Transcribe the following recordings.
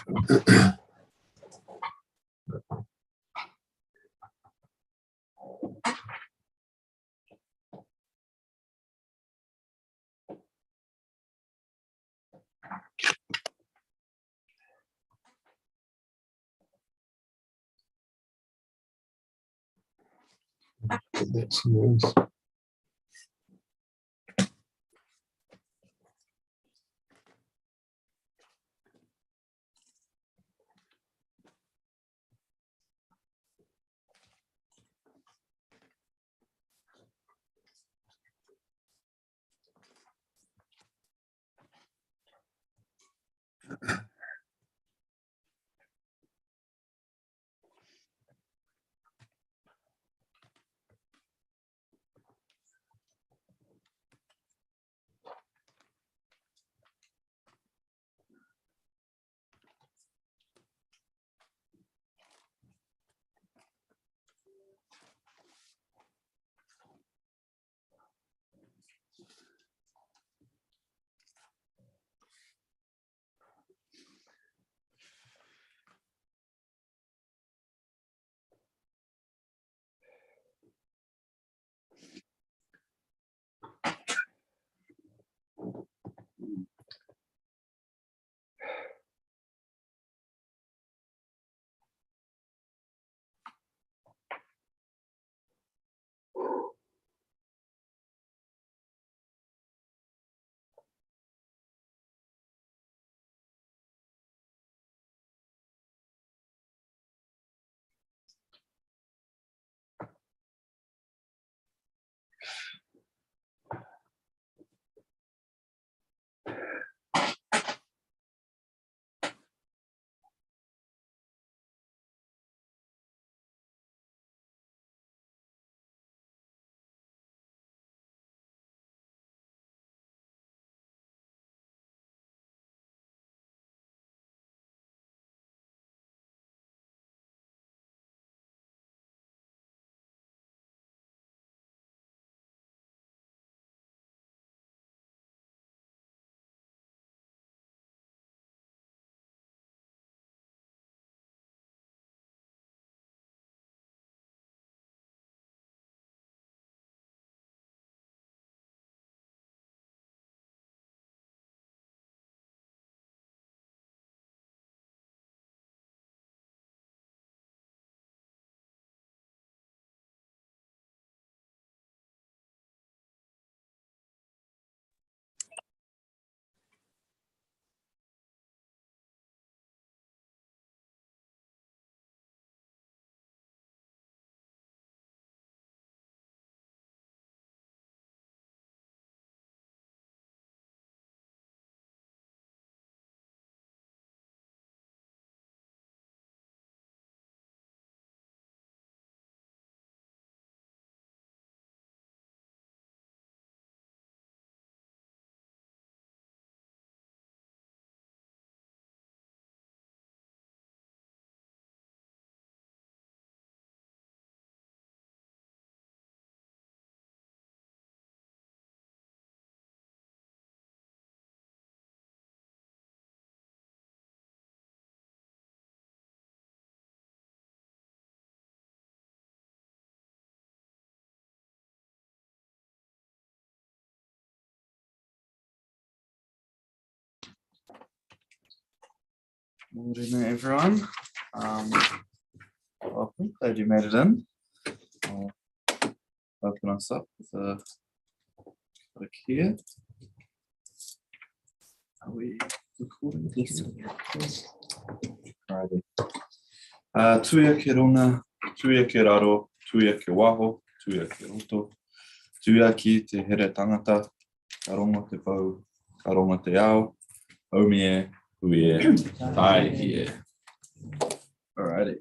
That's nice. Morning, everyone. Welcome. Glad you made it in. I'll open us up with a click here. Are we recording? Yes. Alrighty. Tuia ke rona, tuia ke raro, tuia ke waho, tuia ke roto, tuia ki te here tangata, ka rongo te pau, ka rongo te ao, haumi e, hui e, tai e. Alrighty.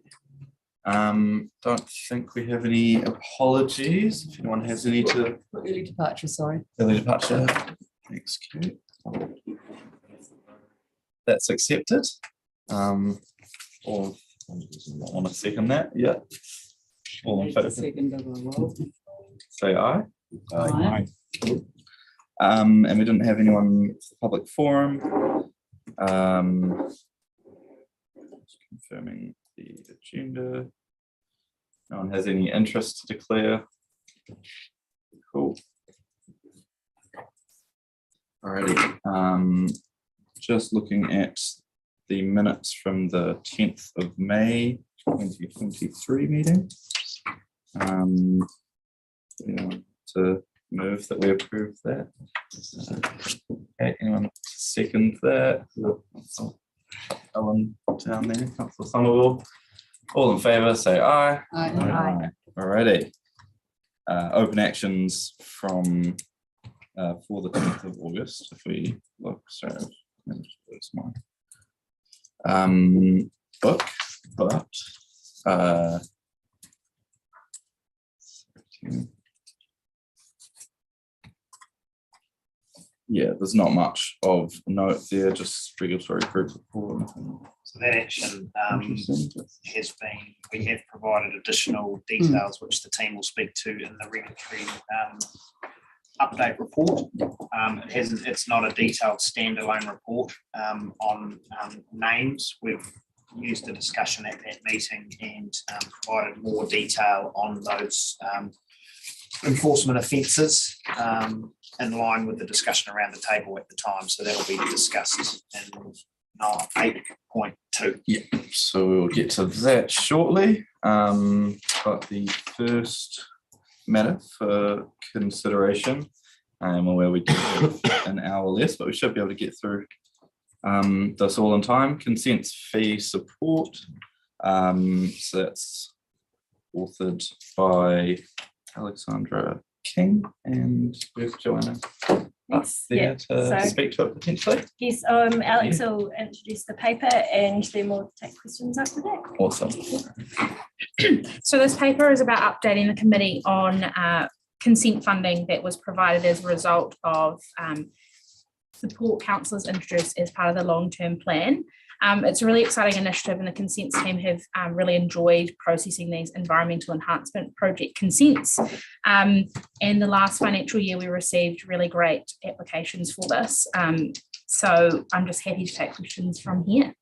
Don't think we have any apologies. If anyone has any to Early departure, sorry. early departure, thanks, Kate. That's accepted. Or want to second that? Yeah. All in favour? Second of a roll. Say aye. Aye. And we didn't have anyone for the public forum. confirming the agenda. No one has any interest to declare. Cool. Alrighty. Just looking at the minutes from the 10th of May 2023 meeting. To move that we approve that. Okay, anyone second that? Ellen down there, Councillor Somerville. All in favour, say aye. Aye. Alrighty. Open actions from for the 10th of August. If we look, sorry, where's my book, but yeah, there's not much of note there, just regulatory group report. So that action Interesting. has been, we have provided additional details which the team will speak to in the regulatory update report. It's not a detailed standalone report on names. We've used the discussion at that meeting and provided more detail on those enforcement offences in line with the discussion around the table at the time. So that'll be discussed in 8.2. Yeah, so we'll get to that shortly. But the first matter for consideration, I am aware we do have an hour less, but we should be able to get through this all in time. Consent fee support. So that's authored by Alexandra King, and with Joanna Yes, there yeah. to So, speak to it potentially. yes, Alex will introduce the paper and then we'll take questions after that. Awesome. So this paper is about updating the committee on consent funding that was provided as a result of support councillors introduced as part of the long-term plan. It's a really exciting initiative, and the consents team have really enjoyed processing these environmental enhancement project consents. And the last financial year, we received really great applications for this. So I'm just happy to take questions from here.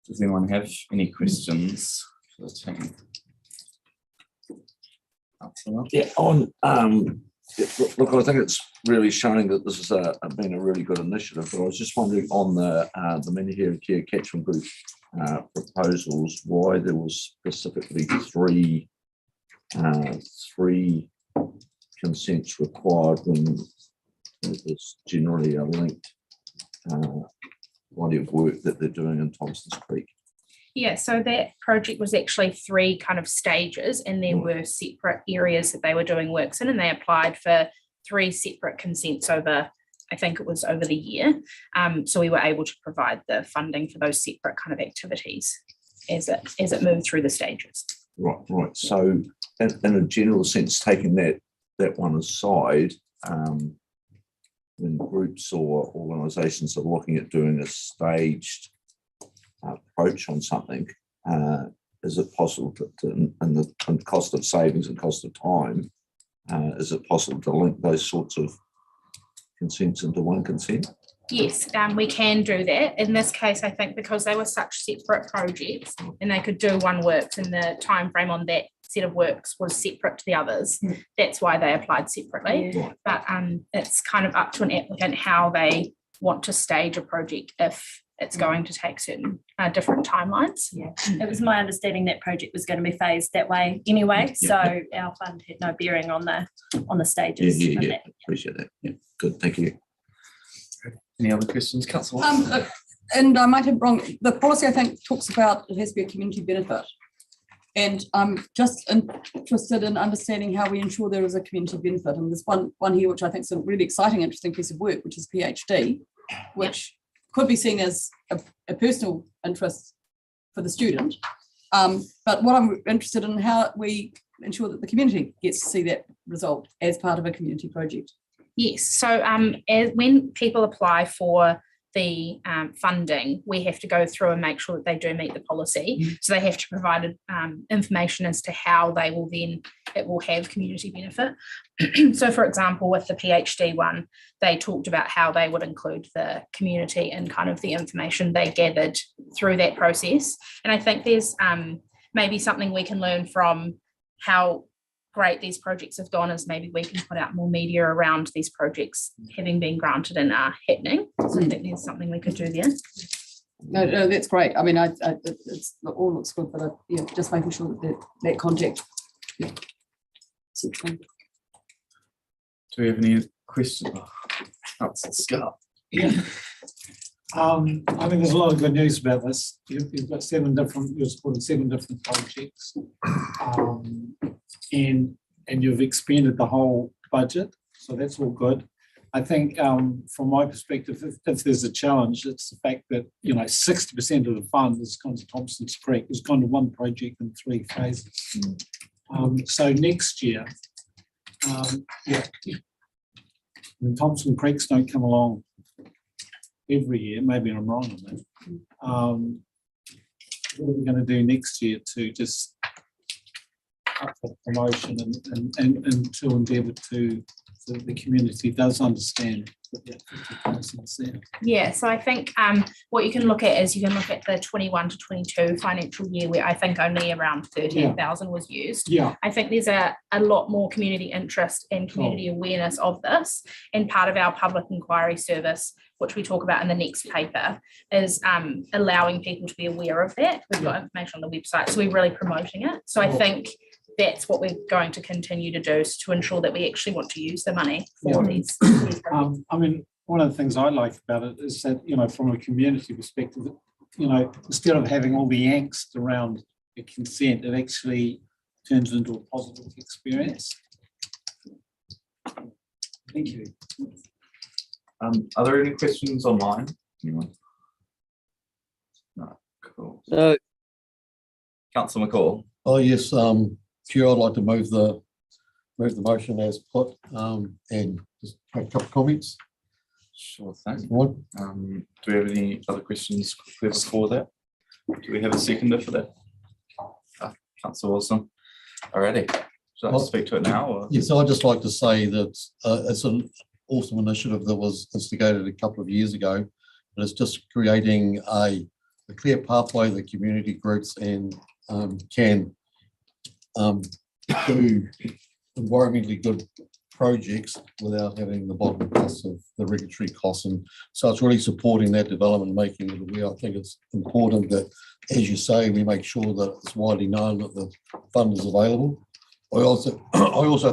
Does anyone have any questions for the team? Yeah, look, I think it's really showing that this has been a really good initiative, but I was just wondering on the Menehira Care Catchment Group proposals, why there was specifically three consents required when there's generally a linked body of work that they're doing in Thompson's Creek. Yeah, so that project was actually 3 kind of stages, and there were separate areas that they were doing works in, and they applied for 3 separate consents over, I think it was over the year. So we were able to provide the funding for those separate kind of activities as it moved through the stages. Right. So in a general sense, taking that one aside, when groups or organisations are looking at doing a staged approach on something, is it possible and the cost of savings and cost of time, is it possible to link those sorts of consents into one consent? Yes, we can do that. In this case, I think because they were such separate projects and they could do one works and the time frame on that set of works was separate to the others, that's why they applied separately. Right. But it's kind of up to an applicant how they want to stage a project if it's going to take certain different timelines. Yeah, it was my understanding that project was going to be phased that way anyway, so our fund had no bearing on the stages. Yeah. Appreciate that. Yeah, good. Thank you. Any other questions, Councillor? And I might have wrong, the policy I think talks about it has to be a community benefit. And I'm just interested in understanding how we ensure there is a community benefit. And there's one here, which I think is a really exciting, interesting piece of work, which is PhD, which could be seen as a personal interest for the student. But what I'm interested in, how we ensure that the community gets to see that result as part of a community project. Yes, so when people apply for the funding, we have to go through and make sure that they do meet the policy. So they have to provide information as to how they will then, it will have community benefit. So for example, with the PhD one, they talked about how they would include the community and kind of the information they gathered through that process. And I think there's maybe something we can learn from how great these projects have gone is maybe we can put out more media around these projects having been granted and are happening. So I think there's something we could do there. No, that's great. I mean, it's it all looks good, but yeah, just making sure that contact. Yeah. Do we have any questions? Scott. Yeah. I mean, there's a lot of good news about this. You've got you're supporting 7 different projects. And you've expanded the whole budget, so that's all good. I think from my perspective, if there's a challenge, it's the fact that 60% of the fund has gone to Thompson's Creek. It's gone to one project in 3 phases. So next year, when Thompson Creeks don't come along every year, maybe I'm wrong on that. What are we going to do next year to just up the promotion and to endeavour to so the community does understand that that 50% is there? Yeah, so I think what you can look at is you can look at the 21 to 22 financial year where I think only around 13,000 was used. Yeah. I think there's a lot more community interest and community awareness of this, and part of our public inquiry service, which we talk about in the next paper, is allowing people to be aware of that. We've got information on the website, so we're really promoting it. So I think that's what we're going to continue to do, is to ensure that we actually want to use the money for these projects. I mean, one of the things I like about it is that, from a community perspective, instead of having all the angst around the consent, it actually turns into a positive experience. Thank you. Are there any questions online? Anyone? No, cool. So, Councillor McCall. oh yes, Chair, I'd like to move the motion as put, and just make a couple of comments. Sure thing. One, Do we have any other questions quickly before that? Do we have a seconder for that? Councillor Wilson. Alrighty. Should I Well, speak to it now? Or? yes, I'd just like to say that it's an awesome initiative that was instigated a couple of years ago, and it's just creating a clear pathway that community groups and can do environmentally good projects without having the bottom costs of the regulatory costs. And so it's really supporting that development, making it aware. I think it's important that, as you say, we make sure that it's widely known that the fund is available. I also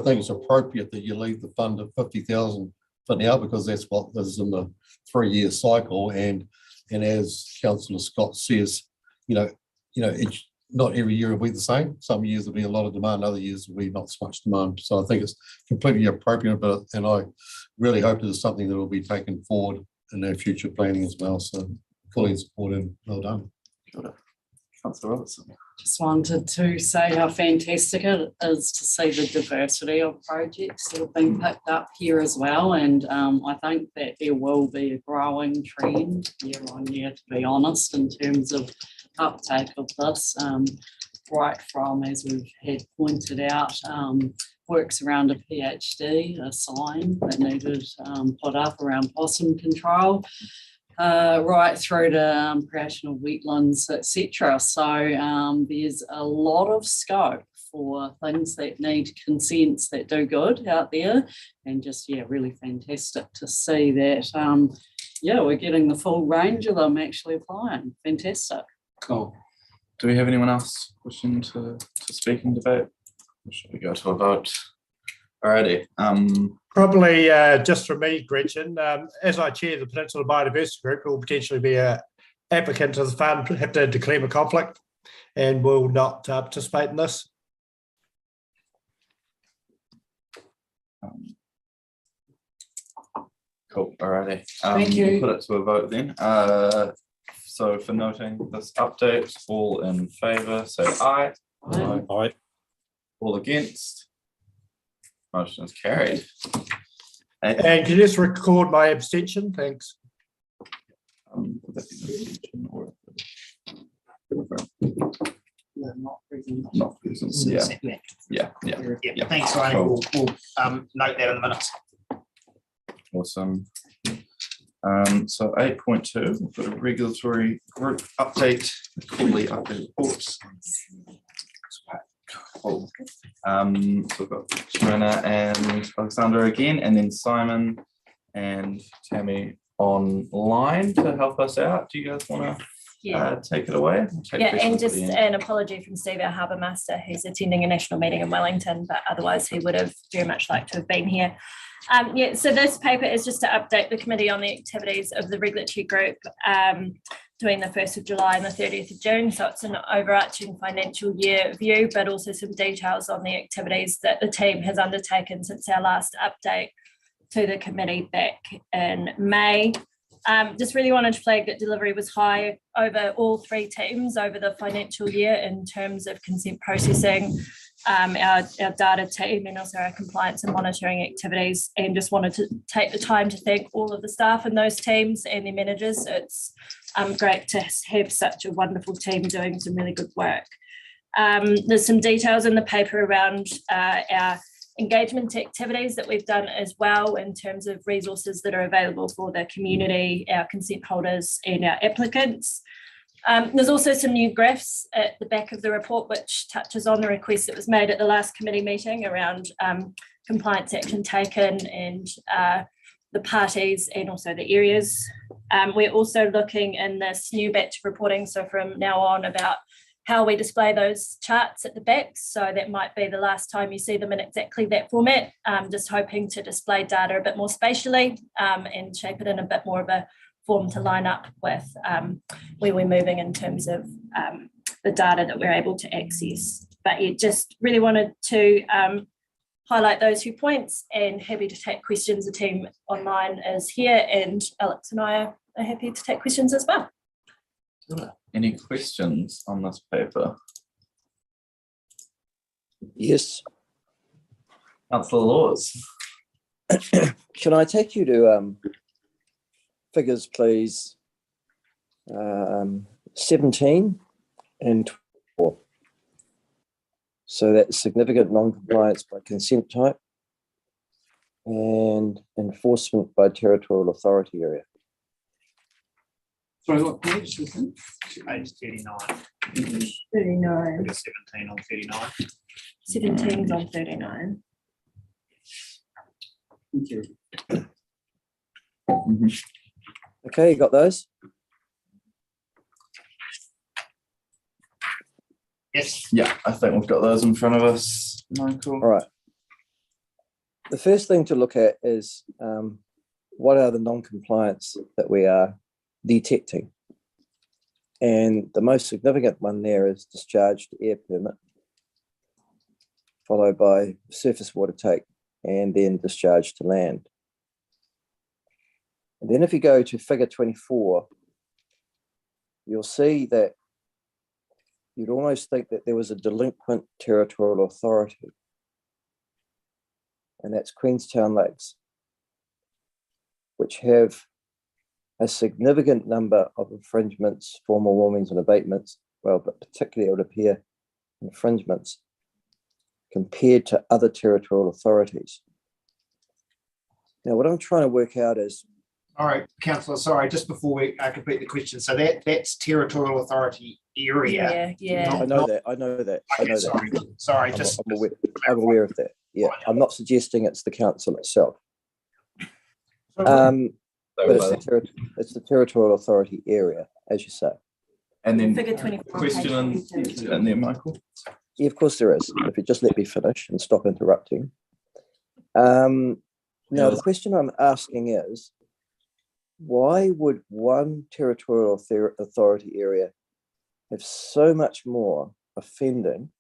think it's appropriate that you leave the fund at 50,000 for now, because that's what is in the 3-year cycle. And as Councillor Scott says, it's not every year will be the same. Some years will be a lot of demand, other years will be not so much demand. So I think it's completely appropriate, and I really hope that it's something that will be taken forward in their future planning as well. So fully supported. Well done. Councillor Robertson. Just wanted to say how fantastic it is to see the diversity of projects that have been picked up here as well. And I think that there will be a growing trend year on year, to be honest, in terms of uptake of this, right from, as we've had pointed out, works around a PhD, a sign that needed put up around possum control, right through to creation of wetlands, etc. So there's a lot of scope for things that need consents that do good out there, and just really fantastic to see that we're getting the full range of them actually applying. Fantastic. Cool. Do we have anyone else wishing to speak and debate? Or should we go to a vote? Alrighty. Probably just from me, Gretchen, as I chair the Peninsula Biodiversity Group, who will potentially be an applicant to the fund, have to declare a conflict and will not participate in this. Cool. Alrighty. Thank you. We'll put it to a vote then. So for noting this update, all in favour, say aye. Aye. All against. Motion is carried. And can you just record my abstention? Thanks. Would that be the region or- Not present, yeah, Setback. yeah. Yeah, thanks, Ryan. We'll note that in the minutes. Awesome. So 8.2, we've got a regulatory group update, quarterly update reports. Cool. So we've got Joanna and Alexander again, and then Simon and Tammy online to help us out. Do you guys want to take it away? Yeah, and just an apology from Steve, our harbour master, who's attending a national meeting in Wellington, but otherwise he would have very much liked to have been here. So this paper is just to update the committee on the activities of the regulatory group between the 1st of July and the 30th of June. So it's an overarching financial year view, but also some details on the activities that the team has undertaken since our last update to the committee back in May. Just really wanted to flag that delivery was high over all three teams over the financial year in terms of consent processing, our data team, and also our compliance and monitoring activities, and just wanted to take the time to thank all of the staff in those teams and their managers. It's great to have such a wonderful team doing some really good work. There's some details in the paper around our engagement activities that we've done as well in terms of resources that are available for the community, our consent holders and our applicants. There's also some new graphs at the back of the report which touches on the request that was made at the last committee meeting around compliance action taken and the parties and also the areas. We're also looking in this new batch of reporting, so from now on, about how we display those charts at the back. So that might be the last time you see them in exactly that format. Just hoping to display data a bit more spatially and shape it in a bit more of a form to line up with where we're moving in terms of the data that we're able to access. But yeah, just really wanted to highlight those 2 points, and happy to take questions. The team online is here, and Alex and I are happy to take questions as well. Any questions on this paper? Yes. Councillor Laws. Can I take you to figures, please? 17 and 24. So that's significant non-compliance by consent type and enforcement by territorial authority area. Sorry, what page was it? Page 39. 39. 17 on 39. 17's on 39. Thank you. Okay, you got those? Yes. Yeah, I think we've got those in front of us, Michael. All right. The first thing to look at is what are the non-compliance that we are detecting? And the most significant one there is discharged air permit, followed by surface water take, and then discharge to land. And then if you go to figure 24, you'll see that you'd almost think that there was a delinquent territorial authority, and that's Queenstown Lakes, which have a significant number of infringements, formal warnings and abatements, well, but particularly it would appear infringements compared to other territorial authorities. Now, what I'm trying to work out is, All right, councillor, sorry, just before we complete the question. So that's territorial authority area. Yeah. I know that. Sorry, I'm aware of that. Yeah, I'm not suggesting it's the council itself. But it's the territorial authority area, as you say. And then Figure 24. question and then Michael. Yeah, of course there is. If you just let me finish and stop interrupting. Now, the question I'm asking is, why would one territorial authority area have so much more offending,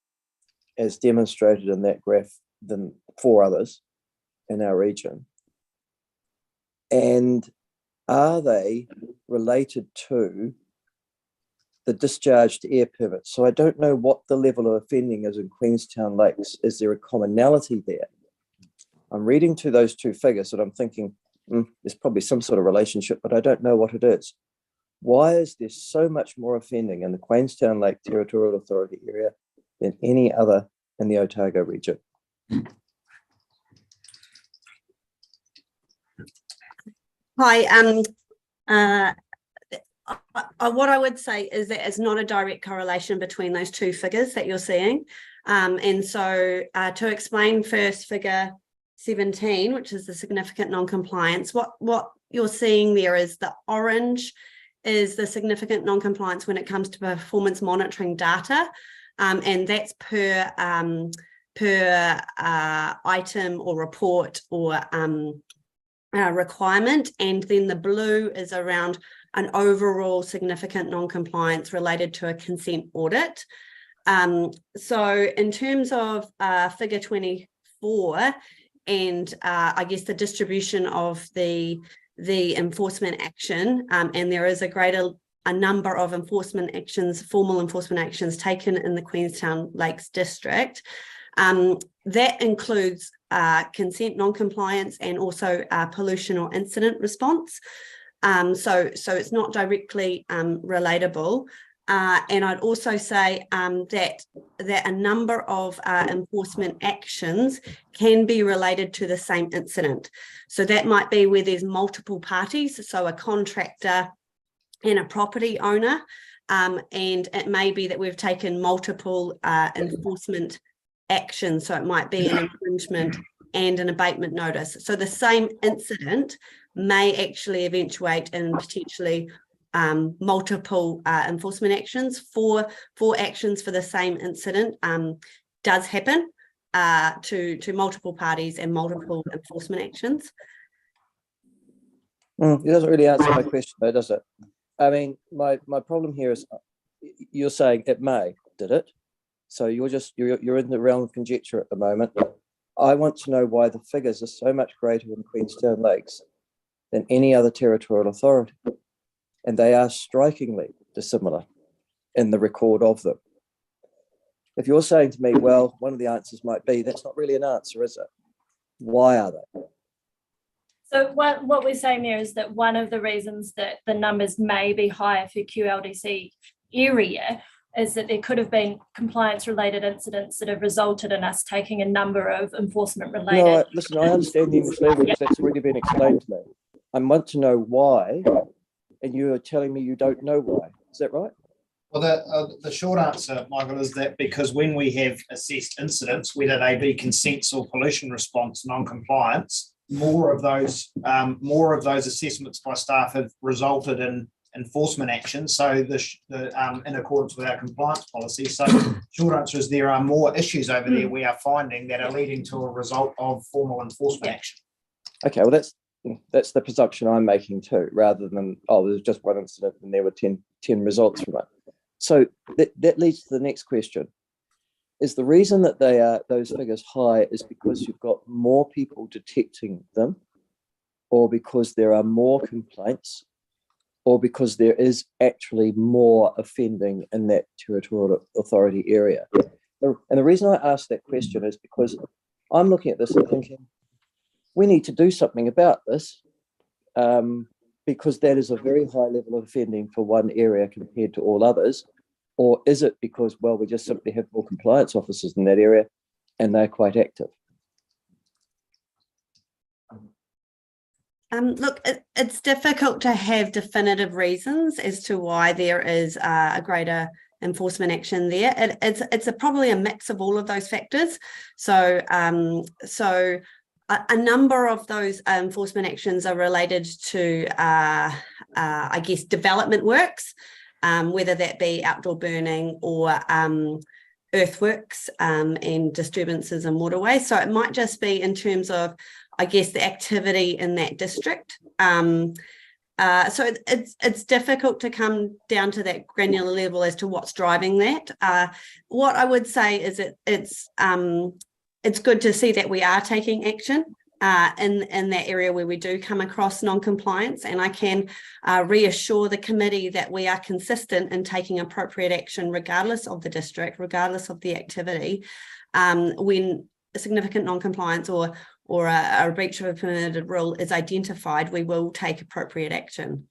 as demonstrated in that graph, than 4 others in our region? And are they related to the discharged air permit? So I don't know what the level of offending is in Queenstown Lakes. Is there a commonality there? I'm reading to those 2 figures and I'm thinking, there's probably some sort of relationship, but I don't know what it is. Why is there so much more offending in the Queenstown Lake Territorial Authority area than any other in the Otago region? Hi, what I would say is that it's not a direct correlation between those two figures that you're seeing. And so to explain first figure 17, which is the significant non-compliance, what you're seeing there is the orange is the significant non-compliance when it comes to performance monitoring data. And that's per item or report or requirement. And then the blue is around an overall significant non-compliance related to a consent audit. So in terms of figure 24 and I guess the distribution of the enforcement action, and there is a number of enforcement actions, formal enforcement actions taken in the Queenstown Lakes District. That includes consent non-compliance and also pollution or incident response. So it's not directly relatable. And I'd also say that a number of enforcement actions can be related to the same incident. So that might be where there's multiple parties, so a contractor and a property owner, and it may be that we've taken multiple enforcement actions. So it might be an infringement and an abatement notice. So the same incident may actually eventuate in potentially multiple enforcement actions. Four actions for the same incident does happen to multiple parties and multiple enforcement actions. It doesn't really answer my question though, does it? I mean, my problem here is you're saying it may, did it? So you're in the realm of conjecture at the moment. I want to know why the figures are so much greater in Queenstown Lakes than any other territorial authority. And they are strikingly dissimilar in the record of them. If you're saying to me, well, one of the answers might be, that's not really an answer, is it? Why are they? So what we're saying there is that one of the reasons that the numbers may be higher for QLDC area is that there could have been compliance related incidents that have resulted in us taking a number of enforcement related. No, listen, I understand the English language. That's already been explained to me. I want to know why, and you are telling me you don't know why. Is that right? Well, the short answer, Michael, is that because when we have assessed incidents, whether they be consents or pollution response non-compliance, more of those assessments by staff have resulted in enforcement action. So in accordance with our compliance policy. So short answer is there are more issues over there we are finding that are leading to a result of formal enforcement action. Okay, well that's the presumption I'm making too, rather than, oh, there's just one incident and there were 10 results from it. So that leads to the next question. Is the reason that those figures high is because you've got more people detecting them, or because there are more complaints, or because there is actually more offending in that territorial authority area? And the reason I ask that question is because I'm looking at this and thinking, we need to do something about this, because that is a very high level of offending for one area compared to all others. Or is it because, well, we just simply have more compliance officers in that area and they're quite active? Look, it's difficult to have definitive reasons as to why there is a greater enforcement action there. It's probably a mix of all of those factors. So a number of those enforcement actions are related to, I guess, development works, whether that be outdoor burning or earthworks and disturbances in waterways. So it might just be in terms of, I guess, the activity in that district. So it's difficult to come down to that granular level as to what's driving that. What I would say is it's good to see that we are taking action in that area where we do come across non-compliance, and I can reassure the committee that we are consistent in taking appropriate action regardless of the district, regardless of the activity. When a significant non-compliance or a breach of a permitted rule is identified, we will take appropriate action.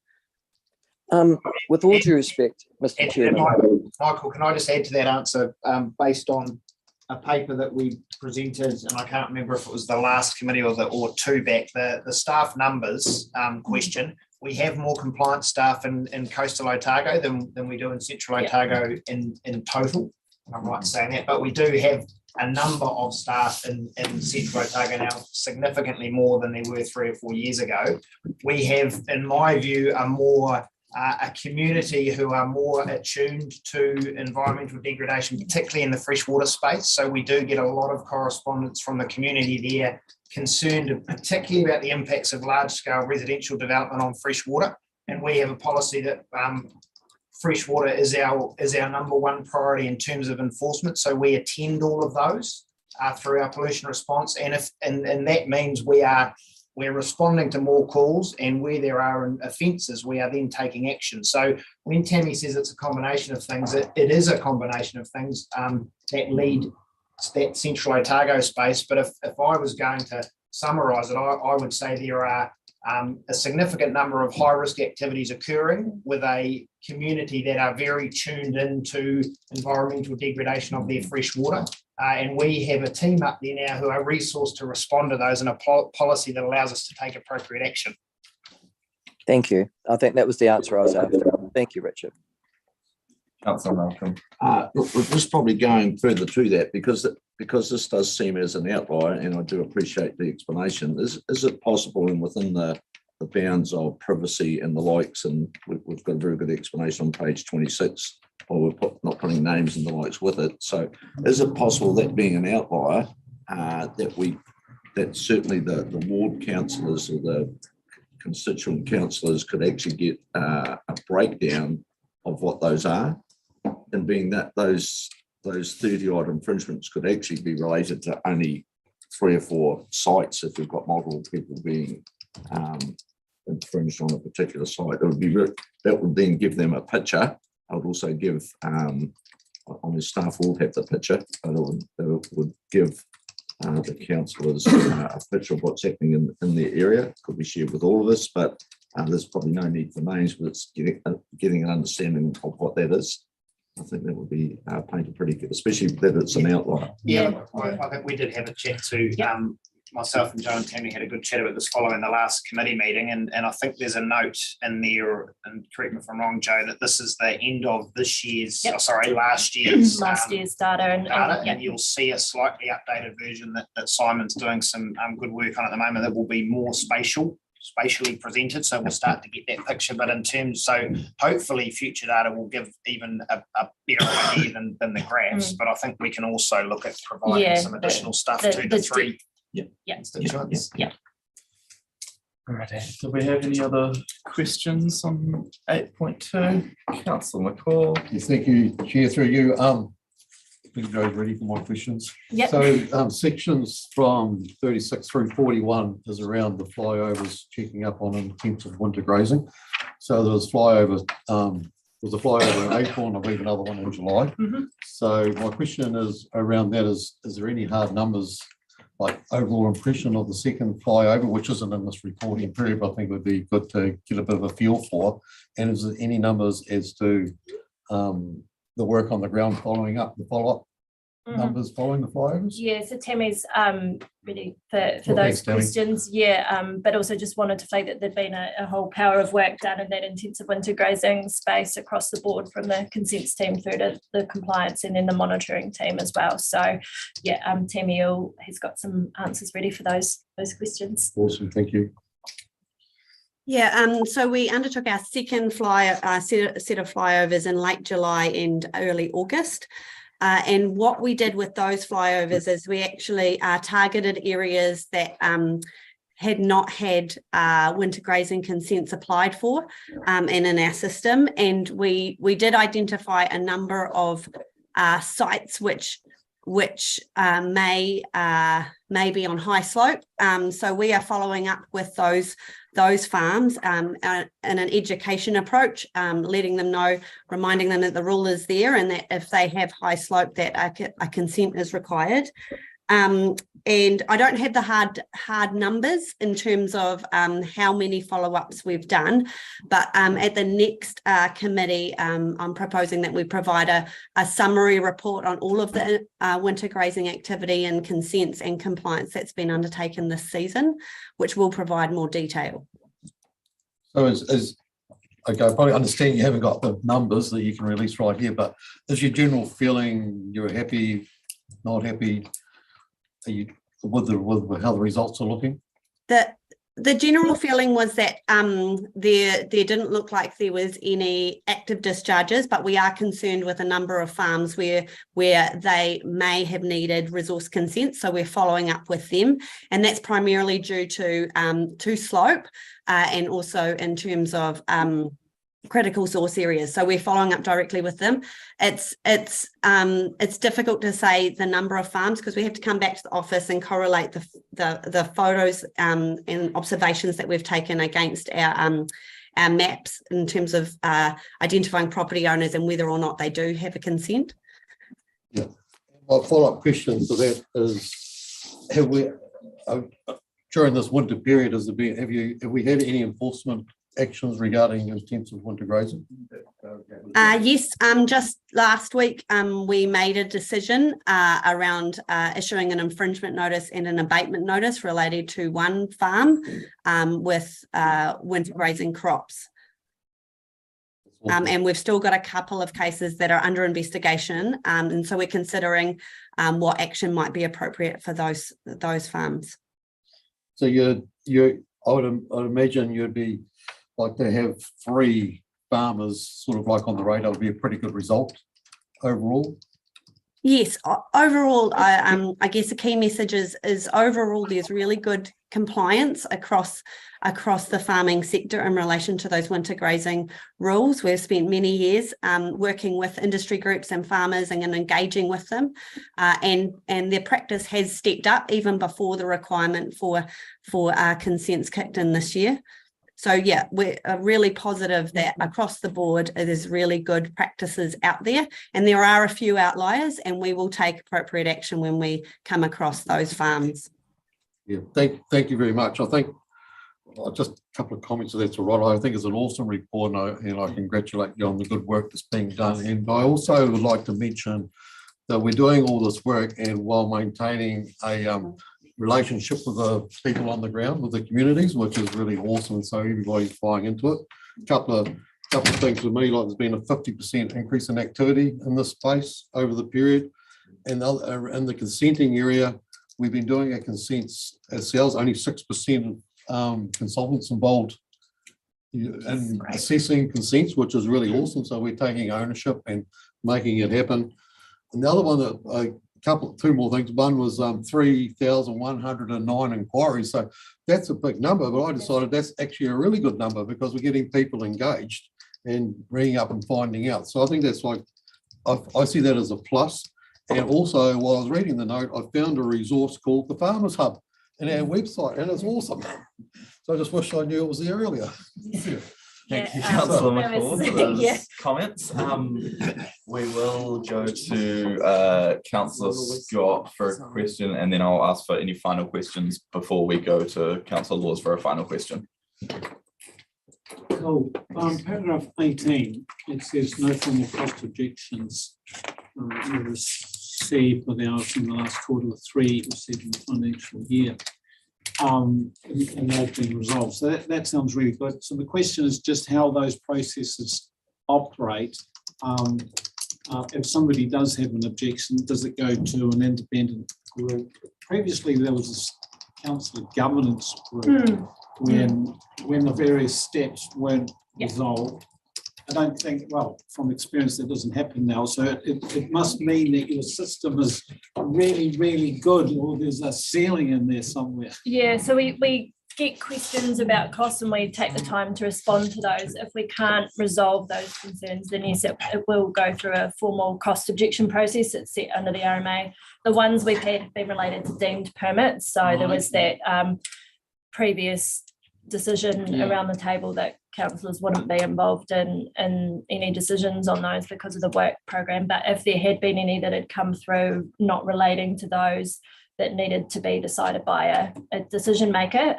With all due respect, Mr. And Chairman, Michael, can I just add to that answer, based on a paper that we presented, and I can't remember if it was the last committee or two back, the staff numbers question. We have more compliance staff in coastal Otago than we do in central Otago in total. I'm right in saying that, but we do have a number of staff in central Otago now, significantly more than there were 3 or 4 years ago. We have, in my view, a community who are more attuned to environmental degradation, particularly in the freshwater space. So we do get a lot of correspondence from the community there, concerned particularly about the impacts of large-scale residential development on freshwater. And we have a policy that freshwater is our number one priority in terms of enforcement. So we attend all of those through our pollution response, and that means we're responding to more calls, and where there are offences, we are then taking action. So when Tammy says it's a combination of things, it is a combination of things that lead to that central Otago space. But if I was going to summarise it, I would say there are a significant number of high-risk activities occurring with a community that are very tuned into environmental degradation of their fresh water. And we have a team up there now who are resourced to respond to those, and a policy that allows us to take appropriate action. thank you. I think that was the answer I was after. Thank you, Richard. Councillor Malcolm. Look, we're just probably going further to that because this does seem as an outlier, and I do appreciate the explanation. Is it possible, and within the bounds of privacy and the likes, and we've got a very good explanation on page 26, or we're not putting names and the likes with it. So is it possible, that being an outlier, that certainly the ward councillors or the constituent councillors could actually get a breakdown of what those are, and being that those 30 odd infringements could actually be related to only 3 or 4 sites if we've got multiple people being infringed on a particular site. It would be that would then give them a picture. I would also give on the staff will have the picture, but it would give the councillors a picture of what's happening in their area. It could be shared with all of us, but there's probably no need for names, but it's getting an understanding of what that is. I think that would be painted pretty good, especially that it's an outlier. Yeah, I think we did have a chat too. Myself and Joe and Tammy had a good chat about this following the last committee meeting, and I think there's a note in there, and correct me if I'm wrong, Joe, that this is the end of this year's, last year's data, and you'll see a slightly updated version that Simon's doing some good work on at the moment that will be more spatially presented, so we'll start to get that picture. But in terms, so hopefully future data will give even a better idea than the graphs, but I think we can also look at providing some additional stuff to the 3 constituents. Right. Do we have any other questions on 8.2? Councillor McCall. Yes, thank you, Chair, through you. I think Joe's ready for my questions. Yep. So sections from 36 through 41 is around the flyovers, checking up on intensive winter grazing. So there was a flyover in April, and I believe another one in July. So my question is around that is there any hard numbers, like overall impression of the second flyover, which isn't in this reporting period, but I think would be good to get a bit of a feel for? And is there any numbers as to the work on the ground following up, the follow-up numbers following the flyovers? Yeah, so Tammy's ready for those questions. But also just wanted to flag that there'd been a whole power of work done in that intensive winter grazing space across the board, from the consents team through to the compliance and then the monitoring team as well. So Tammy has got some answers ready for those questions. Awesome, thank you. Yeah, so we undertook our second set of flyovers in late July and early August. And what we did with those flyovers is we actually targeted areas that had not had winter grazing consents applied for and in our system. And we did identify a number of sites which may be on high slope. So we are following up with those farms in an education approach, letting them know, reminding them that the rule is there, and that if they have high slope, that a consent is required. And I don't have the hard numbers in terms of how many follow-ups we've done, but at the next committee, I'm proposing that we provide a summary report on all of the winter grazing activity and consents and compliance that's been undertaken this season, which will provide more detail. So okay, I probably understand you haven't got the numbers that you can release right here, but is your general feeling you're happy, not happy? Are you with how the results are looking? The general feeling was that there didn't look like there was any active discharges, but we are concerned with a number of farms where they may have needed resource consent. So we're following up with them, and that's primarily due to slope and also in terms of critical source areas. So we're following up directly with them. It's difficult to say the number of farms because we have to come back to the office and correlate the photos and observations that we've taken against our maps in terms of identifying property owners and whether or not they do have a consent. Yeah. My follow-up question to that is: have we during this winter period have we had any enforcement actions regarding intensive winter grazing? Yes, just last week we made a decision around issuing an infringement notice and an abatement notice related to one farm with winter grazing crops. And we've still got a couple of cases that are under investigation, and so we're considering what action might be appropriate for those farms. So I would imagine you'd be like to have 3 farmers sort of like on the radar would be a pretty good result overall. Yes, overall, I guess the key message is overall there's really good compliance across the farming sector in relation to those winter grazing rules. We've spent many years working with industry groups and farmers and engaging with them, and their practice has stepped up even before the requirement for consents kicked in this year. So yeah, we're really positive that across the board, there's really good practices out there, and there are a few outliers, and we will take appropriate action when we come across those farms. Yeah, thank you very much. I think just a couple of comments of that's all right. I think it's an awesome report, and I congratulate you on the good work that's being done. And I also would like to mention that we're doing all this work and while maintaining a relationship with the people on the ground, with the communities, which is really awesome. And so everybody's buying into it. A couple of things for me, like there's been a 50% increase in activity in this space over the period. And in the consenting area, we've been doing our consents ourselves, only 6% consultants involved in assessing consents, which is really awesome. So we're taking ownership and making it happen. And the other one that two more things. One was 3,109 inquiries. So that's a big number, but I decided that's actually a really good number because we're getting people engaged and ringing up and finding out. So I think that's like, I see that as a plus. And also, while I was reading the note, I found a resource called the Farmers Hub in our website, and it's awesome. So I just wish I knew it was there earlier. Thank you, Councillor McCall, for those comments. We will go to Councillor Scott for a question, and then I'll ask for any final questions before we go to Councillor Laws for a final question. Cool. Paragraph 18, it says no formal cost objections were received for the hours in the last quarter of 3 received in the financial year. And they've been resolved. So that sounds really good. So the question is just how those processes operate. If somebody does have an objection, does it go to an independent group? Previously, there was this council governance group when the various steps weren't resolved. I don't think, well, from experience, that doesn't happen now. So it must mean that your system is really, really good, or there's a ceiling in there somewhere. Yeah, so we get questions about costs and we take the time to respond to those. If we can't resolve those concerns, then yes, it will go through a formal cost objection process. It's set under the RMA. The ones we've had have been related to deemed permits. So there was that previous decision around the table that councillors wouldn't be involved in any decisions on those because of the work program. But if there had been any that had come through not relating to those, that needed to be decided by a decision maker,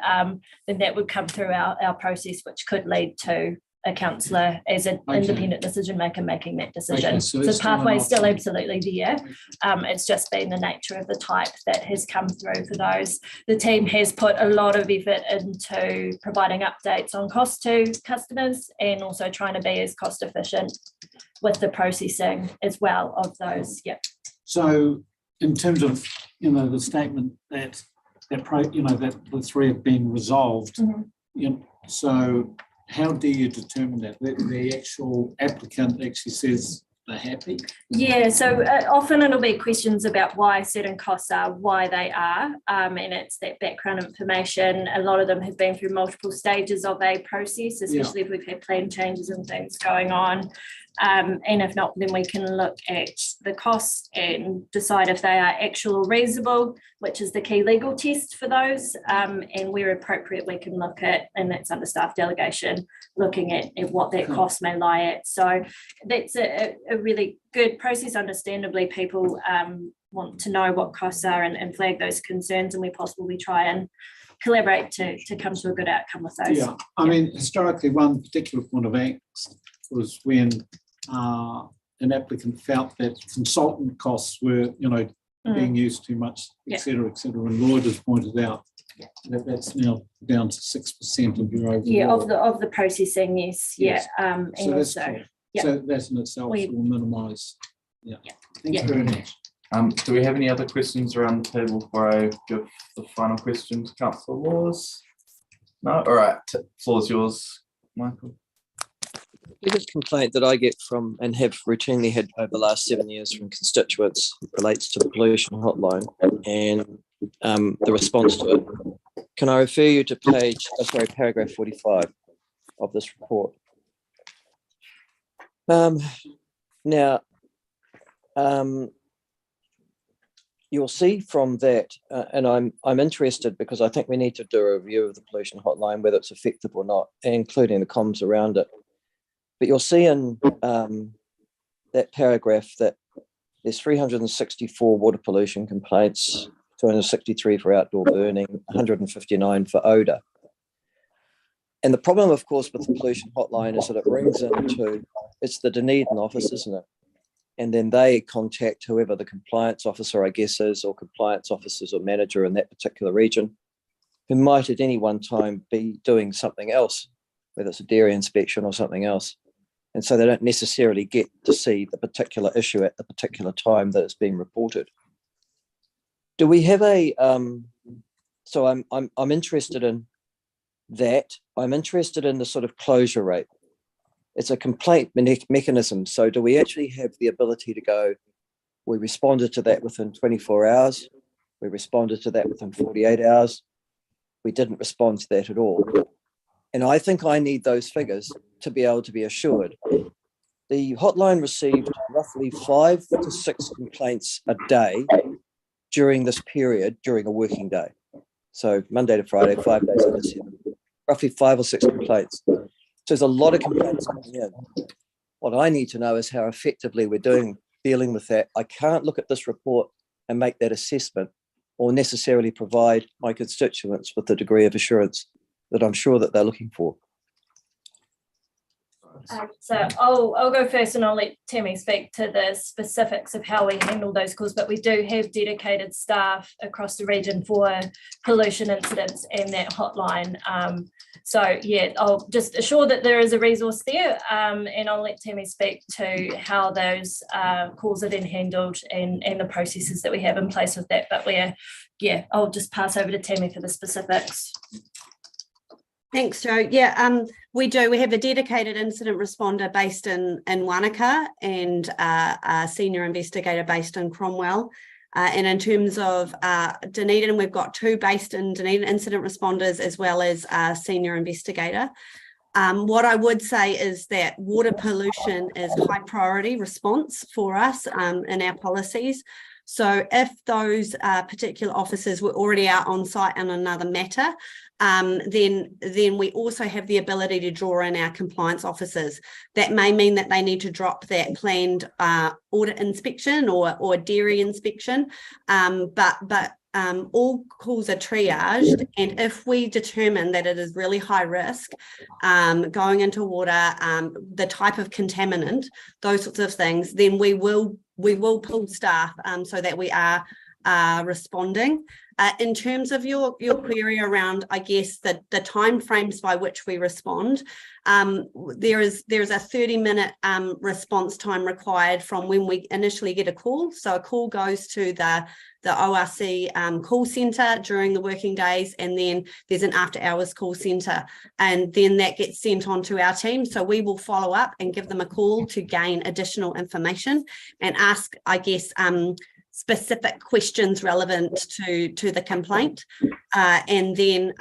then that would come through our process, which could lead to a councillor as an Okay. independent decision maker making that decision. Okay, So so the it's still an pathway is still option. absolutely there. It's just been the nature of the type that has come through for those. The team has put a lot of effort into providing updates on cost to customers and also trying to be as cost efficient with the processing as well of those. Yeah. So in terms of, the statement that the three have been resolved, so how do you determine that? The actual applicant actually says they're happy? Yeah, so often it'll be questions about why certain costs are, why they are, and it's that background information. A lot of them have been through multiple stages of a process, especially if we've had plan changes and things going on. And if not, then we can look at the cost and decide if they are actual or reasonable, which is the key legal test for those. And where appropriate, we can look at, and that's under staff delegation, looking at what that cost may lie at. So that's a really good process. Understandably, people want to know what costs are and flag those concerns, and we possibly try and collaborate to come to a good outcome with those. Yeah, I mean, historically, one particular point of angst was when an applicant felt that consultant costs were, being used too much, et cetera, and Lloyd has pointed out that that's now down to 6% of your overall. Yeah, of the processing, yes. Yes. Yeah, and So that's also, cool. yeah. So that in itself will minimise. Yeah. Thank you Yeah. very much. Do we have any other questions around the table before I give the final question to Councillor Laws? No? All right, floor is yours, Michael. The biggest complaint that I get from and have routinely had over the last 7 years from constituents relates to the pollution hotline and the response to it. Can I refer you to paragraph 45 of this report? Now, you'll see from that, and I'm interested because I think we need to do a review of the pollution hotline, whether it's effective or not, including the comms around it. But you'll see in that paragraph that there's 364 water pollution complaints, 263 for outdoor burning, 159 for odour. And the problem, of course, with the pollution hotline is that it rings into, it's the Dunedin office, isn't it? And then they contact whoever the compliance officer, I guess, is, or compliance officers or manager in that particular region, who might at any one time be doing something else, whether it's a dairy inspection or something else. And so they don't necessarily get to see the particular issue at the particular time that it's being reported. Do we have a, so I'm interested in that. I'm interested in the sort of closure rate. It's a complaint mechanism. So do we actually have the ability to go, we responded to that within 24 hours, we responded to that within 48 hours, we didn't respond to that at all? And I think I need those figures to be able to be assured. The hotline received roughly 5 to 6 complaints a day during this period, during a working day. So Monday to Friday, 5 days out of 7, roughly 5 or 6 complaints. So there's a lot of complaints coming in. What I need to know is how effectively we're dealing with that. I can't look at this report and make that assessment or necessarily provide my constituents with the degree of assurance that I'm sure that they're looking for. So I'll go first and I'll let Tammy speak to the specifics of how we handle those calls, but we do have dedicated staff across the region for pollution incidents and that hotline. So yeah, I'll just assure that there is a resource there, and I'll let Tammy speak to how those calls are then handled and the processes that we have in place with that. But I'll just pass over to Tammy for the specifics. Thanks, Jo. Yeah, we do. We have a dedicated incident responder based in Wanaka and a senior investigator based in Cromwell. And in terms of Dunedin, we've got 2 based in Dunedin, incident responders, as well as a senior investigator. What I would say is that water pollution is a high priority response for us in our policies. So if those particular officers were already out on site on another matter, then we also have the ability to draw in our compliance officers. That may mean that they need to drop that planned audit inspection or dairy inspection, but all calls are triaged, and if we determine that it is really high risk, going into water, the type of contaminant, those sorts of things, then we will pull staff so that we are responding. In terms of your query around, I guess, the timeframes by which we respond, there is a 30-minute response time required from when we initially get a call. So a call goes to the ORC call centre during the working days, and then there's an after hours call centre, and then that gets sent on to our team. So we will follow up and give them a call to gain additional information and ask, I guess, specific questions relevant to the complaint, and then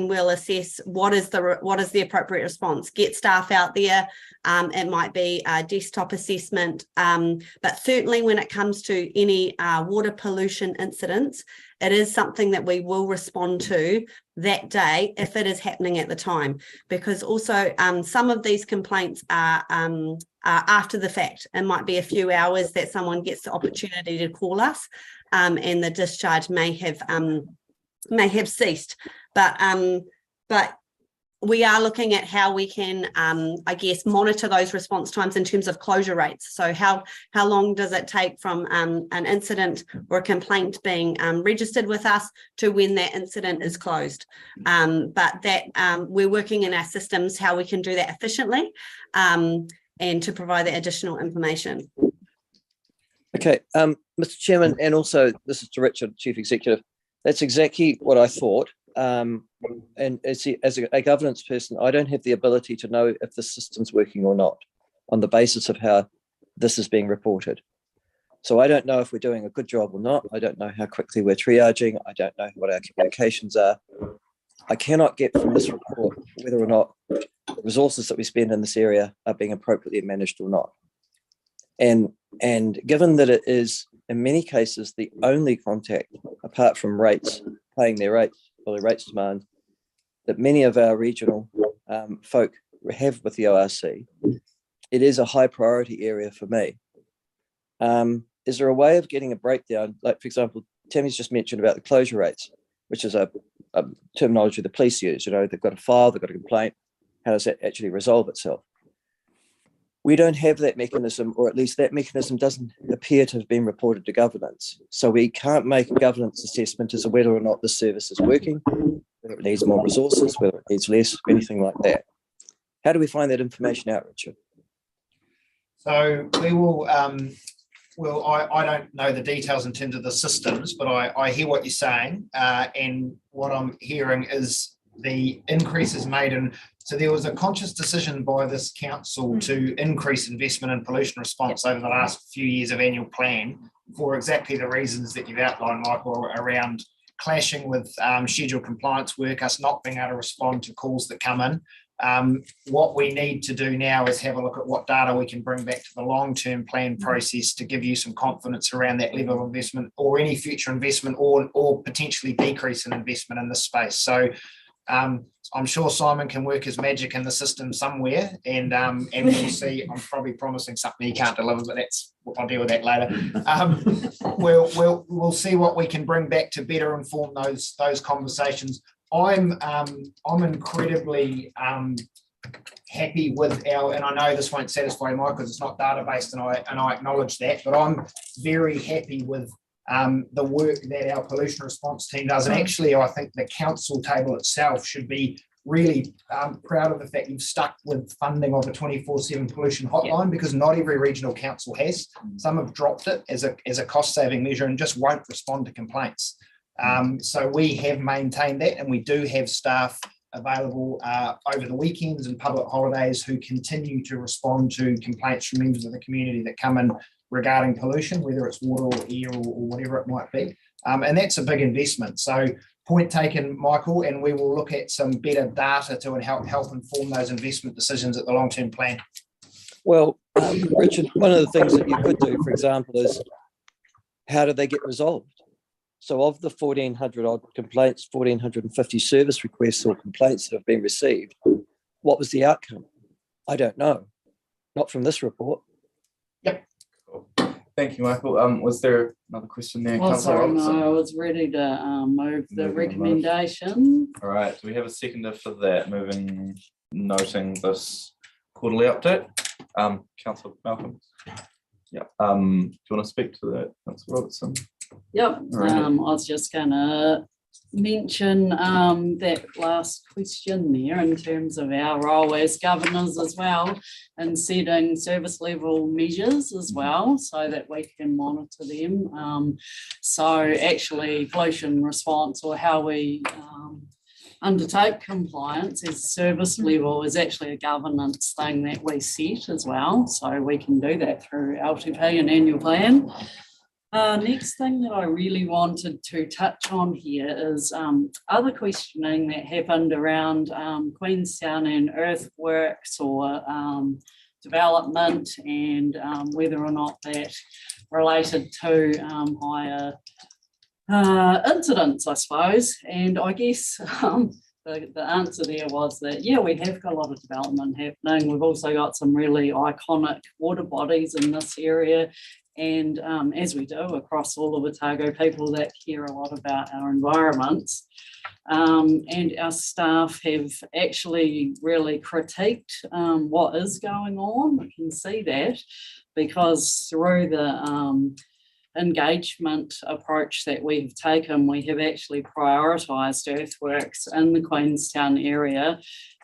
we'll assess what is the appropriate response. Get staff out there. It might be a desktop assessment, but certainly when it comes to any water pollution incidents, it is something that we will respond to that day if it is happening at the time, because also some of these complaints are after the fact. It might be a few hours that someone gets the opportunity to call us, and the discharge may have ceased. But we are looking at how we can, I guess, monitor those response times in terms of closure rates. So how long does it take from an incident or a complaint being registered with us to when that incident is closed? But that we're working in our systems how we can do that efficiently, and to provide that additional information. Okay, Mr. Chairman, and also this is to Richard, Chief Executive. That's exactly what I thought. And as a governance person, I don't have the ability to know if the system's working or not on the basis of how this is being reported. So I don't know if we're doing a good job or not. I don't know how quickly we're triaging. I don't know what our communications are. I cannot get from this report whether or not the resources that we spend in this area are being appropriately managed or not. And given that it is, in many cases, the only contact, apart from rates, paying their rates, or the rates demand, that many of our regional folk have with the ORC, it is a high priority area for me. Is there a way of getting a breakdown? Like, for example, Tammy's just mentioned about the closure rates, which is a terminology the police use. You know, they've got a file, they've got a complaint. How does that actually resolve itself? We don't have that mechanism, or at least that mechanism doesn't appear to have been reported to governance. So we can't make a governance assessment as to whether or not the service is working, whether it needs more resources, whether it needs less, anything like that. How do we find that information out, Richard? So we will, I don't know the details in terms of the systems, but I hear what you're saying. And what I'm hearing is the increases made in. So there was a conscious decision by this council to increase investment in pollution response over the last few years of annual plan for exactly the reasons that you've outlined, Michael, around clashing with scheduled compliance work, us not being able to respond to calls that come in. What we need to do now is have a look at what data we can bring back to the long-term plan process to give you some confidence around that level of investment or any future investment or potentially decrease in investment in this space. So I'm sure Simon can work his magic in the system somewhere, and we'll see. I'm probably promising something he can't deliver, but I'll deal with that later. We'll see what we can bring back to better inform those conversations. I'm incredibly happy with and I know this won't satisfy Mike because it's not data based, and I acknowledge that, but I'm very happy with the work that our pollution response team does. And actually, I think the council table itself should be really proud of the fact you've stuck with funding of a 24/7 pollution hotline, because not every regional council has. Some have dropped it as a cost saving measure and just won't respond to complaints. So we have maintained that, and we do have staff available over the weekends and public holidays who continue to respond to complaints from members of the community that come in regarding pollution, whether it's water or air or whatever it might be. And that's a big investment. So point taken, Michael, and we will look at some better data to help inform those investment decisions at the long-term plan. Well, Richard, one of the things that you could do, for example, is how do they get resolved? So of the 1,400 odd complaints, 1,450 service requests or complaints that have been received, what was the outcome? I don't know. Not from this report. Yep. Thank you, Michael. Was there another question there? Oh, Councillor sorry, Robertson? no, I was ready to move the Moving the motion. recommendation. All right, do we have a seconder for that, noting this quarterly update? Councillor Malcolm? Yeah, do you want to speak to that, Councillor Robertson? Yep, Right. I was just gonna mention that last question there in terms of our role as governors as well, and setting service level measures as well, so that we can monitor them. So actually pollution response, or how we undertake compliance as service level, is actually a governance thing that we set as well. So we can do that through LTP and annual plan. Next thing that I really wanted to touch on here is other questioning that happened around Queenstown and earthworks or development, and whether or not that related to higher incidents, I suppose. And I guess the answer there was that, yeah, we have got a lot of development happening. We've also got some really iconic water bodies in this area. And as we do across all of Otago, people that care a lot about our environments. And our staff have actually really critiqued what is going on. I can see that because through the engagement approach that we've taken, we have actually prioritised earthworks in the Queenstown area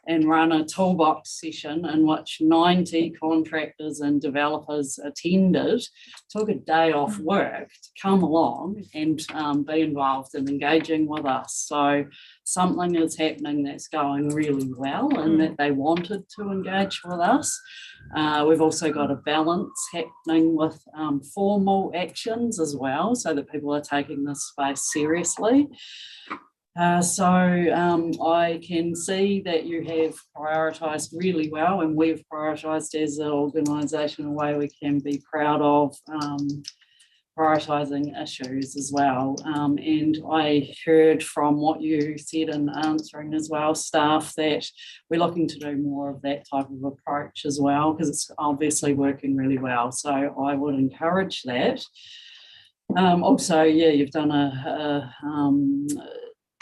and run a toolbox session in which 90 contractors and developers attended, took a day off work to come along and be involved in engaging with us. So something is happening that's going really well and that they wanted to engage with us. We've also got a balance happening with formal actions as well, so that people are taking this space seriously. So I can see that you have prioritised really well, and we've prioritised as an organisation a way we can be proud of prioritising issues as well. And I heard from what you said in answering as well, staff, that we're looking to do more of that type of approach as well, because it's obviously working really well. So I would encourage that. Also, yeah, you've done a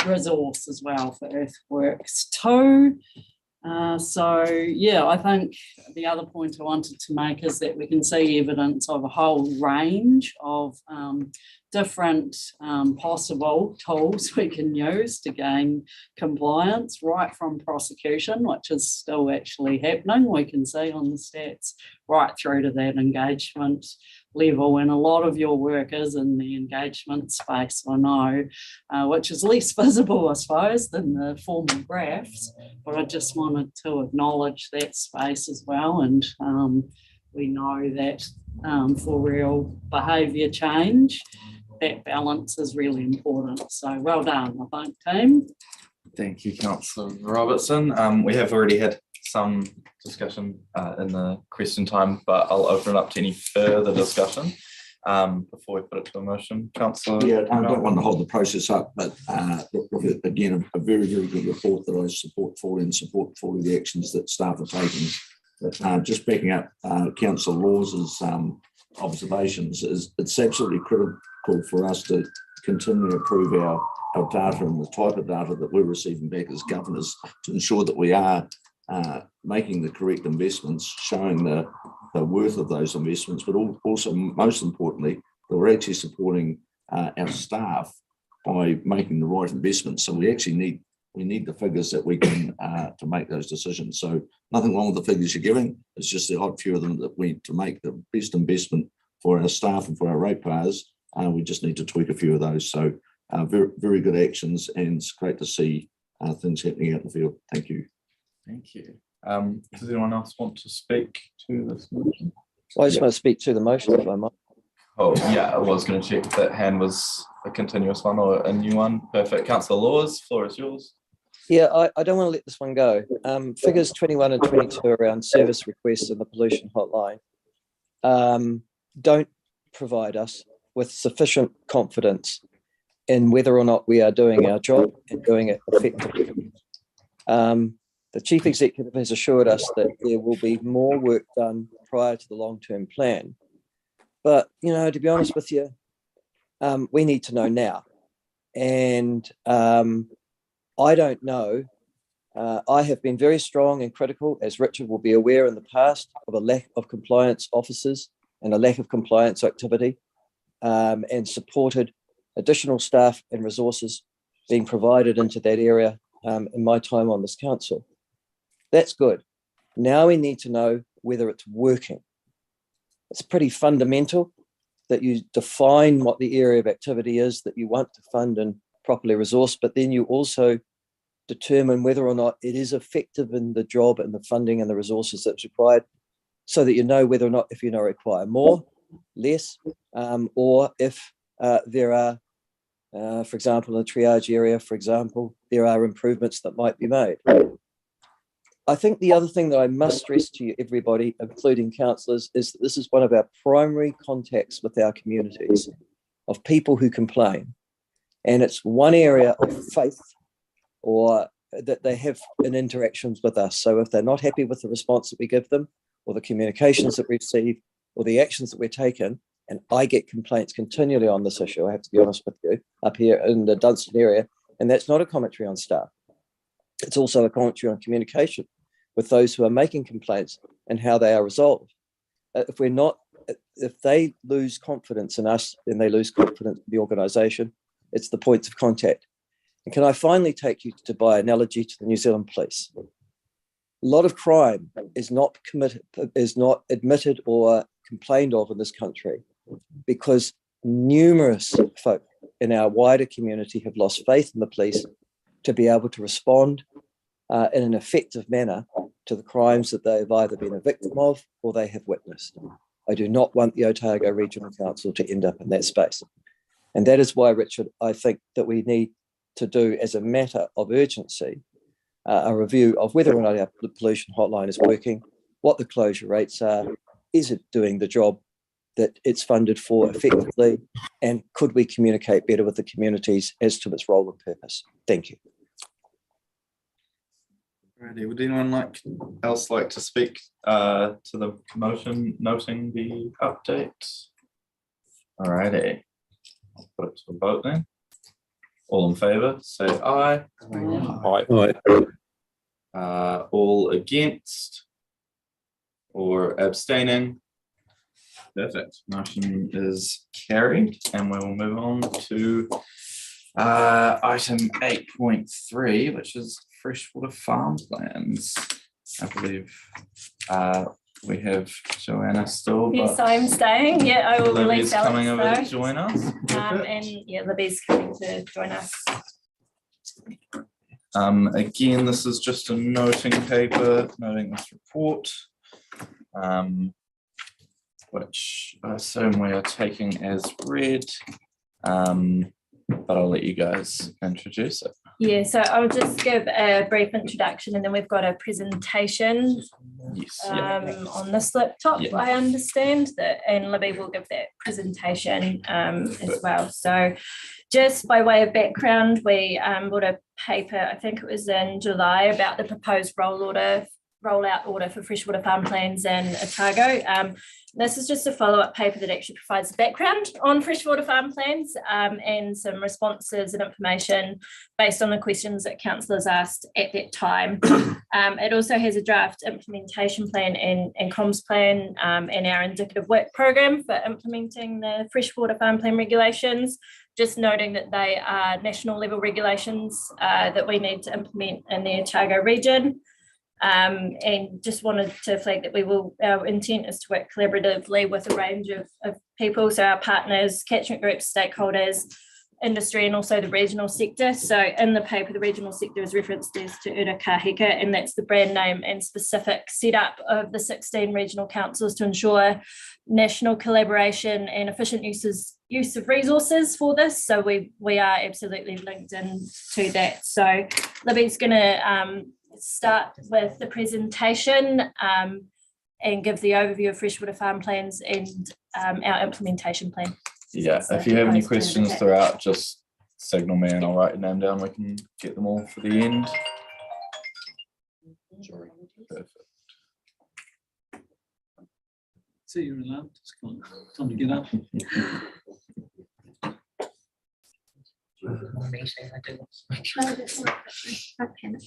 resource as well for earthworks too. So yeah, I think the other point I wanted to make is that we can see evidence of a whole range of different possible tools we can use to gain compliance, right from prosecution, which is still actually happening, we can see on the stats, right through to that engagement level. And a lot of your work is in the engagement space, I know, which is less visible, I suppose, than the formal graphs, but I just wanted to acknowledge that space as well. And we know that for real behaviour change, that balance is really important. So well done, I think, team. Thank you, Councillor Robertson. We have already had some discussion in the question time, but I'll open it up to any further discussion before we put it to a motion. Councillor? Yeah, I don't want to hold the process up, but again, a very, very good report that I support fully and support fully the actions that staff are taking. But just backing up Councillor Laws's observations, is it's absolutely critical for us to continue to improve our data and the type of data that we're receiving back as governors to ensure that we are making the correct investments, showing the worth of those investments, but also, most importantly, that we're actually supporting our staff by making the right investments. So we actually need the figures that we can to make those decisions. So nothing wrong with the figures you're giving. It's just the odd few of them that we need to make the best investment for our staff and for our ratepayers. We just need to tweak a few of those. So very, very good actions, and it's great to see things happening out in the field. Thank you. Thank you. Does anyone else want to speak to this motion? I just want to speak to the motion, if I might. Oh, yeah, I was going to check if that hand was a continuous one or a new one. Perfect. Councillor Laws, floor is yours. Yeah, I don't want to let this one go. Figures 21 and 22 around service requests and the pollution hotline don't provide us with sufficient confidence in whether or not we are doing our job and doing it effectively. The Chief Executive has assured us that there will be more work done prior to the long-term plan. But, you know, to be honest with you, we need to know now. And I don't know. I have been very strong and critical, as Richard will be aware in the past, of a lack of compliance officers and a lack of compliance activity, and supported additional staff and resources being provided into that area in my time on this council. That's good. Now we need to know whether it's working. It's pretty fundamental that you define what the area of activity is that you want to fund and properly resource, but then you also determine whether or not it is effective in the job and the funding and the resources that's required, so that you know whether or not, if you know require more, less, or if there are, for example, in the triage area, for example, there are improvements that might be made. I think the other thing that I must stress to you, everybody, including councillors, is that this is one of our primary contacts with our communities of people who complain. And it's one area of faith or that they have in interactions with us. So if they're not happy with the response that we give them, or the communications that we receive, or the actions that we're taking, and I get complaints continually on this issue, I have to be honest with you, up here in the Dunstan area, and that's not a commentary on staff. It's also a commentary on communication with those who are making complaints and how they are resolved. If they lose confidence in us, then they lose confidence in the organisation. It's the points of contact. And can I finally take you to, by analogy, to the New Zealand police? A lot of crime is not admitted or complained of in this country because numerous folk in our wider community have lost faith in the police to be able to respond in an effective manner to the crimes that they've either been a victim of or they have witnessed. I do not want the Otago Regional Council to end up in that space. And that is why, Richard, I think that we need to do, as a matter of urgency, a review of whether or not our pollution hotline is working, what the closure rates are, is it doing the job that it's funded for effectively, and could we communicate better with the communities as to its role and purpose? Thank you. Alrighty, would anyone else like to speak to the motion noting the update? Alrighty, I'll put it to a vote then. All in favour, say aye. Aye. All against or abstaining? Perfect. Motion is carried, and we will move on to item 8.3, which is freshwater farm plans. I believe we have Joanna still. Yes, I'm staying. Yeah, I will Libby's release Alex. coming over to join us. And yeah, Libby's coming to join us. Again, this is just a noting paper, noting this report, which I assume we are taking as read, but I'll let you guys introduce it. Yeah, so I'll just give a brief introduction and then we've got a presentation Yes. on this laptop, I understand that, and Libby will give that presentation as well. So just by way of background, we brought a paper, I think it was in July, about the proposed rollout order for freshwater farm plans in Otago. This is just a follow-up paper that actually provides the background on freshwater farm plans and some responses and information based on the questions that councillors asked at that time. It also has a draft implementation plan and comms plan and our indicative work program for implementing the freshwater farm plan regulations, just noting that they are national level regulations that we need to implement in the Otago region. And just wanted to flag that our intent is to work collaboratively with a range of people, so our partners, catchment groups, stakeholders, industry, and also the regional sector. So in the paper, the regional sector is referenced as Te Ura Kahika, and that's the brand name and specific setup of the 16 regional councils to ensure national collaboration and efficient use of resources for this. So we are absolutely linked into that. So Libby's going to start with the presentation and give the overview of freshwater farm plans and our implementation plan. Yeah, if you have any questions throughout, just signal me and I'll write your name down. We can get them all for the end. Perfect. See your alarm, just time to get up. No, that's not. Don't panic.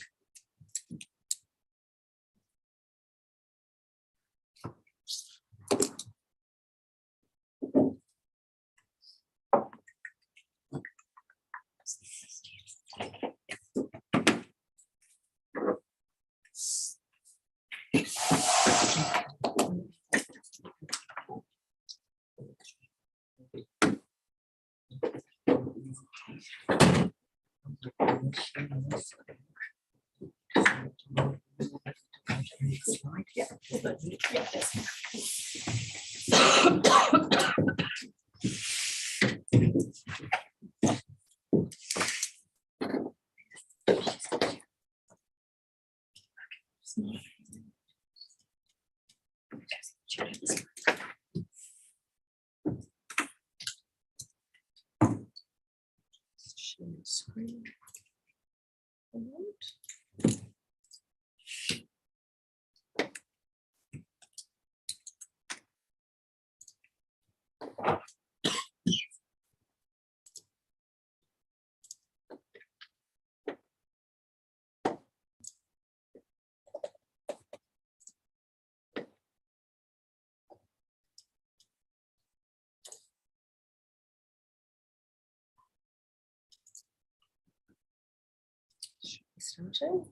Starting.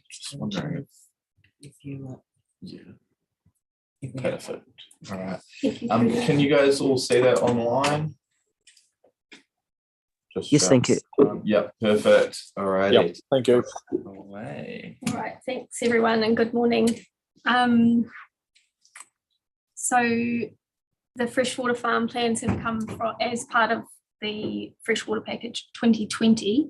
Just wondering If you, perfect. All right. Thank you. Can you guys all see that online? Just Yes, thank you. Yeah, perfect. All right. Yep, thank you. Away. All right, thanks everyone and good morning. So the freshwater farm plans have come from as part of the freshwater package 2020,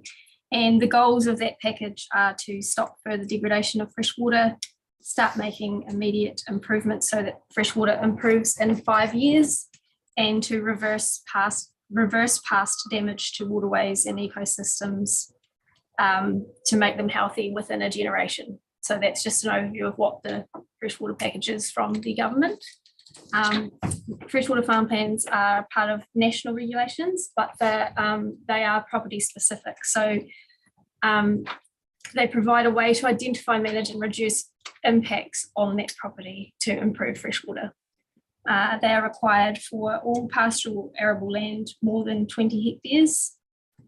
and the goals of that package are to stop further degradation of freshwater, start making immediate improvements so that freshwater improves in 5 years, and to reverse past damage to waterways and ecosystems to make them healthy within a generation. So that's just an overview of what the freshwater package is from the government. Freshwater farm plans are part of national regulations, but they are property specific. So they provide a way to identify, manage and reduce impacts on that property to improve freshwater. They are required for all pastoral arable land more than 20 hectares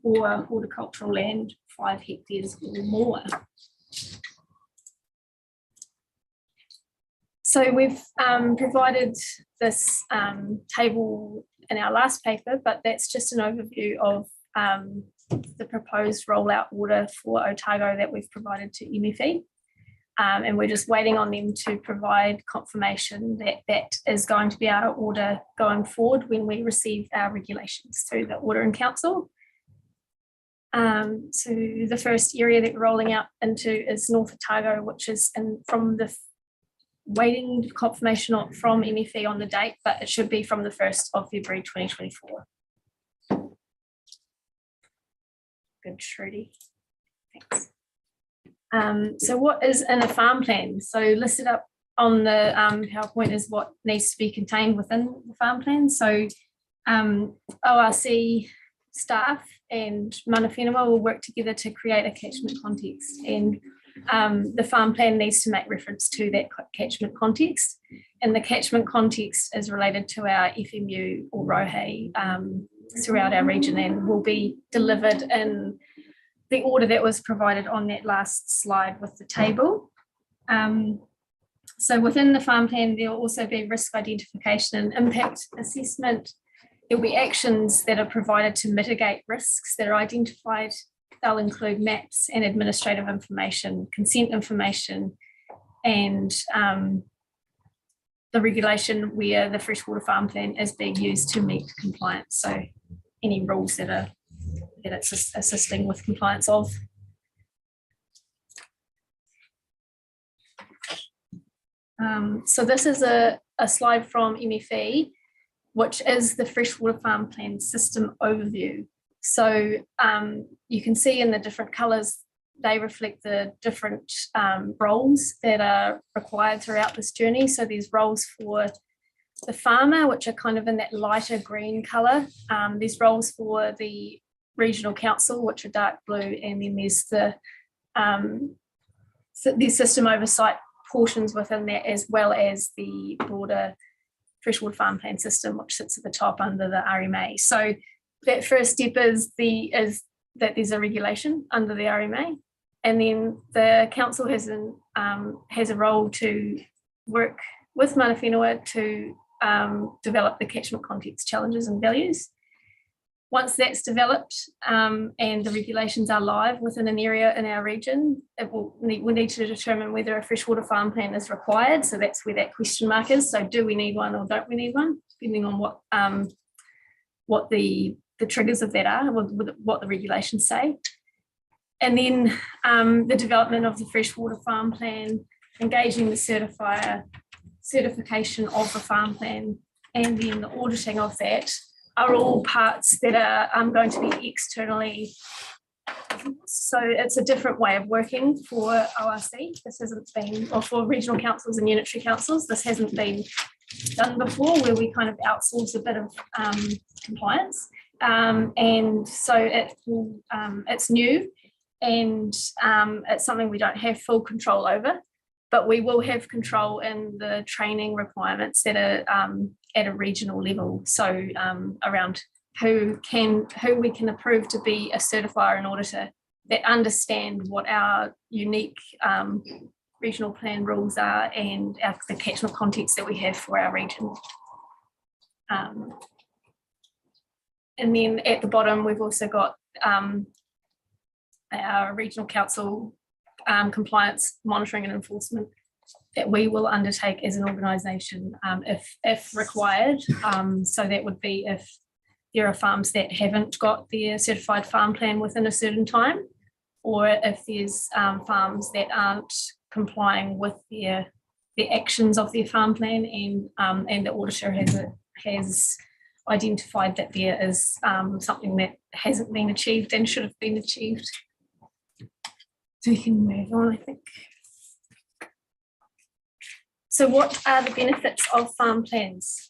or horticultural land 5 hectares or more. So we've provided this table in our last paper, but that's just an overview of the proposed rollout order for Otago that we've provided to MFE. And we're just waiting on them to provide confirmation that that is going to be our order going forward when we receive our regulations through the Order in Council. So the first area that we're rolling out into is North Otago, which is from the waiting confirmation from MFE on the date, but it should be from the 1st of February 2024. Good, Shruti. Thanks. So what is in a farm plan? So listed up on the PowerPoint is what needs to be contained within the farm plan. So ORC staff and Mana Whenua will work together to create a catchment context, and the farm plan needs to make reference to that catchment context, and the catchment context is related to our FMU or ROHE throughout our region and will be delivered in the order that was provided on that last slide with the table. So within the farm plan, there will also be risk identification and impact assessment. There will be actions that are provided to mitigate risks that are identified. They'll include maps and administrative information, consent information, and the regulation where the freshwater farm plan is being used to meet compliance. So any rules that it's assisting with compliance of. So this is a slide from MFE, which is the freshwater farm plan system overview. So you can see in the different colours they reflect the different roles that are required throughout this journey. So there's roles for the farmer, which are kind of in that lighter green colour. There's roles for the regional council, which are dark blue, and then there's the system oversight portions within that, as well as the broader freshwater farm plan system, which sits at the top under the RMA. So that first step is that there's a regulation under the RMA, and then the council has a role to work with mana whenua to develop the catchment context challenges and values. Once that's developed and the regulations are live within an area in our region, we need to determine whether a freshwater farm plan is required. So that's where that question mark is. So do we need one or don't we need one, depending on what the triggers of that are, what the regulations say. And then the development of the freshwater farm plan, engaging the certifier, certification of the farm plan, and then the auditing of that are all parts that are going to be externally. So it's a different way of working for ORC. This hasn't been, or for regional councils and unitary councils, this hasn't been done before, where we kind of outsource a bit of compliance. And so it's new, and it's something we don't have full control over, but we will have control in the training requirements that are at a regional level. So around who we can approve to be a certifier and auditor that understand what our unique regional plan rules are and the catchment context that we have for our region. And then at the bottom, we've also got our regional council compliance monitoring and enforcement that we will undertake as an organisation if required. So that would be if there are farms that haven't got their certified farm plan within a certain time, or if there's farms that aren't complying with the actions of their farm plan, and the auditor has identified that there is something that hasn't been achieved and should have been achieved. So we can move on, I think. So what are the benefits of farm plans?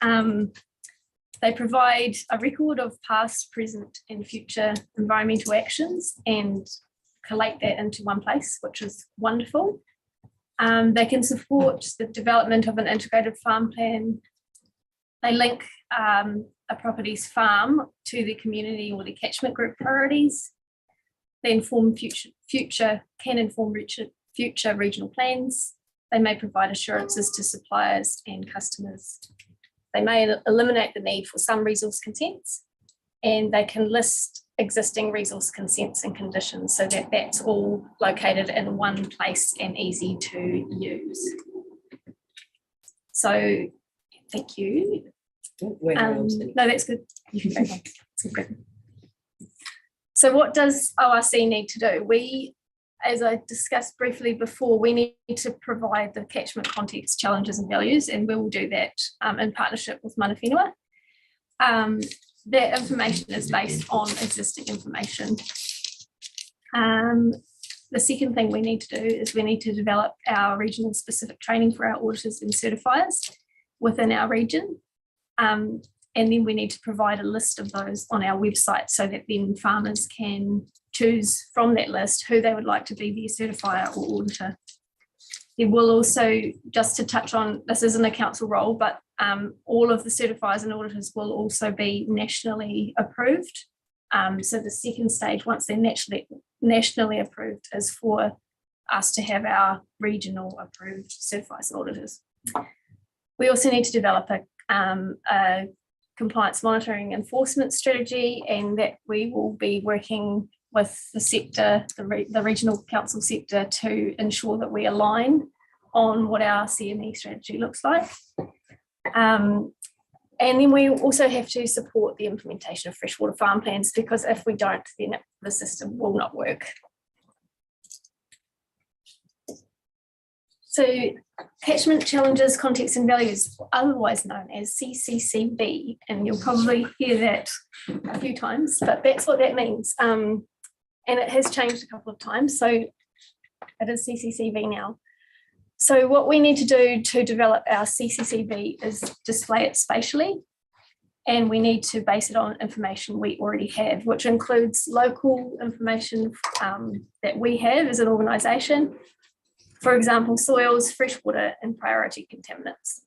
They provide a record of past, present and future environmental actions and collate that into one place, which is wonderful. They can support the development of an integrated farm plan. They link a property's farm to the community or the catchment group priorities. They inform can inform future regional plans. They may provide assurances to suppliers and customers. They may eliminate the need for some resource consents, and they can list existing resource consents and conditions so that that's all located in one place and easy to use. So thank you. No, that's good. You can go on. So what does ORC need to do? We, as I discussed briefly before, we need to provide the catchment context challenges and values, and we will do that in partnership with mana whenua. That information is based on existing information. The second thing we need to do is we need to develop our regional specific training for our auditors and certifiers within our region. And then we need to provide a list of those on our website so that then farmers can choose from that list who they would like to be their certifier or auditor. There will also, just to touch on, this isn't a council role, but all of the certifiers and auditors will also be nationally approved. So the second stage, once they're nationally approved, is for us to have our regional approved certifiers and auditors. We also need to develop a compliance monitoring enforcement strategy, and that we will be working with the sector, the regional council sector, to ensure that we align on what our CME strategy looks like. And then we also have to support the implementation of freshwater farm plans, because if we don't, then the system will not work. So catchment challenges, context and values, otherwise known as CCCV, and you'll probably hear that a few times, but that's what that means. And it has changed a couple of times. So It is CCCV now. So what we need to do to develop our CCCV is display it spatially, and we need to base it on information we already have, which includes local information that we have as an organisation. For example, soils, freshwater, and priority contaminants.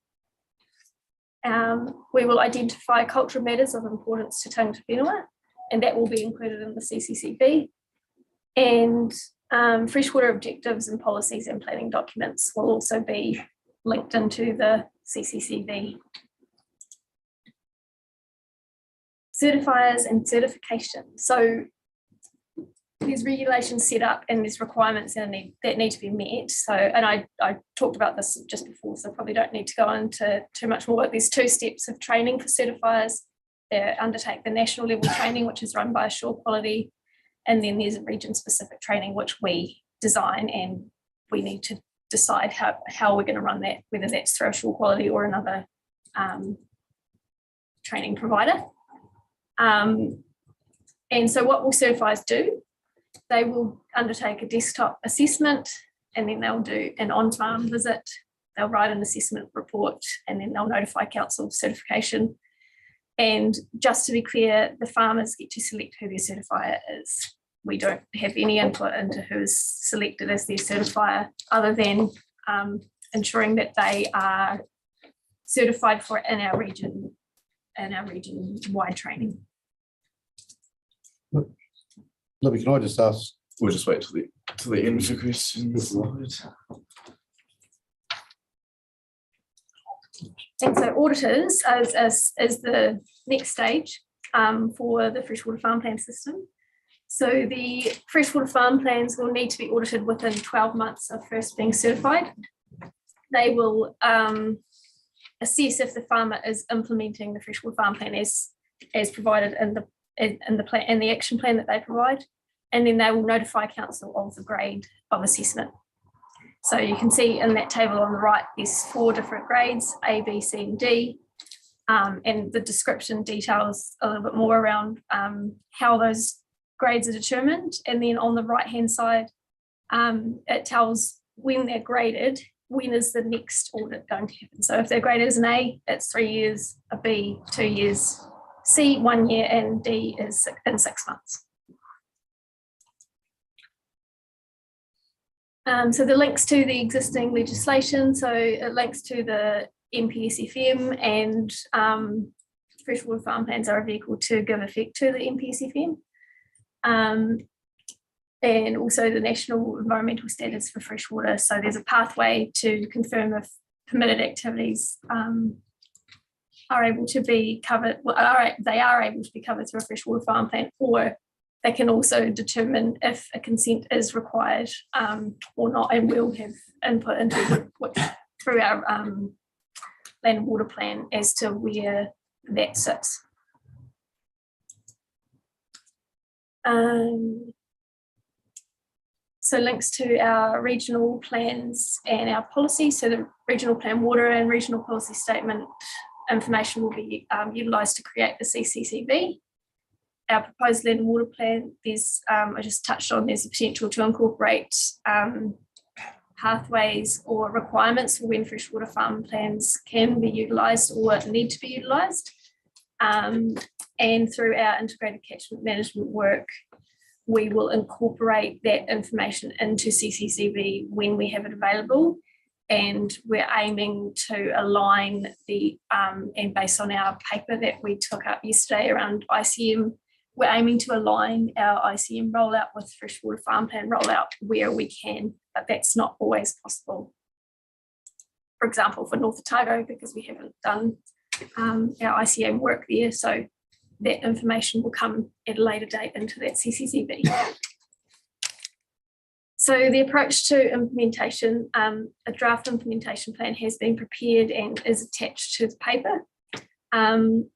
We will identify cultural matters of importance to tangata whenua, and that will be included in the CCCV. And freshwater objectives and policies and planning documents will also be linked into the CCCV. Certifiers and certification. So there's regulations set up and there's requirements that need to be met. So, and I talked about this just before, so probably don't need to go into too much more. There's 2 steps of training for certifiers. They undertake the national level training, which is run by Shore Quality. And then there's a region-specific training, which we design, and we need to decide how we're going to run that, whether that's through Shore Quality or another training provider. And so what will certifiers do? They will undertake a desktop assessment, and then they'll do an on-farm visit. They'll write an assessment report, and then they'll notify council of certification. And just to be clear, the farmers get to select who their certifier is. We don't have any input into who is selected as their certifier, other than ensuring that they are certified for in our region-wide training. Libby, can I just ask? We'll just wait till the end for questions. And so auditors is the next stage for the freshwater farm plan system. So the freshwater farm plans will need to be audited within 12 months of first being certified. They will assess if the farmer is implementing the freshwater farm plan as provided in the plan, in the action plan that they provide, and then they will notify council of the grade of assessment. So you can see in that table on the right, there's 4 different grades, A, B, C, and D, and the description details a little bit more around how those grades are determined. And then on the right-hand side, it tells when they're graded, when is the next audit going to happen. So if they're graded as an A, it's 3 years, a B, 2 years, C, 1 year, and D is in 6 months. So the links to the existing legislation, so it links to the NPSFM, and freshwater farm plans are a vehicle to give effect to the NPSFM. And also the national environmental standards for freshwater. So there's a pathway to confirm if permitted activities are able to be covered, they are able to be covered through a freshwater farm plan, or they can also determine if a consent is required or not, and we'll have input into which through our land and water plan as to where that sits. So links to our regional plans and our policies. So the regional plan water and regional policy statement information will be utilised to create the CCCV. Our proposed land and water plan, there's, I just touched on, there's a potential to incorporate pathways or requirements for when freshwater farm plans can be utilised or need to be utilised. And through our integrated catchment management work, we will incorporate that information into CCCV when we have it available. And we're aiming to align the, and based on our paper that we took up yesterday around ICM, we're aiming to align our ICM rollout with freshwater farm plan rollout where we can, but that's not always possible. For example, for North Otago, because we haven't done our ICM work there, so that information will come at a later date into that CCCV. So the approach to implementation, a draft implementation plan has been prepared and is attached to the paper.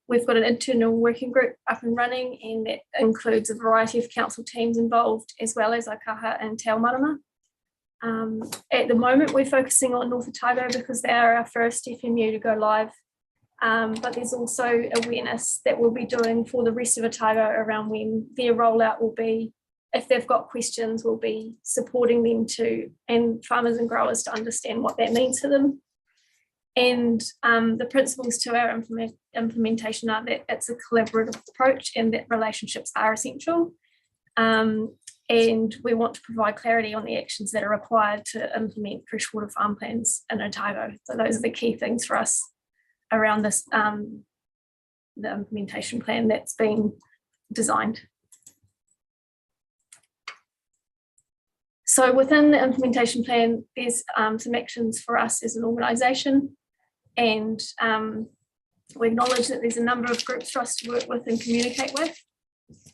We've got an internal working group up and running, and that includes a variety of council teams involved, as well as Aikaha and Te Ao Marama. At the moment, we're focusing on North Otago because they are our first FMU to go live. But there's also awareness that we'll be doing for the rest of Otago around when their rollout will be, if they've got questions, we'll be supporting them and farmers and growers to understand what that means for them. And the principles to our implementation are that it's a collaborative approach and that relationships are essential. And we want to provide clarity on the actions that are required to implement freshwater farm plans in Otago. So those are the key things for us around this, the implementation plan that's been designed. So within the implementation plan, there's some actions for us as an organisation, and we acknowledge that there's a number of groups for us to work with and communicate with,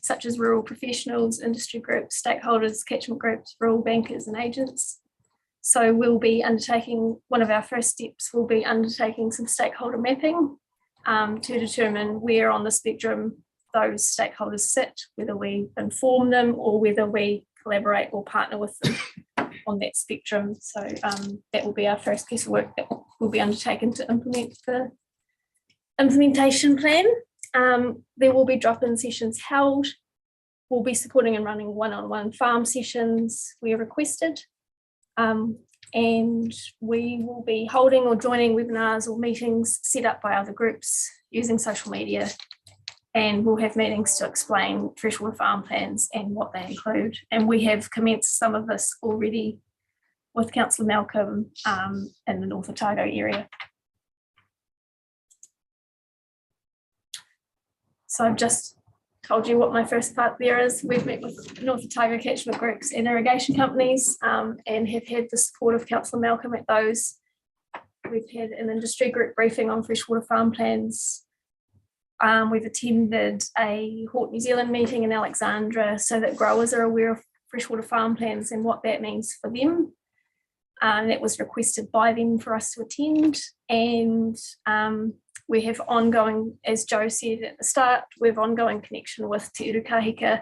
such as rural professionals, industry groups, stakeholders, catchment groups, rural bankers and agents. So we'll be undertaking, one of our first steps will be undertaking some stakeholder mapping to determine where on the spectrum those stakeholders sit, whether we inform them or whether we collaborate or partner with them on that spectrum. So that will be our first piece of work that will be undertaken to implement the implementation plan. There will be drop-in sessions held. We'll be supporting and running one-on-one farm sessions where requested. And we will be holding or joining webinars or meetings set up by other groups using social media. And we'll have meetings to explain freshwater farm plans and what they include. And we have commenced some of this already with Councillor Malcolm in the North Otago area. So I've just told you what my first part there is. We've met with North Otago catchment groups and irrigation companies and have had the support of Councillor Malcolm at those. We've had an industry group briefing on freshwater farm plans. We've attended a Hort New Zealand meeting in Alexandra so that growers are aware of freshwater farm plans and what that means for them. That was requested by them for us to attend. And we have ongoing, as Joe said at the start, we have ongoing connection with Te Uru Kahika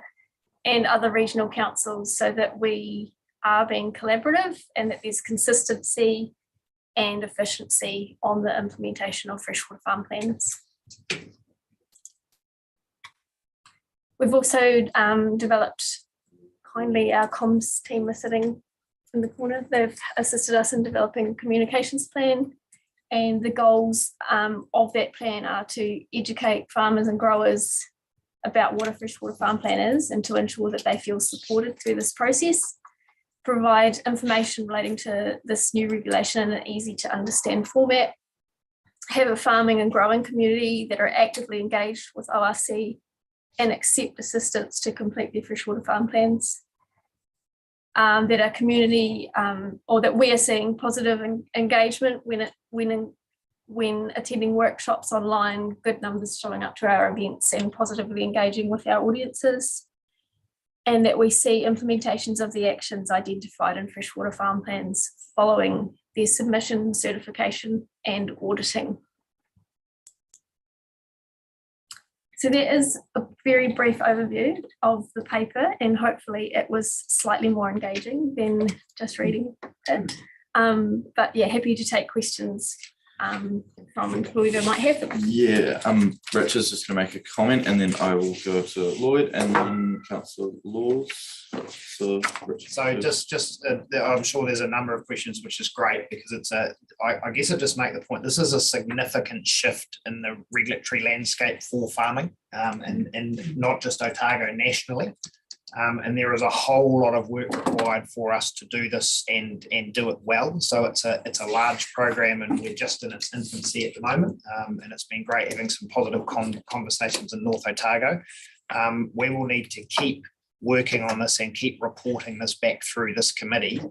and other regional councils so that we are being collaborative and that there's consistency and efficiency on the implementation of freshwater farm plans. We've also developed, kindly our comms team are sitting in the corner, they've assisted us in developing a communications plan, and the goals of that plan are to educate farmers and growers about what a freshwater farm plan is and to ensure that they feel supported through this process, provide information relating to this new regulation in an easy to understand format, have a farming and growing community that are actively engaged with ORC and accept assistance to complete their freshwater farm plans. That our community, or that we are seeing positive engagement when attending workshops online, good numbers showing up to our events and positively engaging with our audiences, and that we see implementations of the actions identified in freshwater farm plans following their submission, certification and auditing. So there is a very brief overview of the paper, and hopefully it was slightly more engaging than just reading it. But yeah, happy to take questions from whoever might have them. Yeah, Richard's just going to make a comment and then I will go to Lloyd and then Councillor Laws. So, Richard. So just I'm sure there's a number of questions, which is great because it's I guess I just make the point, this is a significant shift in the regulatory landscape for farming and not just Otago, nationally. And there is a whole lot of work required for us to do this and do it well. So it's a large program and we're just in its infancy at the moment. And it's been great having some positive conversations in North Otago. We will need to keep working on this and keep reporting this back through this committee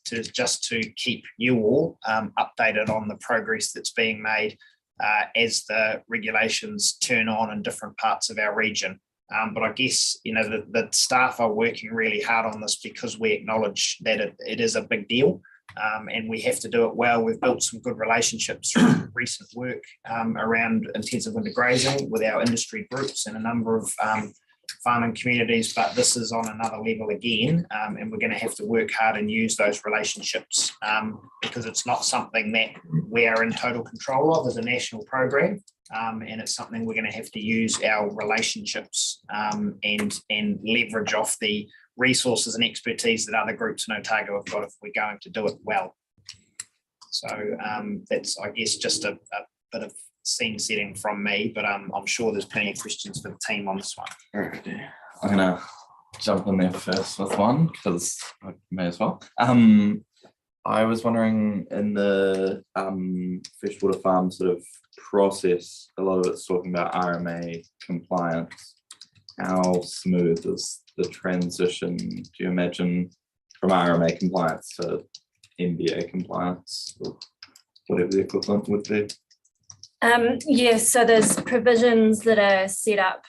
to keep you all updated on the progress that's being made as the regulations turn on in different parts of our region. But I guess, you know, the staff are working really hard on this because we acknowledge that it is a big deal and we have to do it well. We've built some good relationships through recent work around intensive winter grazing with our industry groups and a number of farming communities, but this is on another level again, and we're going to have to work hard and use those relationships because it's not something that we are in total control of as a national program. And it's something we're going to have to use our relationships and leverage off the resources and expertise that other groups in Otago have got if we're going to do it well. So that's, I guess, just a bit of scene setting from me, but I'm sure there's plenty of questions for the team on this one. Alrighty. I'm gonna jump in there first with one because I may as well. I was wondering, in the freshwater farm sort of process, a lot of it's talking about RMA compliance. How smooth is the transition, do you imagine, from RMA compliance to NBA compliance, or whatever the equivalent would be? Yes, so there's provisions that are set up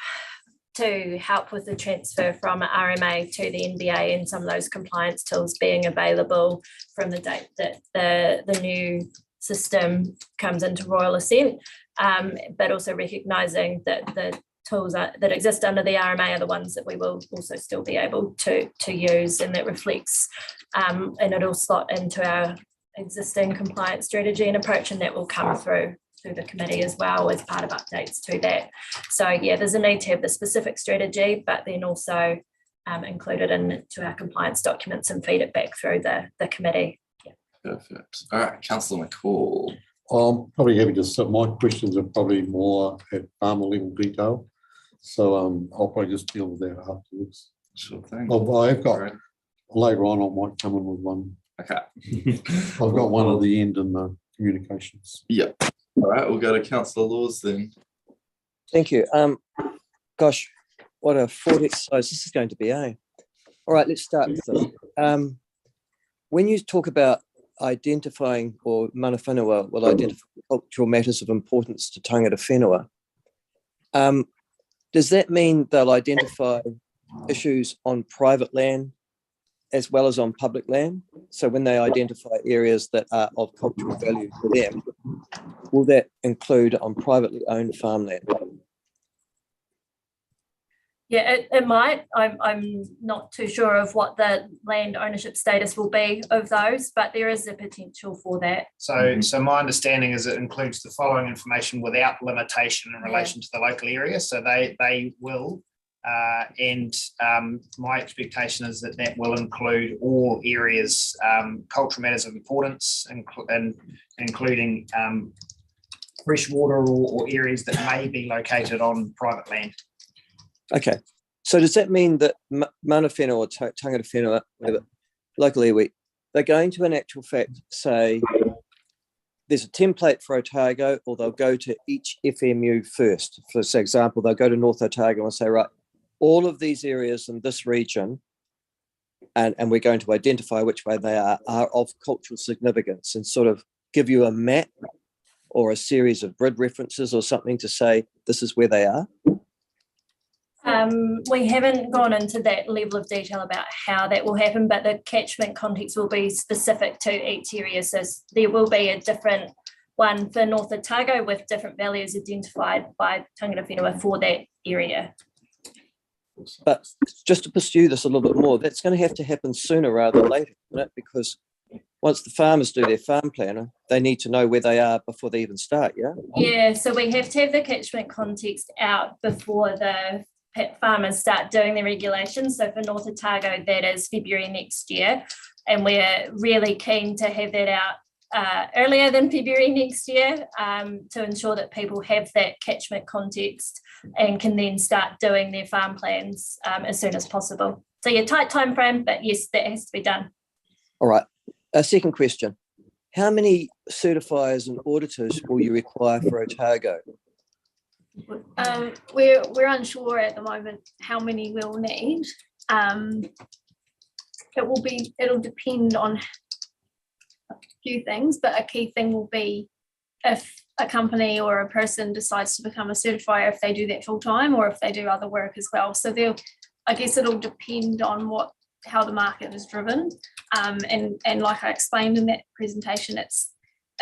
to help with the transfer from RMA to the NBA, and some of those compliance tools being available from the date that the new system comes into Royal Assent, but also recognising that the tools that exist under the RMA are the ones that we will also still be able to use, and that reflects, and it'll slot into our existing compliance strategy and approach, and that will come through the committee as well as part of updates to that. So yeah, there's a need to have the specific strategy, but then also included into our compliance documents and feed it back through the committee. Yeah. Perfect. All right, Councillor McCall. I'm probably happy to sit. My questions are probably more at farmer level detail. So I'll probably just deal with that afterwards. Sure thing. I've got, Right. later on, I might come in with one. Okay. I've got one at the end in the communications. Yep. All right, we'll go to Councillor Laws then. Thank you. Gosh, what a thought exercise this is going to be, eh? All right, let's start with this. When you talk about identifying, or mana whenua will identify cultural matters of importance to tangata whenua, does that mean they'll identify issues on private land as well as on public land? So when they identify areas that are of cultural value to them, will that include on privately owned farmland? Yeah, it might. I'm not too sure of what the land ownership status will be of those, but there is a potential for that. So my understanding is it includes the following information without limitation in relation to the local area. So they will, and my expectation is that will include all areas, cultural matters of importance, including freshwater or areas that may be located on private land. Okay, so does that mean that mana whenua or tangata whenua, whatever, local iwi, they're going to in actual fact say there's a template for Otago, or they'll go to each FMU first? For example, they'll go to North Otago and say, right, all of these areas in this region, and we're going to identify which way they are of cultural significance, and sort of give you a map or a series of grid references or something to say this is where they are? We haven't gone into that level of detail about how that will happen, but the catchment context will be specific to each area. So there will be a different one for North Otago with different values identified by tangata whenua for that area. But just to pursue this a little bit more, that's going to happen sooner rather than later, isn't it? Because once the farmers do their farm planner, they need to know where they are before they even start, yeah? Yeah, so we have to have the catchment context out before the farmers start doing the regulations. So for North Otago, that is February next year, and we're really keen to have that out earlier than February next year, to ensure that people have that catchment context and can then start doing their farm plans as soon as possible. So yeah, tight time frame, but yes, that has to be done. All right. A second question. How many certifiers and auditors will you require for Otago? We're unsure at the moment how many we'll need. It'll depend on a few things, but a key thing will be if a company or a person decides to become a certifier, if they do that full time or if they do other work as well. So I guess it'll depend on how the market is driven. And like I explained in that presentation, it's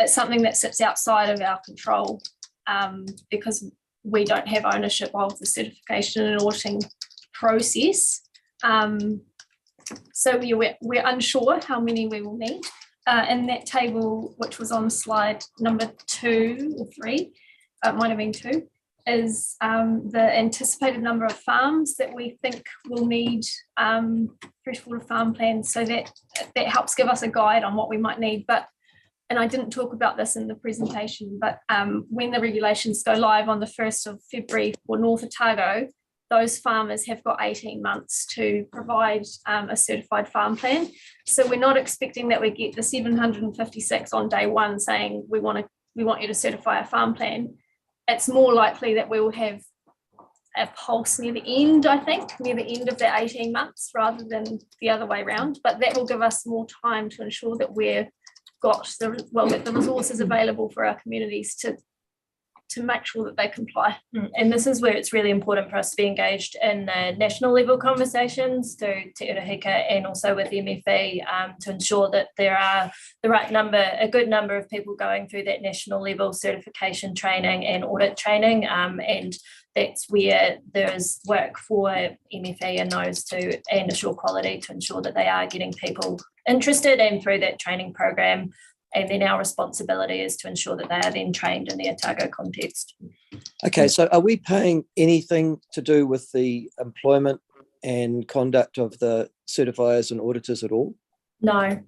something that sits outside of our control, because we don't have ownership of the certification and auditing process. So we're unsure how many we will need. In that table, which was on slide number 2 or 3, it might have been 2, is the anticipated number of farms that we think will need freshwater farm plans. So that helps give us a guide on what we might need. But, and I didn't talk about this in the presentation, but when the regulations go live on the 1st of February for North Otago, those farmers have got 18 months to provide a certified farm plan. So we're not expecting that we get the 756 on day one saying we want you to certify a farm plan. It's more likely that we will have a pulse near the end, I think, near the end of the 18 months rather than the other way around. But that will give us more time to ensure that we've got the resources available for our communities to make sure that they comply. And this is where it's really important for us to be engaged in the national level conversations to Te Urahika and also with MFE to ensure that there are a good number of people going through that national level certification training and audit training. And that's where there is work for MFE and those and Assure Quality to ensure that they are getting people interested and through that training program. And then our responsibility is to ensure that they are then trained in the Otago context. Okay, so are we paying anything to do with the employment and conduct of the certifiers and auditors at all? No.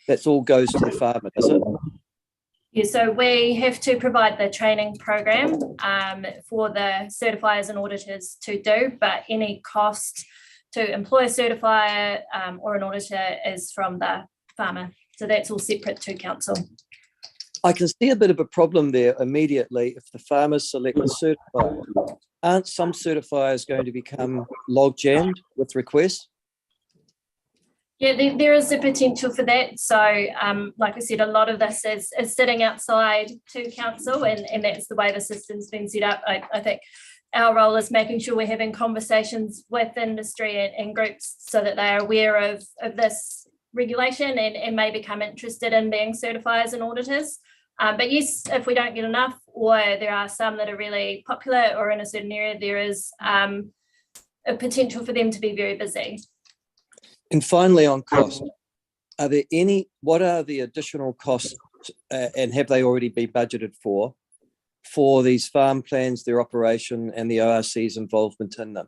That's all goes to the farmer, does it? Yeah, so we have to provide the training program for the certifiers and auditors to do, but any cost to employ a certifier or an auditor is from the farmer. So that's all separate to council. I can see a bit of a problem there immediately if the farmers select a certifier. Aren't some certifiers going to become log jammed with requests? Yeah, there is a potential for that. So like I said, a lot of this is sitting outside to council and that's the way the system's been set up. I think our role is making sure we're having conversations with industry and groups so that they are aware of this regulation and may become interested in being certifiers and auditors. But yes, if we don't get enough, or there are some that are really popular or in a certain area, there is a potential for them to be very busy. And finally, on cost, what are the additional costs and have they already been budgeted for these farm plans, their operation and the ORC's involvement in them?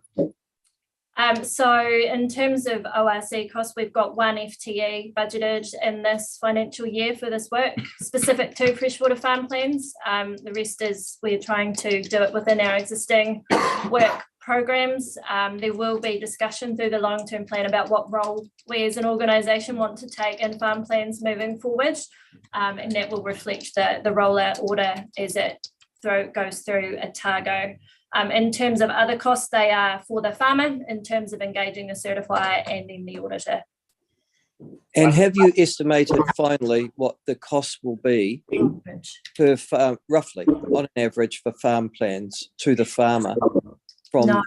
So in terms of ORC costs, we've got one FTE budgeted in this financial year for this work specific to freshwater farm plans. The rest is we're trying to do it within our existing work programs. There will be discussion through the long-term plan about what role we as an organisation want to take in farm plans moving forward. And that will reflect the rollout order as it goes through Otago. In terms of other costs, they are for the farmer in terms of engaging the certifier and then the auditor. And have you estimated finally what the cost will be per farm, roughly on an average for farm plans to the farmer from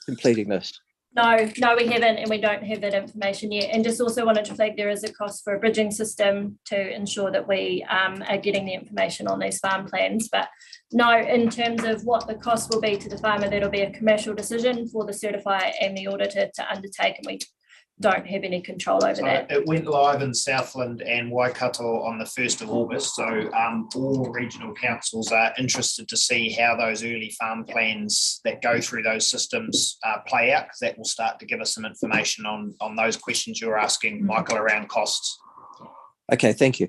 completing this? No, we haven't, and we don't have that information yet. And just also wanted to flag there is a cost for a bridging system to ensure that we are getting the information on these farm plans. But no, in terms of what the cost will be to the farmer, that'll be a commercial decision for the certifier and the auditor to undertake, and we don't have any control over that. It went live in Southland and Waikato on the 1st of August. So all regional councils are interested to see how those early farm plans that go through those systems play out, because that will start to give us some information on those questions you're asking, Michael, around costs. Okay, thank you.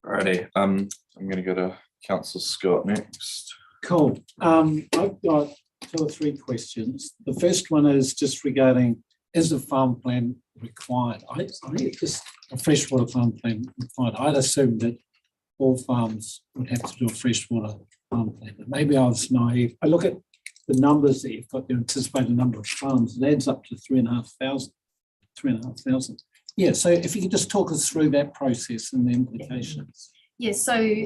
Alrighty, I'm going to go to Councillor Scott next. Cool. I've got 2 or 3 questions. The first one is just regarding, is a farm plan required? I just a freshwater farm plan required. I'd assume that all farms would have to do a freshwater farm plan. But maybe I was naive. I look at the numbers that you've got, the anticipated number of farms, it adds up to 3,500. Yeah, so if you could just talk us through that process and the implications. Yes, so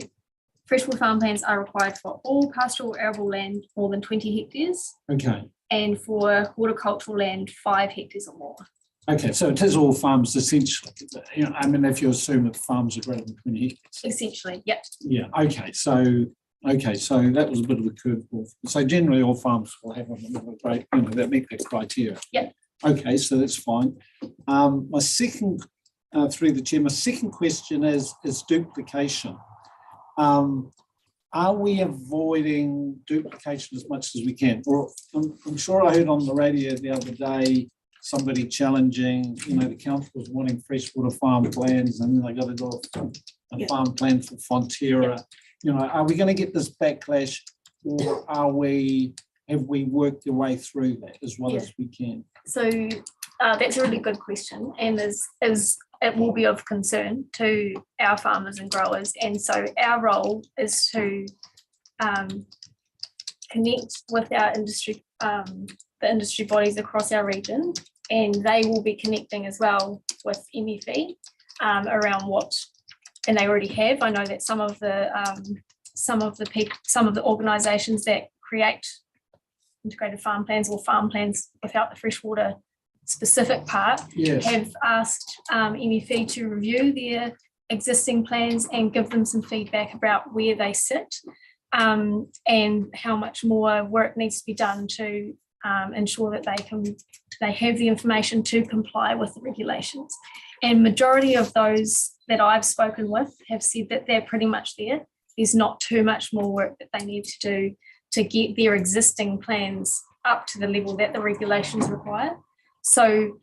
freshwater farm plans are required for all pastoral arable land more than 20 hectares Okay. and for horticultural land 5 hectares or more. Okay, so it is all farms essentially. You know, I mean, if you assume that farms are greater than 20 hectares. Essentially, yep. Yeah, okay, so that was a bit of a curveball. So generally all farms will have a great, that meet that criteria. Yep. Okay, so that's fine. My second, through the chair, my second question is duplication. are we avoiding duplication as much as we can? Or I'm sure I heard on the radio the other day, somebody challenging, the council was wanting freshwater farm plans and then they got to do a farm plan for Fonterra. Are we going to get this backlash, or have we worked our way through that as well as we can? So that's a really good question, and is it will be of concern to our farmers and growers. And so our role is to connect with our industry, the industry bodies across our region, and they will be connecting as well with MFE around what, and they already have. I know that some of the organisations that create integrated farm plans or farm plans without the freshwater specific part have asked MFE to review their existing plans and give them some feedback about where they sit and how much more work needs to be done to ensure that they have the information to comply with the regulations. And majority of those that I've spoken with have said that they're pretty much there. There's not too much more work that they need to do to get their existing plans up to the level that the regulations require. So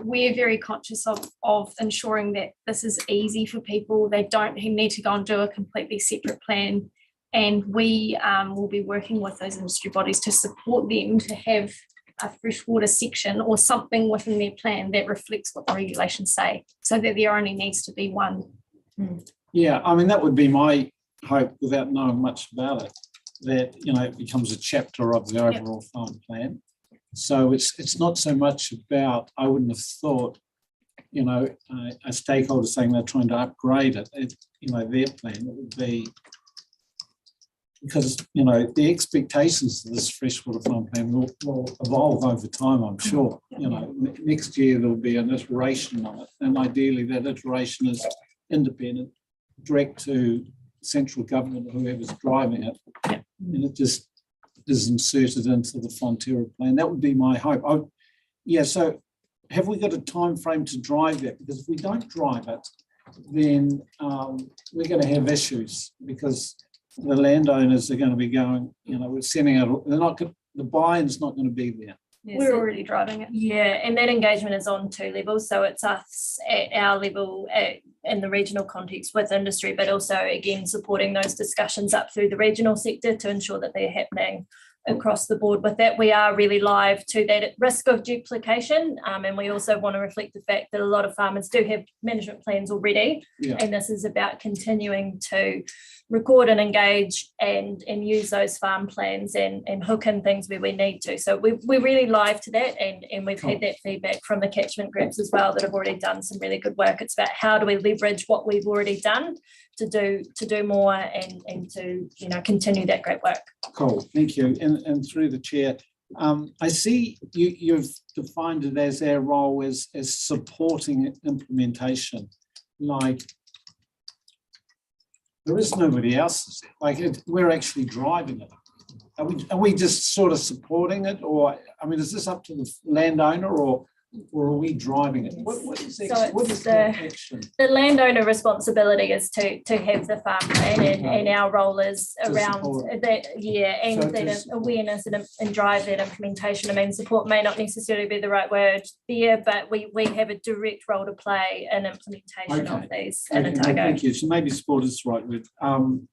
we're very conscious of ensuring that this is easy for people. They don't need to go and do a completely separate plan. And we will be working with those industry bodies to support them to have a freshwater section or something within their plan that reflects what the regulations say, so that there only needs to be one. Yeah, I mean, that would be my hope, without knowing much about it, that it becomes a chapter of the overall farm plan. So it's not so much about, I wouldn't have thought, a stakeholder saying they're trying to upgrade it, their plan. It would be because the expectations of this freshwater farm plan will evolve over time, I'm sure. Next year there'll be an iteration on it, and ideally that iteration is independent, direct to central government, whoever's driving it, and it just is inserted into the Fonterra plan. That would be my hope. So have we got a time frame to drive that? Because if we don't drive it, then we're going to have issues, because the landowners are going to be going, we're sending out, the buy-in's not going to be there. We're already driving it. Yeah, and that engagement is on two levels. So it's us at our level in the regional context with industry, but also, again, supporting those discussions up through the regional sector to ensure that they're happening across the board. With that, we are really live to that risk of duplication, and we also want to reflect the fact that a lot of farmers do have management plans already, and this is about continuing to record and engage and use those farm plans and hook in things where we need to. So we're really live to that, and we've had that feedback from the catchment groups as well that have already done some really good work. It's about how do we leverage what we've already done to do more and to continue that great work. Cool, thank you. And through the chair, I see you've defined it as our role as supporting implementation. Like, there is nobody else. We're actually driving it. Are we just sort of supporting it, or is this up to the landowner, or are we driving it? What is the action? The landowner responsibility is to have the farm plan, and our role is around that, and so that awareness and drive that implementation. Support may not necessarily be the right word there, but we have a direct role to play in implementation of these in Otago. Thank you. So maybe support is the right word.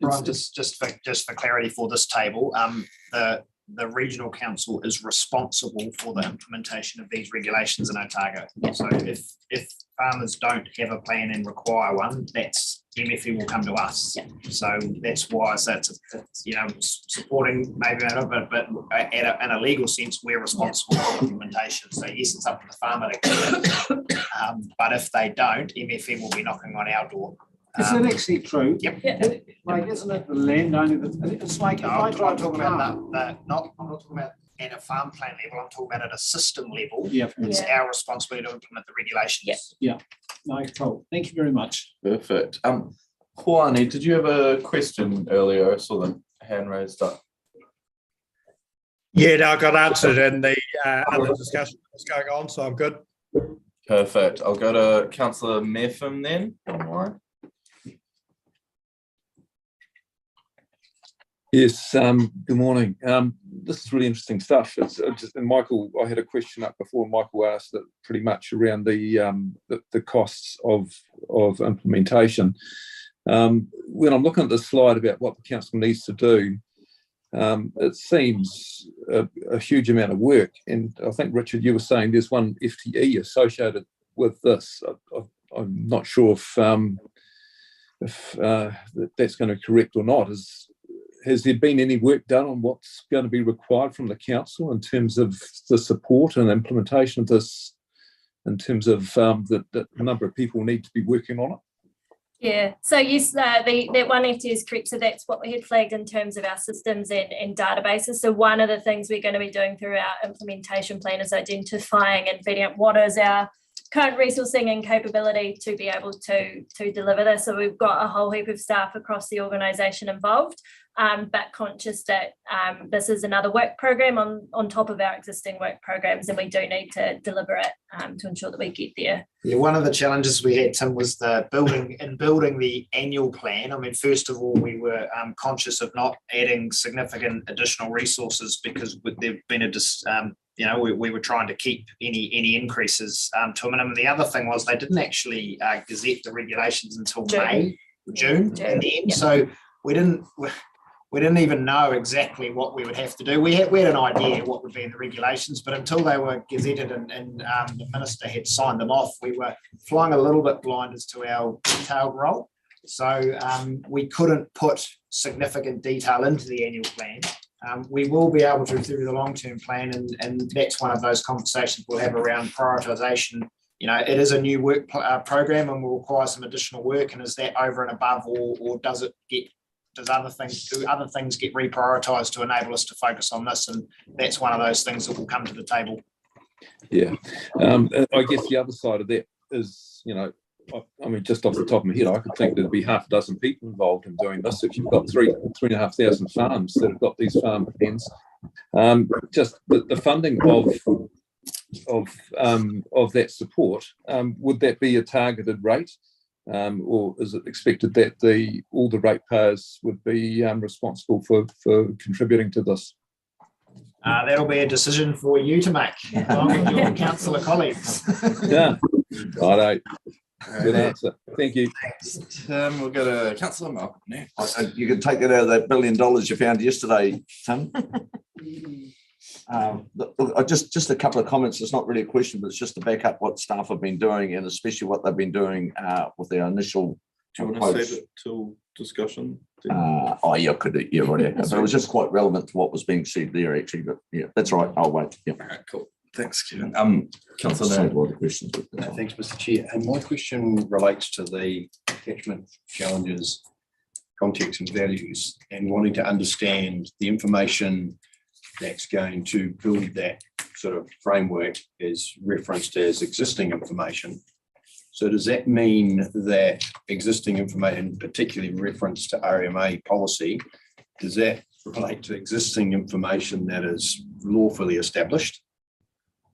Right, just for clarity for this table, the regional council is responsible for the implementation of these regulations in Otago. So if farmers don't have a plan and require one, that's MFE will come to us. So that's why it's supporting maybe a bit, but in a legal sense, we're responsible for implementation. So yes, it's up to the farmer to do it. But if they don't, MFE will be knocking on our door. Is that actually true? Yep. Isn't it the landowner? It's like I'm talking about I'm not talking about at a farm plan level. I'm talking about at a system level. It's our responsibility to implement the regulations. No, cool. Thank you very much. Perfect. Juani, did you have a question earlier? I saw the hand raised up. Yeah, no, I got answered in the other discussion that's going on, so I'm good. Perfect. I'll go to Councillor Metham then. All right. Yes, good morning. This is really interesting stuff. It's and Michael, I had a question up before. Michael asked that pretty much around the costs of implementation. When I'm looking at the slide about what the council needs to do, it seems a huge amount of work. And I think, Richard, you were saying there's one FTE associated with this. I'm not sure if that's going to be correct or not. Has there been any work done on what's going to be required from the council in terms of the support and implementation of this, in terms of the number of people need to be working on it? Yeah, so yes, that one FTE is correct. So that's what we had flagged in terms of our systems and databases. So one of the things we're going to be doing through our implementation plan is identifying and feeding up what is our current resourcing and capability to be able to deliver this. So we've got a whole heap of staff across the organisation involved, but conscious that this is another work program on top of our existing work programs, and we do need to deliver it to ensure that we get there. Yeah, one of the challenges we had, Tim, was building the annual plan. I mean, first of all, we were conscious of not adding significant additional resources because there've been we were trying to keep any increases to a minimum. The other thing was they didn't actually gazette the regulations until June in the end. Yeah. So we didn't even know exactly what we would have to do. We had an idea what would be in the regulations, but until they were gazetted and the minister had signed them off, we were flying a little bit blind as to our detailed role. So we couldn't put significant detail into the annual plan. We will be able to through the long-term plan, and that's one of those conversations we'll have around prioritisation. You know, it is a new work program and will require some additional work. And is that over and above, or do other things get reprioritised to enable us to focus on this? And that's one of those things that will come to the table. Yeah, I guess the other side of that is, I mean, just off the top of my head, I could think there'd be half a dozen people involved in doing this. If you've got 3,500 farms that have got these farm plans, just the funding of that support, would that be a targeted rate, or is it expected that all the ratepayers would be responsible for contributing to this? That'll be a decision for you to make, along with your councillor colleagues. Yeah, righto. Good answer. Thank you. We'll go to Councillor Malcolm next. You can take that out of that $1 billion you found yesterday, Tim. Just a couple of comments. It's not really a question, but it's just to back up what staff have been doing, and especially what they've been doing with their initial. Do you want to save it till discussion? Yeah, right. Yeah. But it was just quite relevant to what was being said there, actually. But yeah, that's right. I'll wait. Yeah. All right, cool. Thanks, Kevin. Councillor, a lot of questions. Thanks, Mr. Chair. And my question relates to the catchment challenges, context and values, and wanting to understand the information that's going to build that sort of framework is referenced as existing information. So does that mean that existing information, particularly reference to RMA policy, does that relate to existing information that is lawfully established?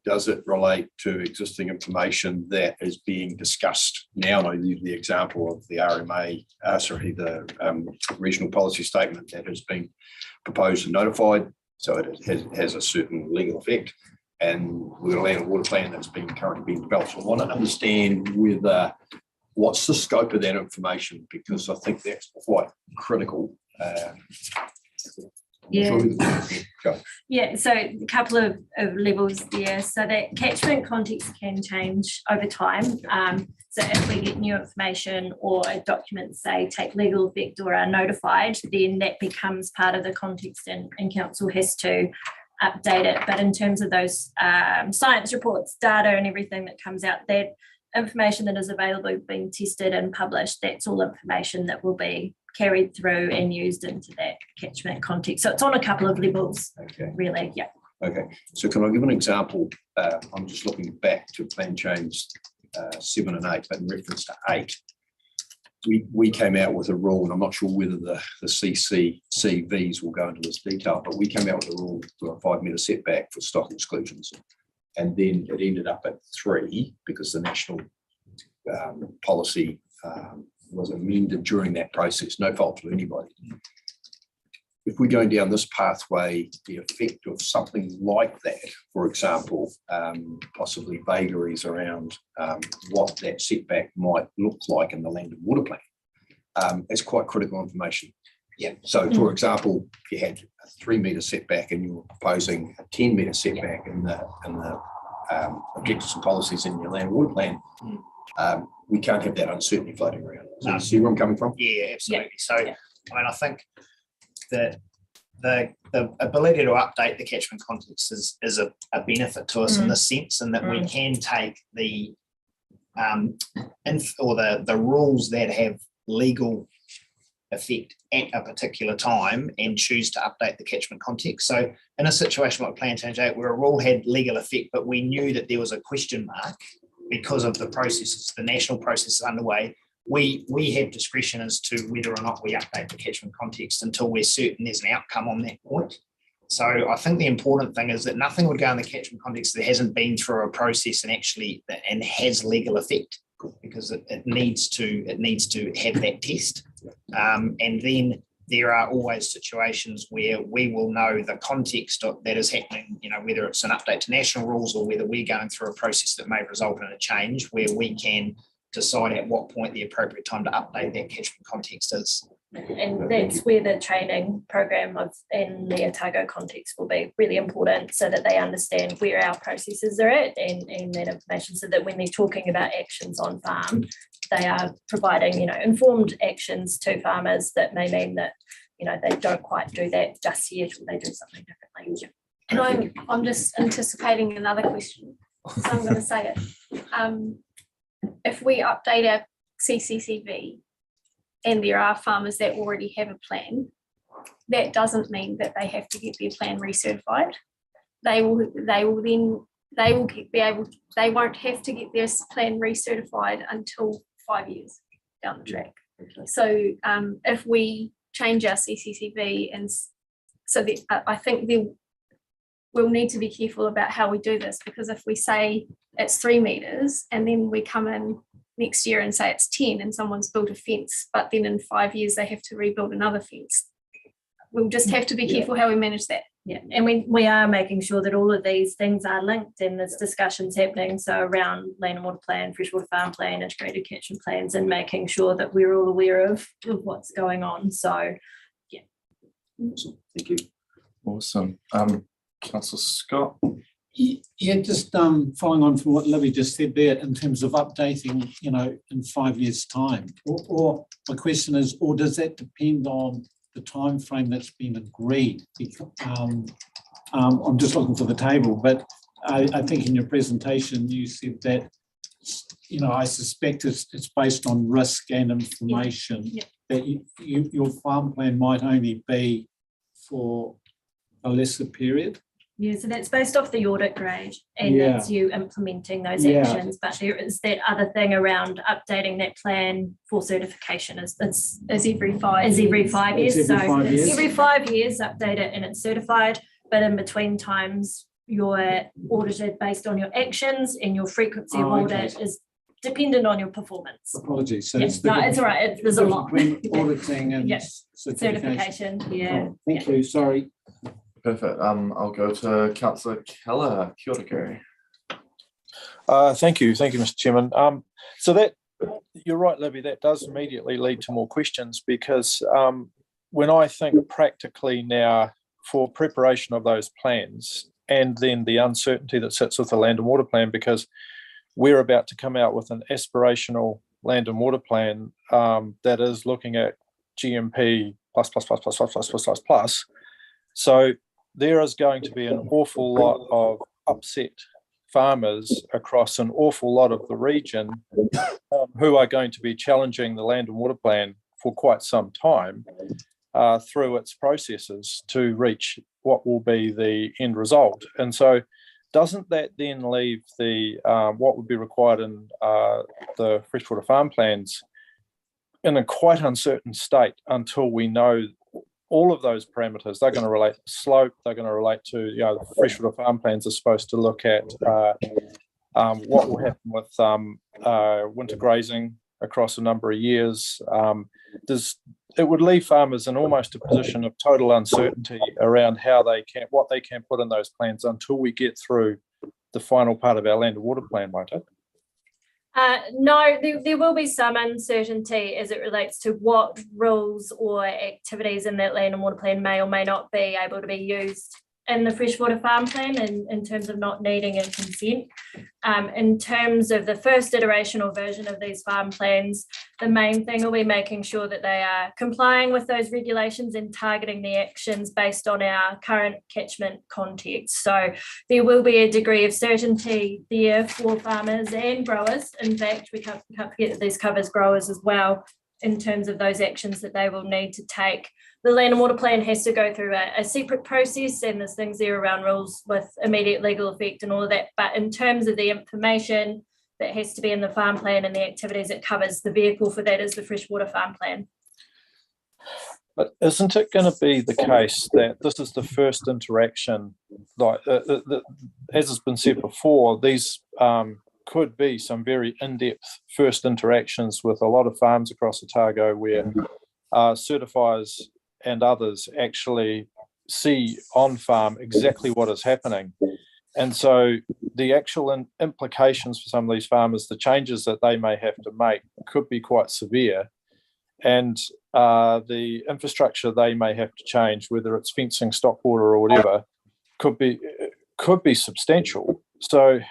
Does it relate to existing information that is being discussed now? I use the example of the RMA, the regional policy statement that has been proposed and notified, so it has a certain legal effect. And we've got a land and water plan that's currently being developed. So I want to understand what's the scope of that information, because I think that's quite critical. Yeah, so a couple of levels there. So that catchment context can change over time. So if we get new information or documents, say, take legal effect or are notified, then that becomes part of the context, and council has to update it. But in terms of those science reports, data and everything that comes out, that information that is available, being tested and published, that's all information that will be carried through and used into that catchment context. So it's on a couple of levels, really. Yeah. Okay. So can I give an example? I'm just looking back to plan change 7 and 8, but in reference to 8, we came out with a rule, and I'm not sure whether the CCCVs will go into this detail, but we came out with a rule for a 5 metre setback for stock exclusions. And then it ended up at 3 because the national policy was amended during that process, no fault to anybody. if we're going down this pathway, the effect of something like that, for example, possibly vagaries around what that setback might look like in the land and water plan, is quite critical information. Yeah. So, for example, if you had a 3 metre setback and you were proposing a 10 metre setback in the objectives and policies in your land and water plan, we can't have that uncertainty floating around. So, No. you see where I'm coming from? Yeah, absolutely. So, I mean, I think that the ability to update the catchment context is a benefit to us in the sense, and that we can take the the rules that have legal effect at a particular time and choose to update the catchment context. So in a situation like Plan Change 8, where a rule had legal effect, but we knew that there was a question mark because of the processes, the national process underway, we have discretion as to whether or not we update the catchment context until we're certain there's an outcome on that point. So I think the important thing is that nothing would go in the catchment context that hasn't been through a process and has legal effect, because it needs to have that test. And then there are always situations where we will know the context that is happening, whether it's an update to national rules or whether we're going through a process that may result in a change, where we can decide at what point the appropriate time to update that catchment context is. And that's where the training program in the Otago context will be really important, so that they understand where our processes are at and that information, so that when they're talking about actions on farm, they are providing, informed actions to farmers that may mean that, they don't quite do that just yet, or they do something differently. And I'm just anticipating another question, so I'm going to say it. If we update our CCCV and there are farmers that already have a plan, that doesn't mean that they have to get their plan recertified. They won't have to get their plan recertified until 5 years down the track. So if we change our CCCV, and so I think we'll need to be careful about how we do this, because if we say it's 3 meters and then we come in next year and say it's 10 and someone's built a fence, but then in 5 years they have to rebuild another fence, we'll just have to be careful how we manage that. Yeah, and we are making sure that all of these things are linked, and there's discussions happening, so around land and water plan, freshwater farm plan, integrated catchment plans, and making sure that we're all aware of what's going on. So yeah. Awesome. Thank you. Awesome. Councillor Scott. Yeah, just following on from what Libby just said there, in terms of updating, in 5 years' time, or my question is, or does that depend on the time frame that's been agreed? I'm just looking for the table, but I think in your presentation you said that, I suspect it's based on risk and information, that your farm plan might only be for a lesser period. Yeah, so that's based off the audit grade, and that's you implementing those actions. But there is that other thing around updating that plan for certification is every 5 years. It's every 5 years. Every 5 years, update it and it's certified. But in between times, you're audited based on your actions, and your frequency of audit is dependent on your performance. Apologies. So it's all right. There's a lot. Auditing and certification. Yeah. Thank you. Sorry. Perfect. I'll go to Councillor Keller. Kia ora, Gary. Thank you, Mr. Chairman. So that you're right, Libby. That does immediately lead to more questions, because when I think practically now for preparation of those plans, and then the uncertainty that sits with the land and water plan, because we're about to come out with an aspirational land and water plan that is looking at GMP plus. So there is going to be an awful lot of upset farmers across an awful lot of the region who are going to be challenging the land and water plan for quite some time through its processes to reach what will be the end result. And so doesn't that then leave the what would be required in the freshwater farm plans in a quite uncertain state until we know all of those parameters? They're going to relate to slope, they're going to relate to, the freshwater farm plans are supposed to look at what will happen with winter grazing across a number of years. it would leave farmers in almost a position of total uncertainty around what they can put in those plans until we get through the final part of our land and water plan, won't it? No, there will be some uncertainty as it relates to what rules or activities in that land and water plan may or may not be able to be used in the freshwater farm plan in terms of not needing a consent. In terms of the first iteration or version of these farm plans, the main thing will be making sure that they are complying with those regulations and targeting the actions based on our current catchment context. So there will be a degree of certainty there for farmers and growers. In fact, we can't forget that this covers growers as well in terms of those actions that they will need to take. The land and water plan has to go through a separate process, and there's things there around rules with immediate legal effect and all of that. But in terms of the information that has to be in the farm plan and the activities it covers, the vehicle for that is the freshwater farm plan. But isn't it going to be the case that this is the first interaction, like as has been said before, these could be some very in-depth first interactions with a lot of farms across Otago where certifiers and others actually see on farm exactly what is happening. And so the actual implications for some of these farmers, the changes that they may have to make could be quite severe. And the infrastructure they may have to change, whether it's fencing, stock water or whatever, could be substantial. So,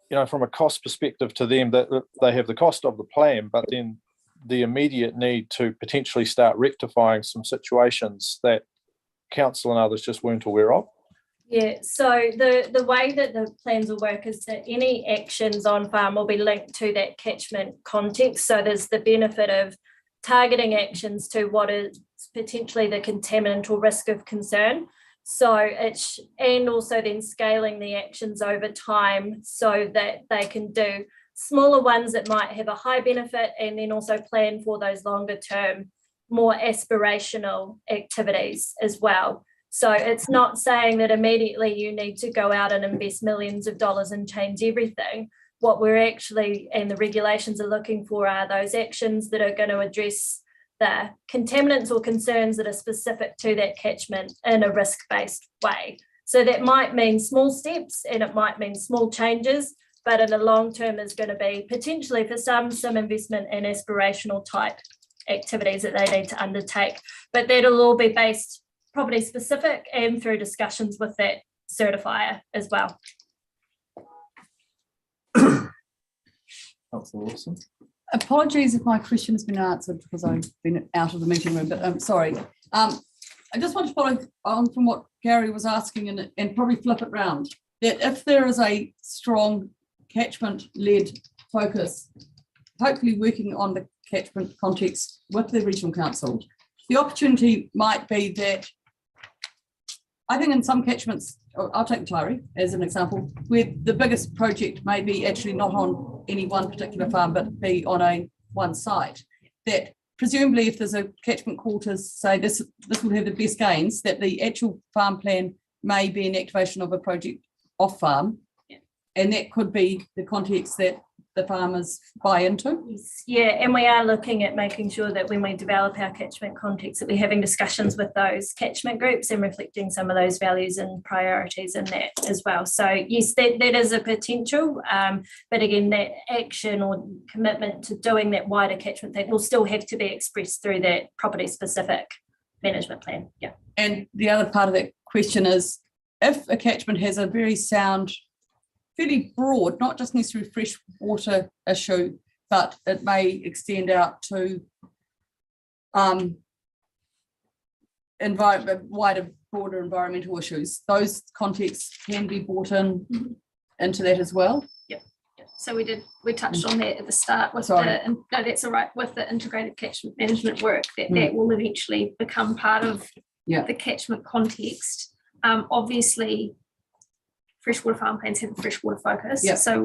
you know, from a cost perspective to them, that they have the cost of the plan, but then the immediate need to potentially start rectifying some situations that council and others just weren't aware of. Yeah, so the way that the plans will work is that any actions on farm will be linked to that catchment context. So there's the benefit of targeting actions to what is potentially the contaminant or risk of concern. So it's, and also then scaling the actions over time so that they can do smaller ones that might have a high benefit, and then also plan for those longer term, more aspirational activities as well. So it's not saying that immediately you need to go out and invest millions of dollars and change everything. What we're actually, and the regulations are looking for, are those actions that are going to address the contaminants or concerns that are specific to that catchment in a risk-based way. So that might mean small steps and it might mean small changes, but in the long term is going to be potentially for some investment in aspirational type activities that they need to undertake. But that'll all be based property specific and through discussions with that certifier as well. Apologies if my question has been answered because I've been out of the meeting room, but I'm sorry. I just want to follow on from what Gary was asking and probably flip it round. That if there is a strong catchment-led focus, hopefully working on the catchment context with the regional council, the opportunity might be that I think in some catchments, I'll take Taieri as an example, where the biggest project may be actually not on any one particular farm, but be on one site. That presumably if there's a catchment quarters, say this will have the best gains, that the actual farm plan may be an activation of a project off farm. And that could be the context that the farmers buy into. Yeah, and we are looking at making sure that when we develop our catchment context that we're having discussions with those catchment groups and reflecting some of those values and priorities in that as well. So yes, that is a potential, but again, that action or commitment to doing that wider catchment thing will still have to be expressed through that property specific management plan. Yeah. And the other part of that question is, if a catchment has a very sound, fairly broad, not just necessarily fresh water issue, but it may extend out to wider, broader environmental issues. Those contexts can be brought into that as well. Yep. So we touched on that at the start with no, that's all right, with the integrated catchment management work, that will eventually become part of the catchment context. Obviously, freshwater farm plans have a freshwater focus, so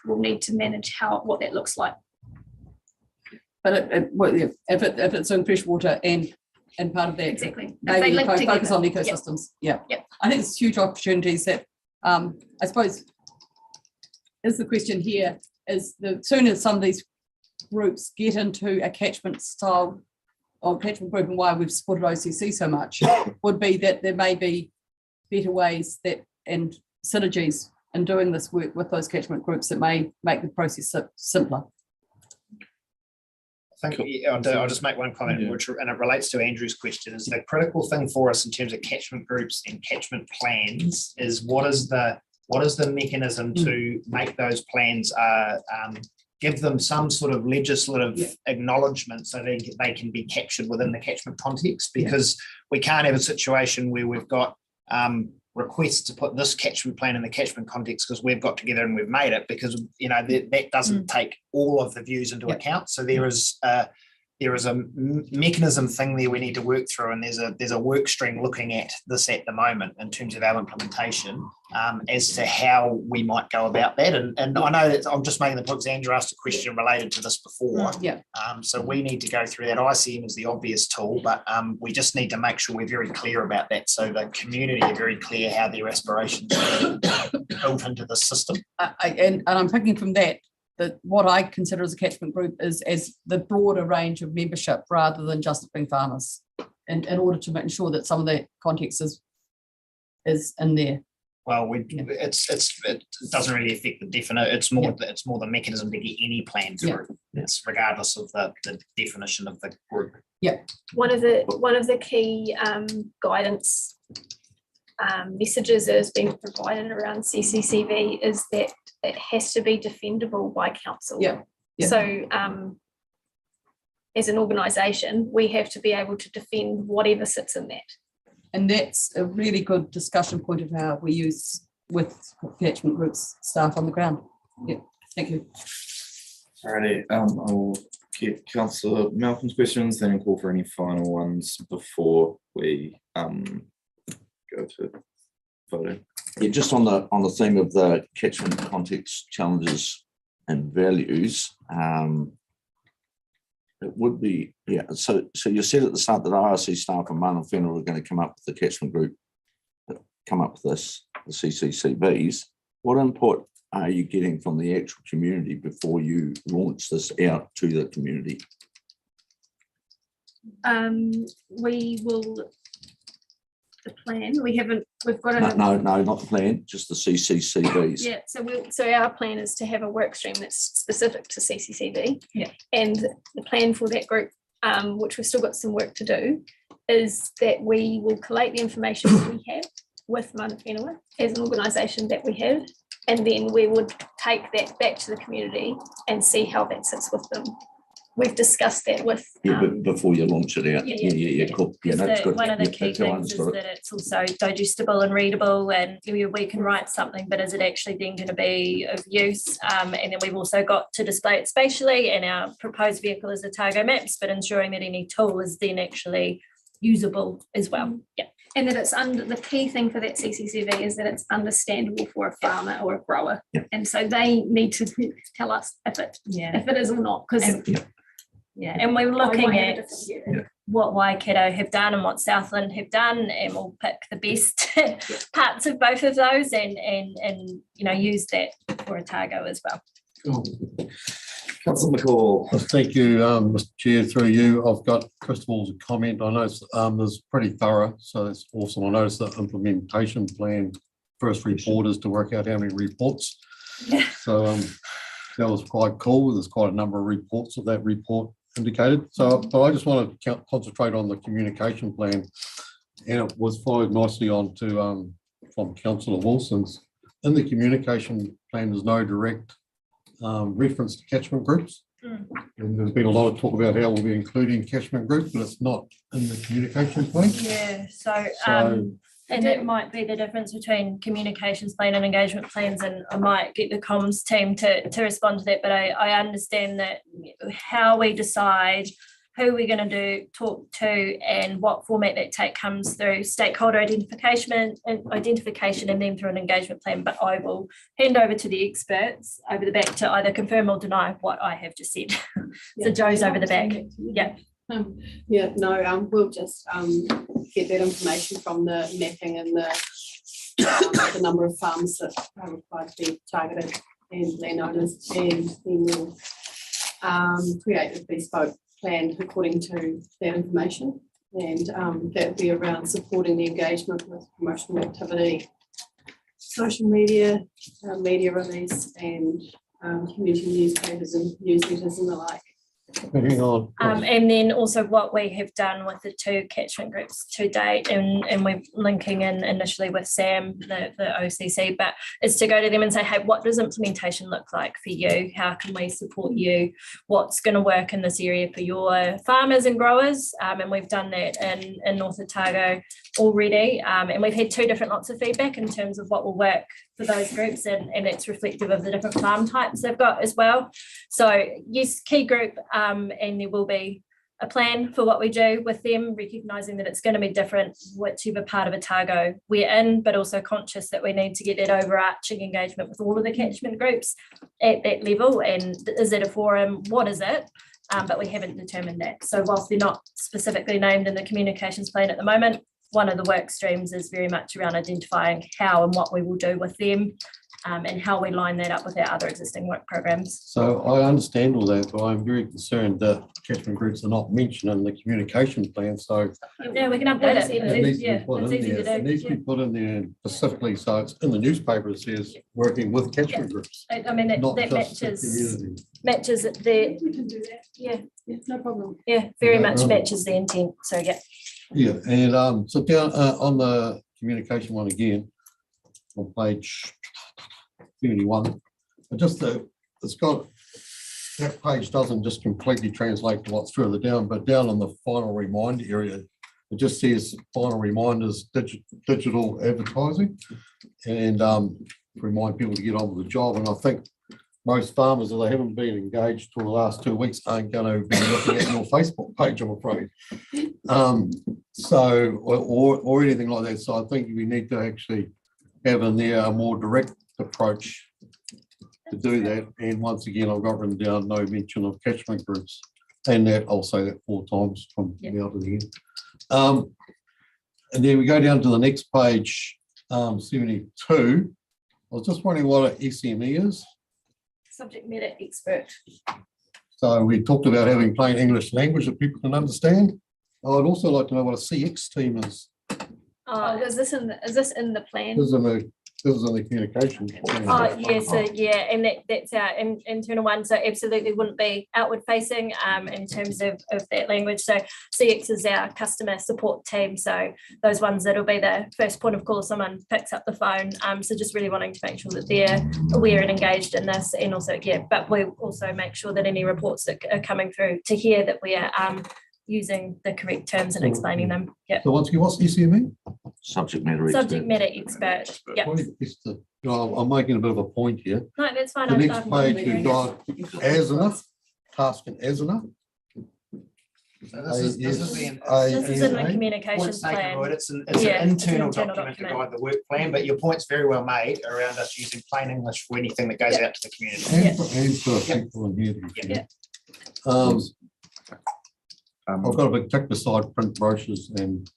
we'll need to manage what that looks like. But if it's in freshwater and part of that, exactly, maybe focus on ecosystems. Yep. I think it's huge opportunities that I suppose is the question here is the sooner some of these groups get into a catchment style of catchment group and why we've supported OCC so much would be that there may be better ways that and synergies in doing this work with those catchment groups that may make the process simpler. I think I'll just make one comment, which, and it relates to Andrew's question, is the critical thing for us in terms of catchment groups and catchment plans is what is the mechanism to make those plans give them some sort of legislative acknowledgement so they can be captured within the catchment context, because we can't have a situation where we've got requests to put this catchment plan in the catchment context because we've got together and we've made it, because that doesn't take all of the views into account. So there is a mechanism thing there we need to work through, and there's a work stream looking at this at the moment in terms of our implementation as to how we might go about that. And I know that I'm just making the point because Andrew asked a question related to this before. So we need to go through that. ICM is the obvious tool, but we just need to make sure we're very clear about that, so the community are very clear how their aspirations are built into the system. And I'm picking from that what I consider as a catchment group is as the broader range of membership rather than just being farmers, and in order to ensure that some of the context is in there. Well, it doesn't really affect the definite. It's more the mechanism to get any plan through. It's regardless of the definition of the group. One of the key guidance messages that has been provided around CCCV is that it has to be defendable by council. So as an organisation, we have to be able to defend whatever sits in that. And that's a really good discussion point of how we use with catchment groups staff on the ground. Thank you. Alrighty, I will get Councillor Malcolm's questions, then call for any final ones before we go to voting. Yeah, just on the theme of the catchment context challenges and values, it would be, so you said at the start that IRC staff and Mana Whenua were going to come up with the catchment group, come up with this, the CCCVs. What input are you getting from the actual community before you launch this out to the community? We will, the plan, we've got a... No, not the plan, just the CCCVs. So our plan is to have a work stream that's specific to CCCV. And the plan for that group, which we've still got some work to do, is that we will collate the information that we have with Mana Whenua as an organisation that we have, and then we would take that back to the community and see how that sits with them. We've discussed that with... but before you launch it out. Cool. That's good. One of the key things is that it's also digestible and readable, and we can write something, but is it actually then going to be of use? And then we've also got to display it spatially, and our proposed vehicle is the Otago Maps, but ensuring that any tool is then actually usable as well. And that it's the key thing for that CCCV is that it's understandable for a farmer or a grower. And so they need to tell us if it is or not, because and we're looking at what Waikato have done and what Southland have done, and we'll pick the best parts of both of those and use that for Otago as well. Councillor McCall. Thank you, Mr. Chair. Through you, I've got Christabel's comment. I know it's pretty thorough, so that's awesome. I noticed the implementation plan first report is to work out how many reports. So that was quite cool. There's quite a number of reports of that report indicated. So I just want to concentrate on the communication plan, and it was followed nicely on to from Councillor Wilson's. In the communication plan, there's no direct reference to catchment groups. And there's been a lot of talk about how we'll be including catchment groups, but it's not in the communication plan. And that might be the difference between communications plan and engagement plans, and I might get the comms team to respond to that, but I understand that how we decide who we're going to talk to and what format that comes through stakeholder identification and then through an engagement plan. But I will hand over to the experts over the back to either confirm or deny what I have just said. So Joe's over the back. We'll just get that information from the mapping and the number of farms that are required to be targeted and landowners, and then we'll create a bespoke planned according to that information. And that would be around supporting the engagement with promotional activity, social media, media release, and community newspapers and newsletters and the like. Hang on. And then also what we have done with the 2 catchment groups to date, and we're linking in initially with Sam, the OCC, but is to go to them and say, hey, what does implementation look like for you? How can we support you? What's going to work in this area for your farmers and growers? And we've done that in North Otago already. And we've had 2 different lots of feedback in terms of what will work for those groups, and it's reflective of the different farm types they've got as well. So yes, key group, and there will be a plan for what we do with them, recognising that it's going to be different whichever part of Otago we're in, but also conscious that we need to get that overarching engagement with all of the catchment groups at that level. And is it a forum? What is it? But we haven't determined that. So whilst they're not specifically named in the communications plan at the moment, one of the work streams is very much around identifying how and what we will do with them, and how we line that up with our other existing work programs. So I understand all that, but I'm very concerned that catchment groups are not mentioned in the communication plan, so. Yeah, we can update it. It needs to Yeah, be put it's in easy there. to It needs to do. be put in there specifically, so it's in the newspaper, it says working with catchment groups. I mean, that Not that just the matches community. the, We can do that. yeah, No problem. yeah, very Yeah, much right. matches the intent. So yeah. Yeah, and so down on the communication one again, on page 31, but just it's got, that page doesn't just completely translate to what's further down, but down on the final reminder area, it just says final reminders, digital advertising, and remind people to get on with the job. And I think most farmers, if they haven't been engaged for the last 2 weeks, aren't going to be looking at your Facebook page, I'm afraid. So, or anything like that. So I think we need to actually have in there a more direct approach to do that. And once again, I've got written down no mention of catchment groups, and that I'll say that 4 times from now to the end. And then we go down to the next page, 72. I was just wondering what an SME is. Subject matter expert. So we talked about having plain English language that people can understand. I'd also like to know what a CX team is. Is this in the plan? This is in the communication. Oh, yeah, so yeah, and that's our internal one, so absolutely wouldn't be outward facing in terms of that language. So CX is our customer support team, so those ones that'll be the first point of call if someone picks up the phone. So just really wanting to make sure that they're aware and engaged in this, and also, yeah, but we also make sure that any reports that are coming through to hear that we are using the correct terms and explaining them. Yeah. So what's SME? Subject matter expert. Subject matter expert. Yeah. I'm making a bit of a point here. No, that's fine. The next page, we've got ASINA, task and ASINA. So this is the This is in the communications Point's taken, plan. right? It's an Yeah, it's an internal internal document to document. guide the work plan, but your point's very well made around us using plain English for anything that goes out to the community. And for people in here. to be fair. I've got a big tick beside print brochures and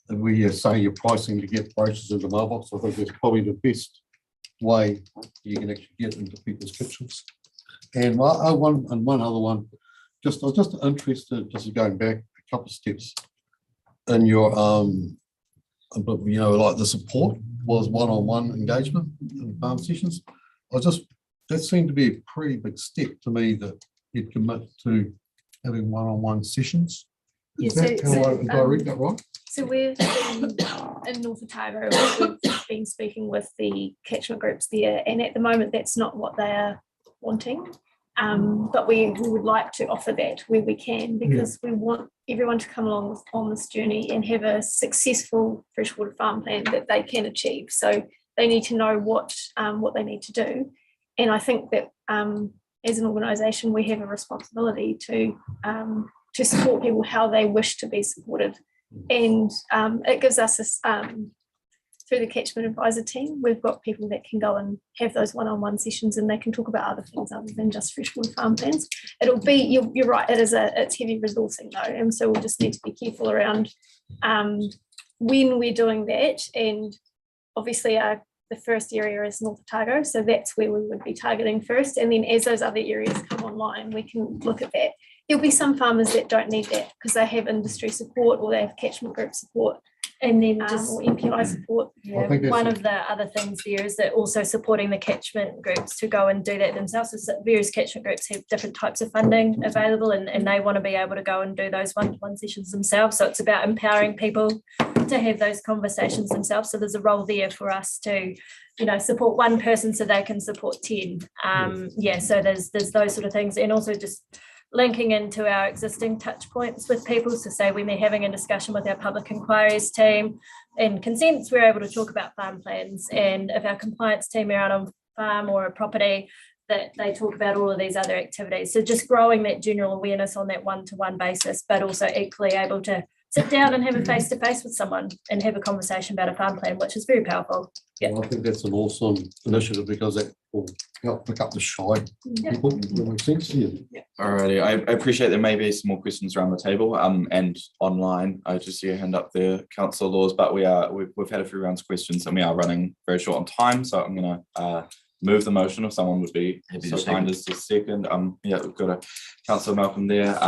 we say your pricing to get brochures into mailbox. I think that's probably the best way you can actually get into people's kitchens. And one other one, I was just interested, just going back a couple of steps in your, like the support was one-on-one engagement in farm sessions. That seemed to be a pretty big step to me that you'd commit to having one-on-one sessions. Yeah, Did I read that right? So we've been in North Otago, we've been speaking with the catchment groups there, and at the moment that's not what they are wanting. But we would like to offer that where we can, because we want everyone to come along on this journey and have a successful freshwater farm plan that they can achieve. So they need to know what they need to do. And I think that as an organisation, we have a responsibility to support people how they wish to be supported. And it gives us through the catchment advisor team, we've got people that can go and have those one-on-one sessions, and they can talk about other things other than just freshwater farm plans. It'll be, you're right, it's heavy resourcing though, and so we'll just need to be careful around when we're doing that. And obviously our the first area is North Otago, so that's where we would be targeting first. And then as those other areas come online, we can look at that. There'll be some farmers that don't need that because they have industry support or they have catchment group support, and then just or MPI support. I think that's One of the other things there is that also supporting the catchment groups to go and do that themselves. So various catchment groups have different types of funding available, and they want to be able to go and do those one-to-one sessions themselves. So it's about empowering people to have those conversations themselves. So there's a role there for us to, support one person so they can support 10. So there's those sort of things, and also just linking into our existing touch points with people. So say when they're having a discussion with our public inquiries team and consents, we're able to talk about farm plans. And if our compliance team are out on farm or a property, that they talk about all of these other activities. So just growing that general awareness on that one-to-one basis, but also equally able to sit down and have a face-to-face with someone and have a conversation about a farm plan, which is very powerful. Yeah. Well, I think that's an awesome initiative because that will help pick up the shy people. That makes sense to you. Alrighty, I appreciate there may be some more questions around the table and online. I just see a hand up there, Councillor Laws, but we've had a few rounds of questions and we are running very short on time. So I'm gonna move the motion if someone would be so kind as to second. Yeah, we've got a Councillor Malcolm there.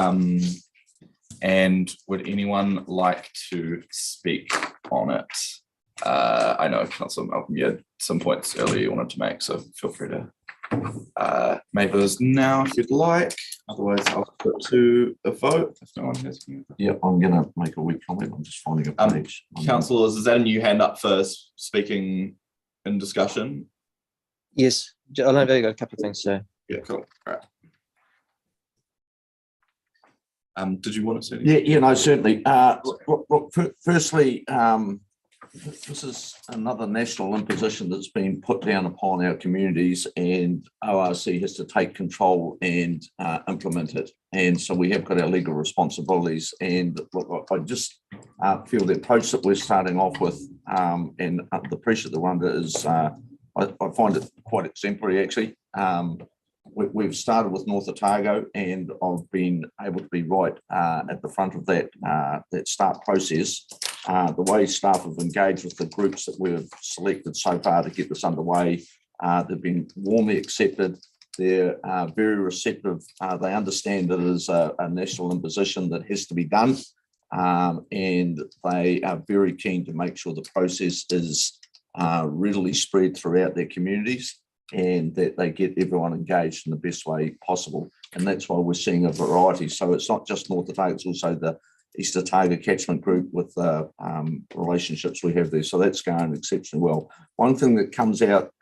And would anyone like to speak on it? I know Councillor Malcolm, you had some points earlier you wanted to make, so feel free to make those now if you'd like. Otherwise, I'll put to a vote if no one has. Yeah, I'm going to make a wee comment. I'm just finding a page. Councillors, is that a new hand up first, speaking in discussion? Yes, I've only got a couple of things to say. Yeah, cool. All right. Did you want to say anything? Yeah, certainly. Look, firstly, this is another national imposition that's been put down upon our communities, and ORC has to take control and implement it. And so we have got our legal responsibilities. And look, I just feel the approach that we're starting off with and the pressure that we're under is, I find it quite exemplary, actually. We've started with North Otago, and I've been able to be right at the front of that start process. The way staff have engaged with the groups that we've selected so far to get this underway, they've been warmly accepted. They're very receptive. They understand that it is a national imposition that has to be done, and they are very keen to make sure the process is readily spread throughout their communities, and that they get everyone engaged in the best way possible. And that's why we're seeing a variety. So it's not just North Otago, it's also the East Otago catchment group with the relationships we have there. So that's going exceptionally well. One thing that comes out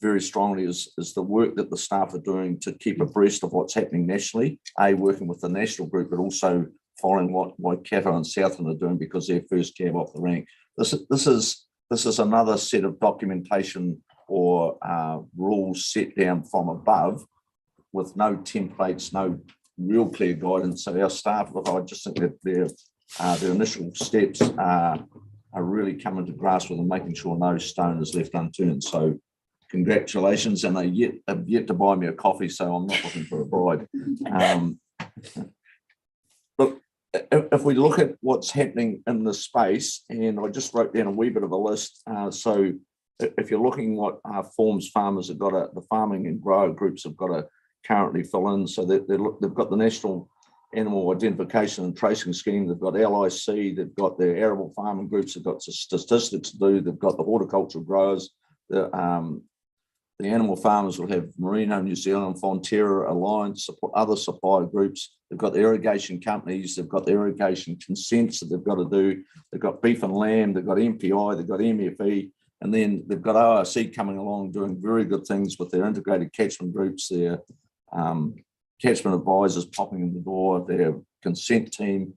very strongly is the work that the staff are doing to keep abreast of what's happening nationally, working with the national group, but also following what Waikato and Southland are doing because they're first cab off the rank. This is another set of documentation or rules set down from above with no templates, no real clear guidance. So our staff, look, I just think that their initial steps are really coming to grasp with and making sure no stone is left unturned. So congratulations, and they have yet to buy me a coffee, so I'm not looking for a bride. Look, if we look at what's happening in this space, and I just wrote down a wee bit of a list. So if you're looking what forms farmers have got the farming and grower groups have got to currently fill in. So they've got the National Animal Identification and Tracing Scheme, they've got LIC, they've got their arable farming groups, they've got statistics to do, they've got the horticultural growers, the animal farmers will have Merino New Zealand, Fonterra Alliance, other supplier groups. They've got the irrigation companies, they've got the irrigation consents that they've got to do. They've got beef and lamb, they've got MPI, they've got MFE, and then they've got ORC coming along doing very good things with their integrated catchment groups, their catchment advisors popping in the door, their consent team.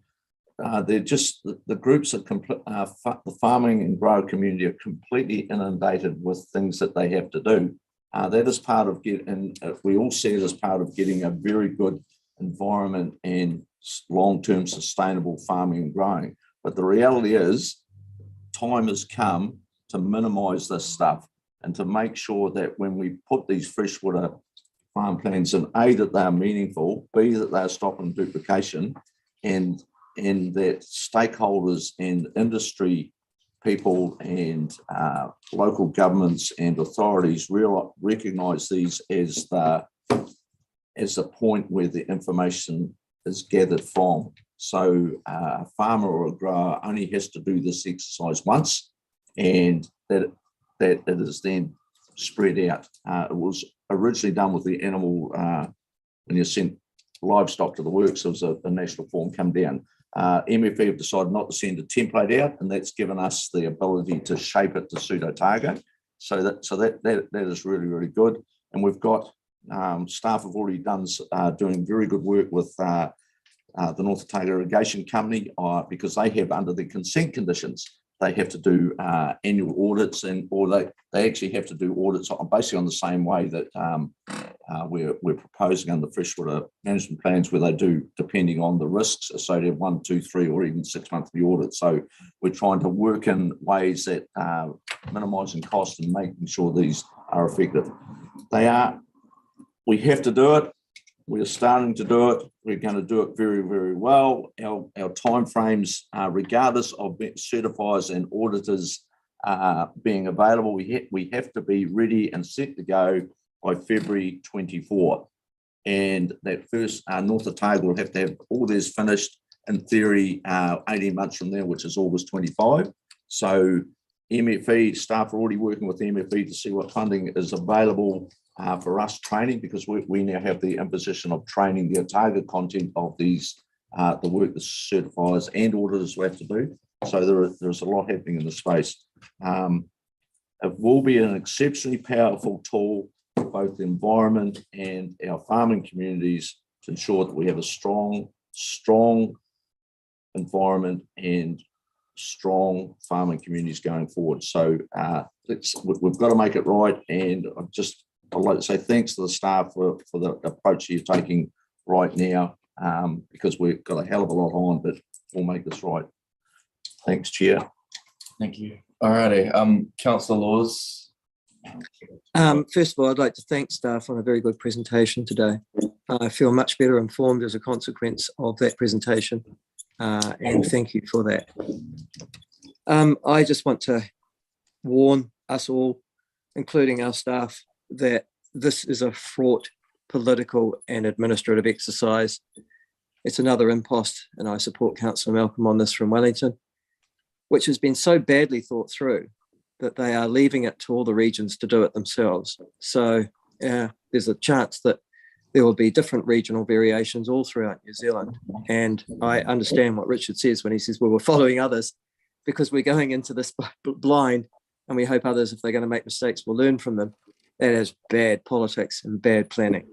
They're just, the groups are the farming and grower community are completely inundated with things that they have to do. That is part of we all see it as part of getting a very good environment and long-term sustainable farming and growing. But the reality is, time has come to minimise this stuff and to make sure that when we put these freshwater farm plans in, A, that they are meaningful, B, that they are stopping duplication, and that stakeholders and industry people and local governments and authorities recognise these as the point where the information is gathered from. So a farmer or a grower only has to do this exercise once, and that it is then spread out. It was originally done with the animal, when you sent livestock to the works, there was a national form come down. MFE have decided not to send a template out, and that's given us the ability to shape it to suit Otago. So that is really, really good. And we've got staff have already done doing very good work with the North Otago Irrigation Company, because they have, under the consent conditions, they have to do annual audits, or they actually have to do audits basically on the same way that we're proposing under freshwater management plans, where they do, depending on the risks associated, 1, 2, 3, or even 6 monthly audits. So we're trying to work in ways that minimising costs and making sure these are effective. We have to do it. We're starting to do it. We're going to do it very, very well. Our timeframes, regardless of certifiers and auditors being available, we have to be ready and set to go by February 24. And that first North Otago will have to have all theirs finished, in theory, 18 months from there, which is August 25. So MFE staff are already working with MFE to see what funding is available for us training, because we now have the imposition of training the Otago content of these, the work the certifiers and auditors will have to do. So there's a lot happening in the space. It will be an exceptionally powerful tool for both the environment and our farming communities to ensure that we have a strong environment and strong farming communities going forward. So we've got to make it right. And I'd like to say thanks to the staff for the approach you're taking right now, because we've got a hell of a lot on, but we'll make this right. Thanks, Chair. Thank you. All righty. Councillor Laws. First of all, I'd like to thank staff on a very good presentation today. I feel much better informed as a consequence of that presentation, and thank you for that. I just want to warn us all, including our staff, that this is a fraught political and administrative exercise. It's another impost, and I support Councillor Malcolm on this from Wellington, which has been so badly thought through that they are leaving it to all the regions to do it themselves. So there's a chance that there will be different regional variations all throughout New Zealand. And I understand what Richard says when he says, well, we're following others, because we're going into this blind, and we hope others, if they're going to make mistakes, will learn from them. That is bad politics and bad planning.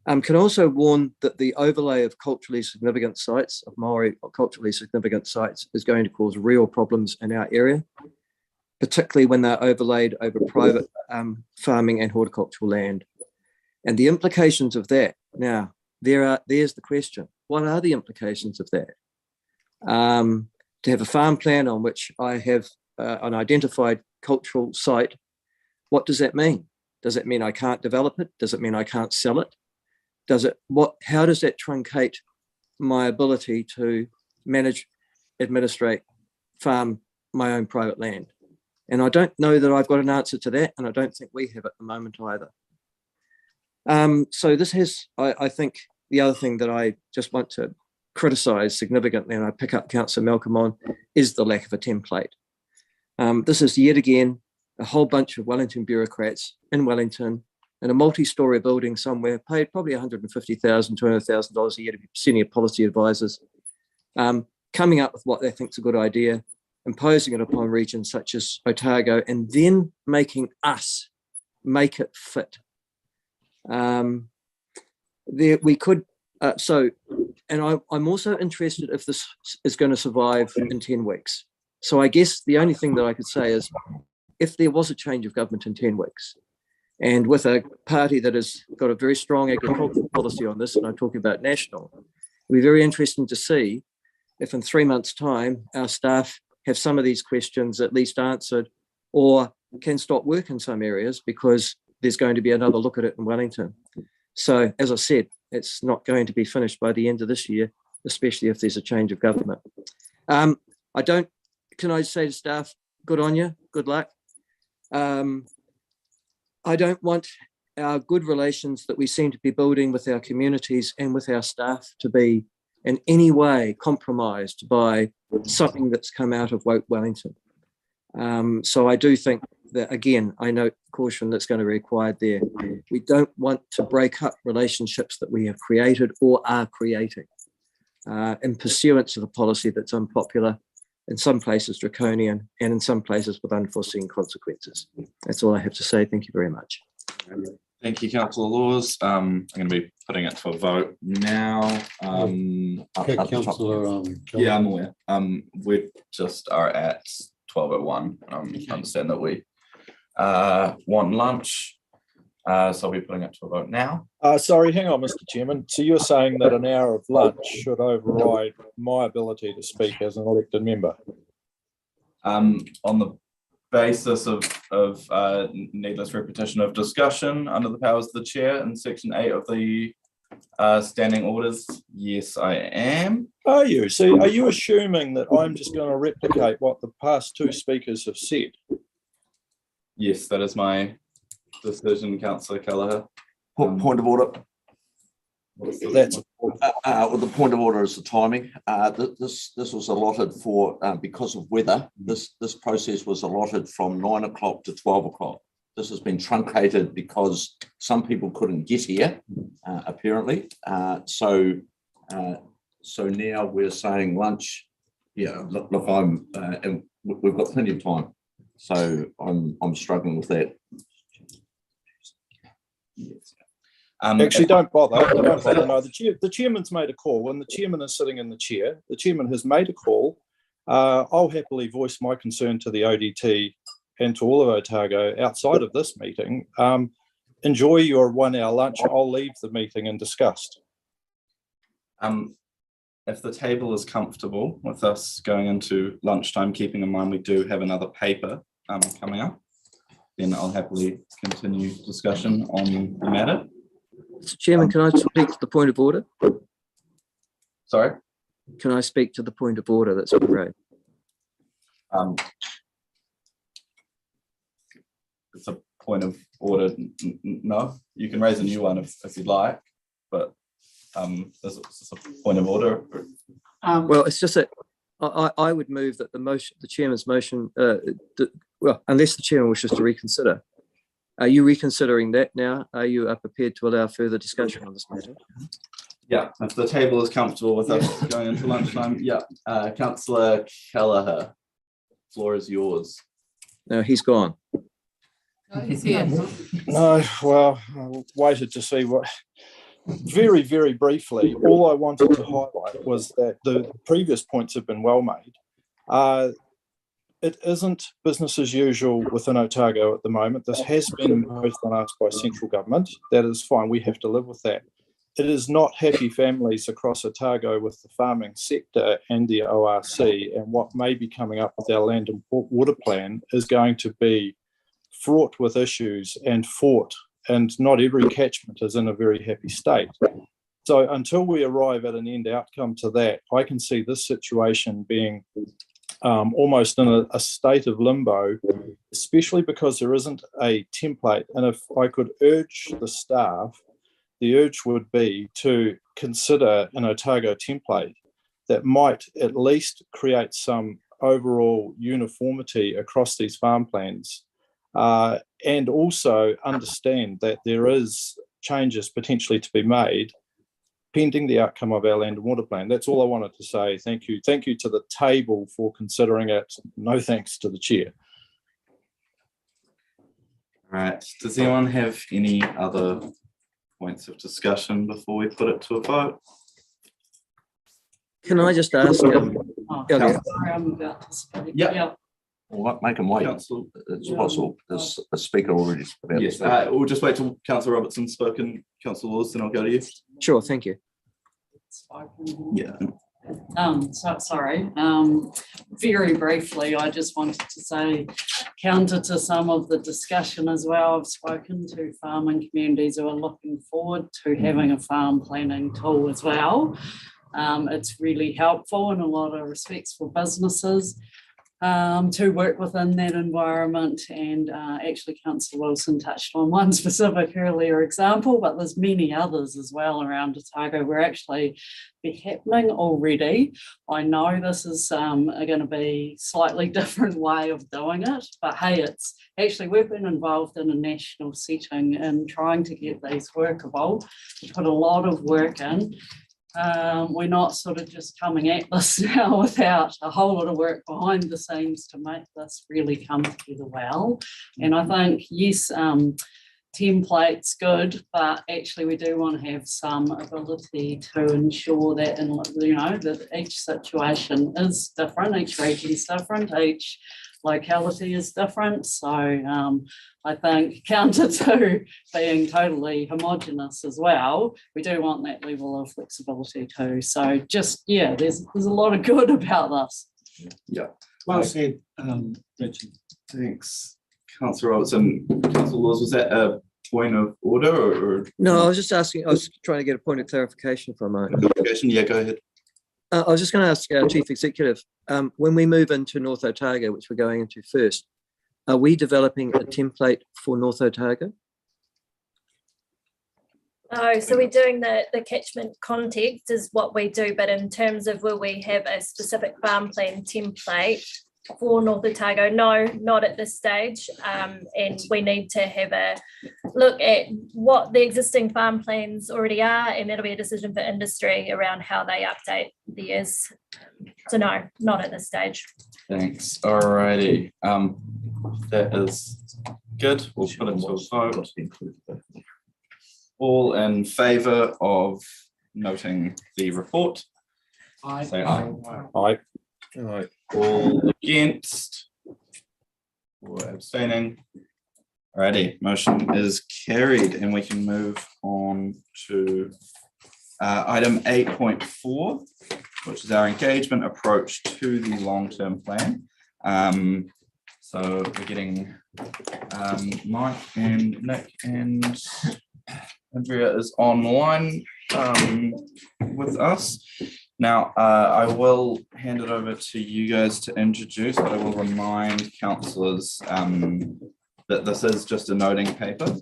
Can also warn that the overlay of culturally significant sites, of Māori culturally significant sites, is going to cause real problems in our area, particularly when they're overlaid over private farming and horticultural land. And the implications of that, now, there's the question. What are the implications of that? To have a farm plan on which I have an identified cultural site, what does that mean? Does it mean I can't develop it? Does it mean I can't sell it? How does that truncate my ability to manage, administrate, farm my own private land? And I don't know that I've got an answer to that, and I don't think we have at the moment either. So this has, I think, the other thing that I just want to criticise significantly, and I pick up Councillor Malcolm on, is the lack of a template. This is yet again a whole bunch of Wellington bureaucrats in Wellington in a multi-storey building somewhere, paid probably $150,000, $200,000 a year to be senior policy advisors, coming up with what they think is a good idea, imposing it upon regions such as Otago, and then making us make it fit. We could, I'm also interested if this is going to survive in 10 weeks. So I guess the only thing that I could say is, if there was a change of government in 10 weeks, and with a party that has got a very strong agricultural policy on this, and I'm talking about national, it'll be very interesting to see if in 3 months' time, our staff have some of these questions at least answered, or can stop work in some areas because there's going to be another look at it in Wellington. So, as I said, it's not going to be finished by the end of this year, especially if there's a change of government. I don't can I say to staff, good on you, good luck. I don't want our good relations that we seem to be building with our communities and with our staff to be in any way compromised by something that's come out of Woke Wellington. So I do think that, again, I note caution that's going to be required there. We don't want to break up relationships that we have created or are creating in pursuance of a policy that's unpopular, in some places draconian, and in some places with unforeseen consequences. That's all I have to say. Thank you very much. Thank you, Councillor Laws. I'm going to be putting it to a vote now. Councillor, Yeah, I'm aware. We just are at 12:01. I understand that we want lunch. So I'll be putting it to a vote now. Sorry, hang on, Mr. Chairman. So you're saying that an hour of lunch should override my ability to speak as an elected member? On the basis of needless repetition of discussion under the powers of the chair in section 8 of the standing orders, yes, I am. Are you? So are you assuming that I'm just going to replicate what the past two speakers have said? Yes, that is my decision, Councillor Kelleher. Point of order. That's well, the point of order is the timing. This was allotted for because of weather. This process was allotted from 9 o'clock to 12 o'clock. This has been truncated because some people couldn't get here, apparently. So now we're saying lunch. Yeah, look, and we've got plenty of time. So I'm struggling with that. Actually, don't bother. Don't bother. No, the chairman's made a call. When the chairman is sitting in the chair, the chairman has made a call. I'll happily voice my concern to the ODT and to all of Otago outside of this meeting. Enjoy your 1 hour lunch. I'll leave the meeting in disgust. If the table is comfortable with us going into lunchtime, keeping in mind we do have another paper coming up, then I'll happily continue discussion on the matter. Mr. Chairman, can I speak to the point of order? Sorry? Can I speak to the point of order that's been raised? It's a point of order. No, you can raise a new one if you'd like, but this is a point of order. Well, it's just that I would move that the chairman's motion, well, unless the chairman wishes to reconsider. Are you reconsidering that now? Are you prepared to allow further discussion on this matter? Yeah, if the table is comfortable with us going into lunchtime, yeah. Councillor Kelleher, floor is yours. No, he's gone. He's here. No, well, I waited to see what. Very, very briefly, all I wanted to highlight was that the previous points have been well made. It isn't business as usual within Otago at the moment. This has been imposed on us by central government. That is fine. We have to live with that. It is not happy families across Otago with the farming sector and the ORC, and what may be coming up with our land and water plan is going to be fraught with issues and fought, and not every catchment is in a very happy state. So until we arrive at an end outcome to that, I can see this situation being almost in a state of limbo, especially because there isn't a template. And if I could urge the staff, the urge would be to consider an Otago template that might at least create some overall uniformity across these farm plans, and also understand that there is changes potentially to be made pending the outcome of our land and water plan. That's all I wanted to say. Thank you. Thank you to the table for considering it. No thanks to the chair. All right. Does anyone have any other points of discussion before we put it to a vote? Can I just ask? Sorry, I'm about to speak. Yeah. Well, make them wait. Council. It's possible. There's a speaker already. Yes. We'll just wait till Councillor Robertson's spoken. Councillor Laws, then I'll go to you. Sure. Thank you. Yeah. Sorry. Very briefly, I just wanted to say, counter to some of the discussion as well, I've spoken to farming communities who are looking forward to having a farm planning tool as well. It's really helpful in a lot of respects for businesses. to work within that environment. And actually Councillor Wilson touched on one specific earlier example, but there's many others as well around Otago. We're actually be happening already. I know this is going to be slightly different way of doing it, but hey, it's actually, we've been involved in a national setting and trying to get these workable. We put a lot of work in. We're not sort of just coming at this now without a whole lot of work behind the scenes to make this really come together well. And I think, yes, template's good, but actually we do want to have some ability to ensure that, that each situation is different, each region's different, each locality is different. So I think counter to being totally homogenous as well, we do want that level of flexibility too. So just, yeah, there's a lot of good about this. Yeah. Well said, Richard. Thanks, Councillor Robertson. Councillor Laws, was that a point of order or? No, I was just asking, I was trying to get a point of clarification from Yeah, go ahead. I was just going to ask our Chief Executive, when we move into North Otago, which we're going into first, are we developing a template for North Otago? No, so we're doing the catchment context is what we do, but in terms of will we have a specific farm plan template for North Otago? No, not at this stage. And we need to have a look at what the existing farm plans already are, and that'll be a decision for industry around how they update theirs. So no, not at this stage. Thanks. Alrighty. That is good. We'll put it to a vote. All in favour of noting the report? Aye. Say aye. Aye. Aye. All against or abstaining? Alrighty, motion is carried, and we can move on to item 8.4, which is our engagement approach to the long-term plan. So we're getting Mike and Nick and Andrea is online with us. Now, I will hand it over to you guys to introduce, but I will remind councillors that this is just a noting paper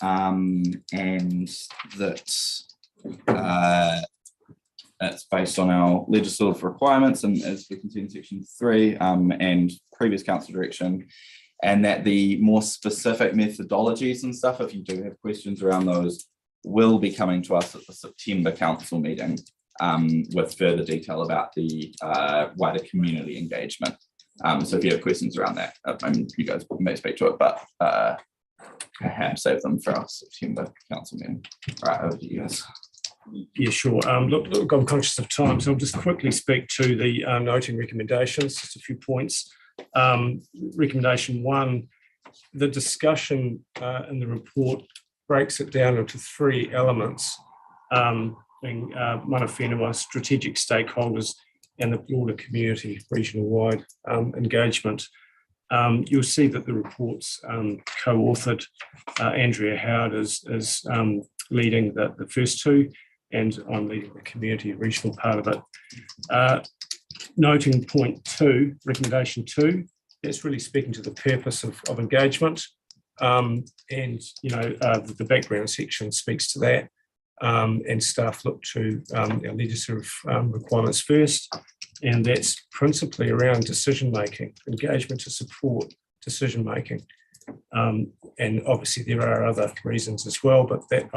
and that it's based on our legislative requirements and as we continue section 3 and previous council direction, and that the more specific methodologies and stuff, if you do have questions around those, will be coming to us at the September council meeting with further detail about the wider community engagement. So if you have questions around that, you guys may speak to it, but perhaps save them for our September council meeting. Right, over to you guys. Yeah, sure. Look, I'm conscious of time, so I'll just quickly speak to the noting recommendations, just a few points. Recommendation 1, the discussion in the report breaks it down into 3 elements, being mana whenua, strategic stakeholders, and the broader community, regional-wide engagement. You'll see that the report's co-authored. Andrea Howard is leading the first 2, and I'm leading the community regional part of it. Noting point 2, recommendation 2, that's really speaking to the purpose of engagement. And, the background section speaks to that. And staff look to our legislative requirements first, and that's principally around decision-making, engagement to support decision-making. And obviously there are other reasons as well, but that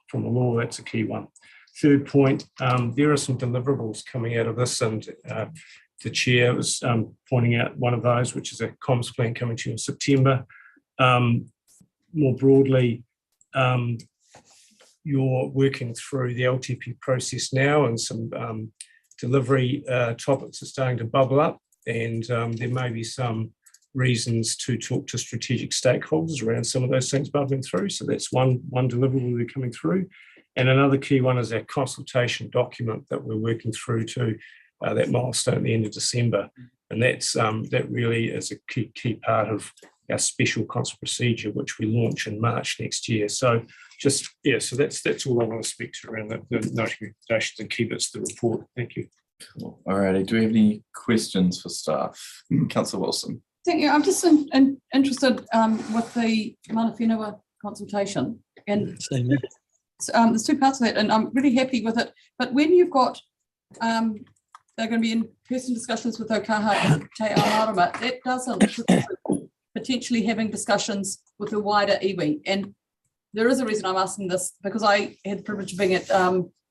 from the law, that's a key one. Third point, there are some deliverables coming out of this, and the chair was pointing out one of those, which is a comms plan coming to you in September. More broadly, you're working through the LTP process now, and some delivery topics are starting to bubble up, and there may be some reasons to talk to strategic stakeholders around some of those things bubbling through. So that's one deliverable we're coming through. And another key one is our consultation document that we're working through to that milestone at the end of December. And that's that really is a key part of our special council procedure, which we launch in March next year. So so that's all I want to speak to around the noting recommendations and key bits of the report. Thank you. Cool. Alrighty, do we have any questions for staff? Councillor Wilson. Thank you. I'm just interested with the Mana Whenua consultation, and there's two parts of that, and I'm really happy with it. But when you've got they're going to be in person discussions with Ōkaha and Te Ao Marama, that doesn't potentially having discussions with the wider iwi. And there is a reason I'm asking this, because I had the privilege of being at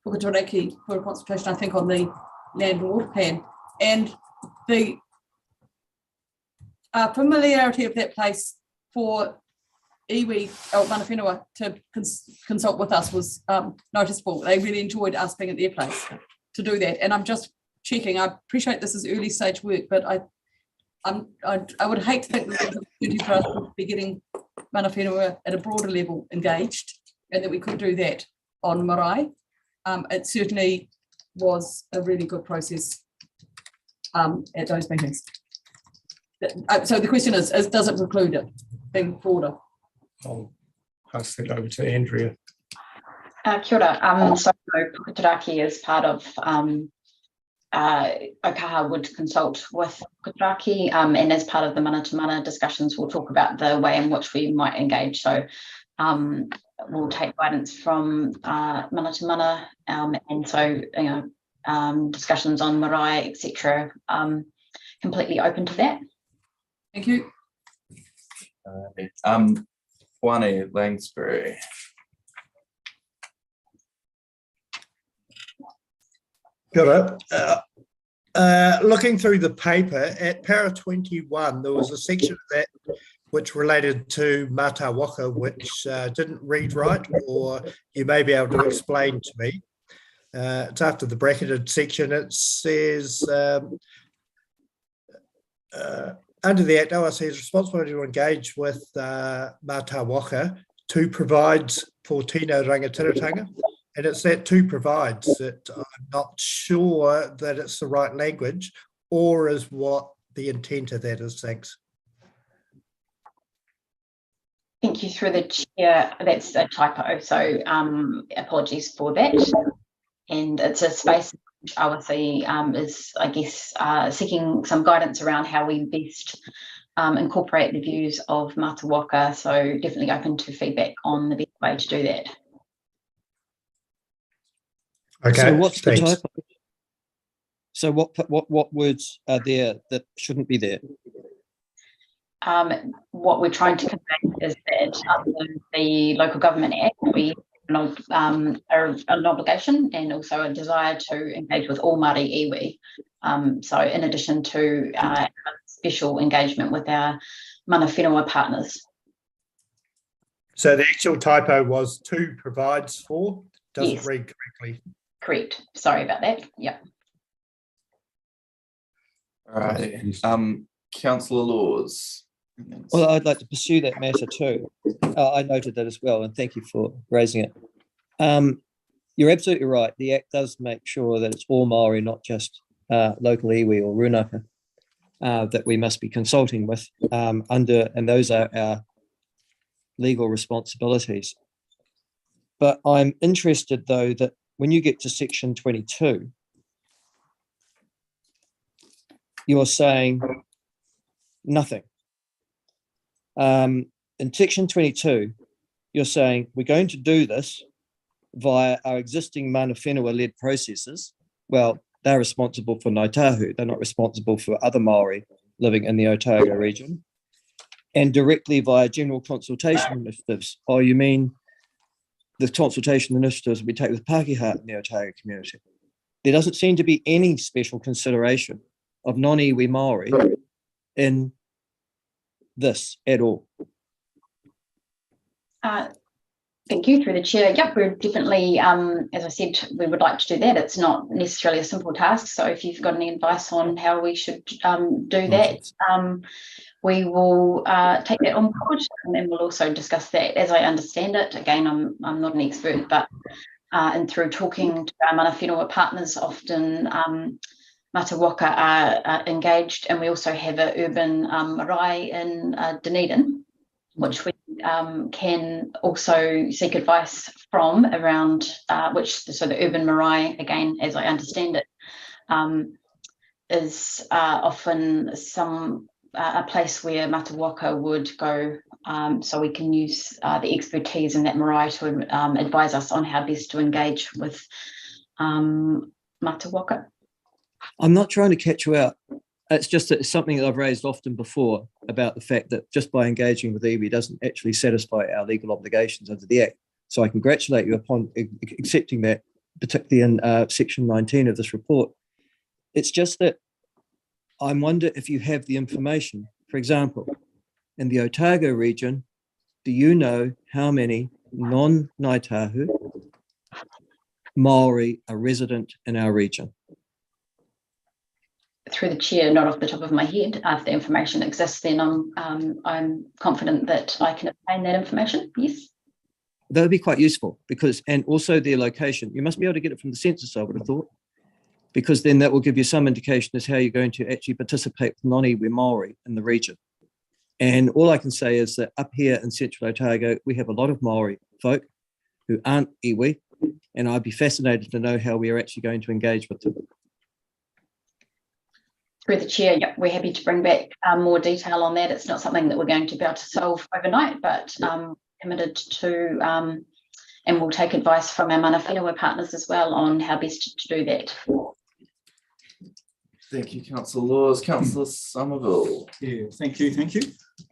Puketoraki for a consultation, I think, on the land and water plan, and the familiarity of that place for iwi or Mana Whenua to consult with us was noticeable. They really enjoyed us being at their place to do that. And I'm just checking. I appreciate this is early stage work, but I would hate to think that there's an opportunity for us to be getting Mana Whenua at a broader level engaged, and that we could do that on marae. It certainly was a really good process at those meetings. So the question is does it preclude it being broader? I'll pass that over to Andrea. Kia ora. So Puketoraki is part of Ōkaha would consult with Puketoraki, and as part of the mana to mana discussions, we'll talk about the way in which we might engage. So we'll take guidance from mana to mana, and so discussions on marae, etc. Completely open to that. Thank you. Juane Langsbury. Got it. Looking through the paper, at para 21, there was a section of that which related to Mata Waka, which didn't read right, or you may be able to explain to me. It's after the bracketed section. It says, under the Act, ORC is responsible to engage with Mata Waka to provide for Tino Rangatiratanga. And it's that to provides that I'm not sure that it's the right language, or is what the intent of that is. Thanks. Thank you. Through the chair, that's a typo, so apologies for that. And it's a space which ORC is, I guess, seeking some guidance around how we best incorporate the views of Mata Waka, so definitely open to feedback on the best way to do that. Okay. So what's the thanks. typo? So what words are there that shouldn't be there? What we're trying to convey is that under the Local Government Act, we have an obligation and also a desire to engage with all Māori iwi. So in addition to special engagement with our Mana Whenua partners. So the actual typo was to provides for, doesn't Yes. read correctly. Correct. Sorry about that. Yeah. All right. Councillor Laws. Well, I'd like to pursue that matter too. I noted that as well, and thank you for raising it. You're absolutely right. The Act does make sure that it's all Māori, not just local iwi or runaka, that we must be consulting with and those are our legal responsibilities. But I'm interested, though, that when you get to section 22, you're saying nothing. In section 22, you're saying we're going to do this via our existing Mana Whenua-led processes. Well, they're responsible for Ngāi Tahu. They're not responsible for other Māori living in the Otago region. And directly via general consultation initiatives. Oh, you mean the consultation initiatives we take with Pākehā in the Otago community? There doesn't seem to be any special consideration of non-iwi Māori in this at all. Thank you. Through the chair. Yep, we're definitely, as I said, we would like to do that. It's not necessarily a simple task. So if you've got any advice on how we should do that, we will take that on board, and then we'll also discuss that. As I understand it, again, I'm not an expert, but and through talking to our Mana Whenua partners, often Mata Waka are engaged, and we also have an urban marae in Dunedin, which we can also seek advice from around so the urban marae, again, as I understand it, is often a place where Matawaka would go, so we can use the expertise in that marae to advise us on how best to engage with Matawaka. I'm not trying to catch you out. It's just that it's something that I've raised often before about the fact that just by engaging with iwi doesn't actually satisfy our legal obligations under the Act. So I congratulate you upon accepting that, particularly in section 19 of this report. It's just that I wonder if you have the information. For example, in the Otago region, do you know how many non-Ngāi Tahu Māori are resident in our region? Through the chair, not off the top of my head. If the information exists, then I'm confident that I can obtain that information. Yes. That would be quite useful because, and also their location. You must be able to get it from the census, I would have thought, because then that will give you some indication as how you're going to actually participate with non-iwi Māori in the region. And all I can say is that up here in Central Otago, we have a lot of Māori folk who aren't iwi, and I'd be fascinated to know how we are actually going to engage with them. Through the chair, yep, we're happy to bring back more detail on that. It's not something that we're going to be able to solve overnight, but committed to, and we'll take advice from our mana whenua partners as well on how best to do that. Thank you, Councillor Laws. Councillor Somerville. Yeah, thank you.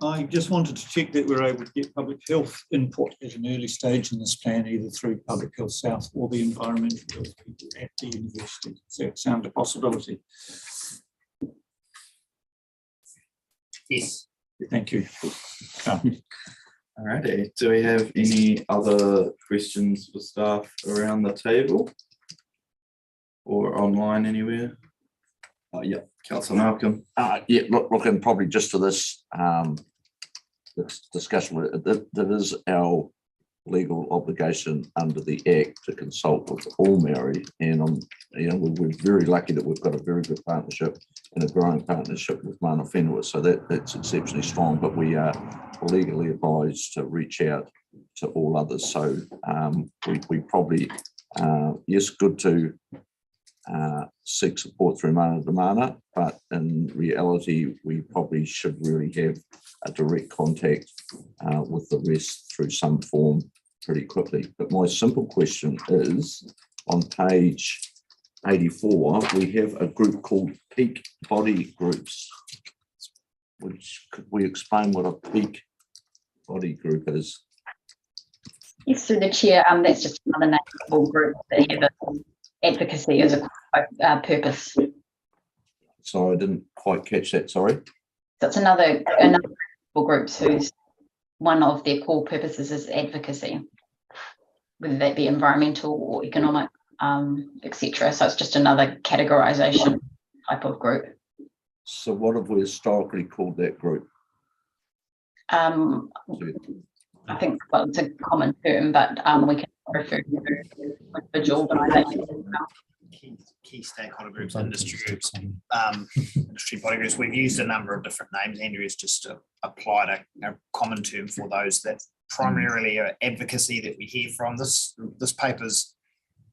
I just wanted to check that we're able to get public health input at an early stage in this plan, either through Public Health South or the environmental health people at the university. Does that sound a possibility? Yes. Thank you. All righty. Do we have any other questions for staff around the table or online anywhere? Yeah, Councillor Malcolm. Yeah, looking probably just to this, this discussion, that is our legal obligation under the Act to consult with all Māori, and we're very lucky that we've got a very good partnership and a growing partnership with mana whenua, so that's exceptionally strong, but we are legally advised to reach out to all others. So we probably, yes, good to seek support through mana to mana, but in reality, we probably should really have a direct contact with the rest through some form pretty quickly. But my simple question is, on page 84, we have a group called Peak Body Groups. Which, could we explain what a peak body group is? Yes, through the chair, that's just another name for group that have advocacy as a purpose. So I didn't quite catch that, sorry. So it's another for groups whose one of their core purposes is advocacy, whether that be environmental or economic, etc. So it's just another categorization type of group. So what have we historically called that group? I think, well, it's a common term, but we can refer to individual organisations. Key stakeholder groups, industry groups, industry body groups. We've used a number of different names. Andrew's just applied a common term for those that primarily are advocacy that we hear from. This paper's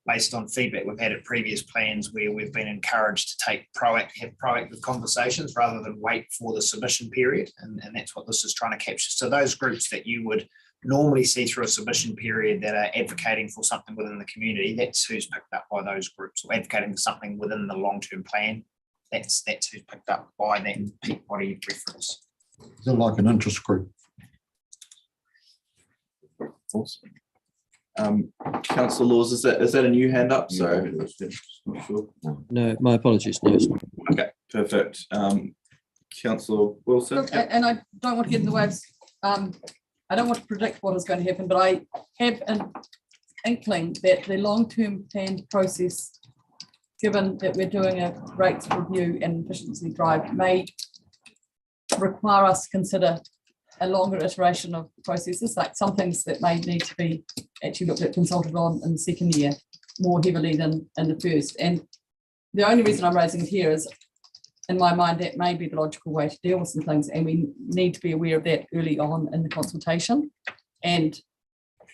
based on feedback we've had at previous plans where we've been encouraged to have proactive conversations rather than wait for the submission period, and that's what this is trying to capture. So those groups that you would normally see through a submission period that are advocating for something within the community, that's who's picked up by those groups, or advocating for something within the long-term plan, that's who's picked up by that peak body reference. Is it like an interest group? Awesome. Councillor Laws, is that a new hand up? Sorry, not sure. No, my apologies. No. Okay, perfect. Councillor Wilson. Look, and I don't want to get in the way of, I don't want to predict what is going to happen, but I have an inkling that the long-term planned process, given that we're doing a rates review and efficiency drive, may require us to consider a longer iteration of processes, like some things that may need to be actually looked at, consulted on in the second year more heavily than in the first. And the only reason I'm raising it here is, in my mind, that may be the logical way to deal with some things, and we need to be aware of that early on in the consultation. And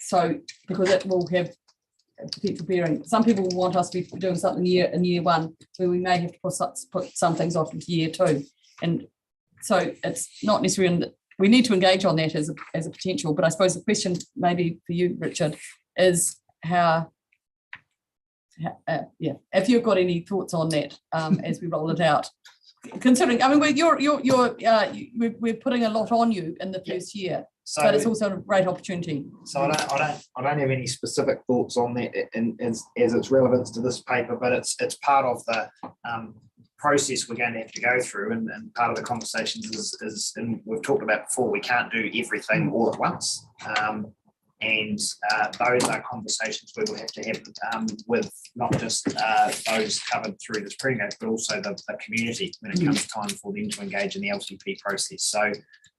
so, because it will have potential bearing. Some people want us to be doing something in year one, where we may have to put some things off into year two. And so it's not necessarily, we need to engage on that as a potential, but I suppose the question maybe for you, Richard, is if you've got any thoughts on that as we roll it out. Considering, I mean, we're putting a lot on you in the first year, but it's also a great opportunity. So I don't have any specific thoughts on that as its relevance to this paper, but it's part of the process we're going to have to go through, and part of the conversations is, and we've talked about before, we can't do everything all at once. And those are conversations we will have to have with not just those covered through this pre-note, but also the community when it comes time for them to engage in the LTP process. So,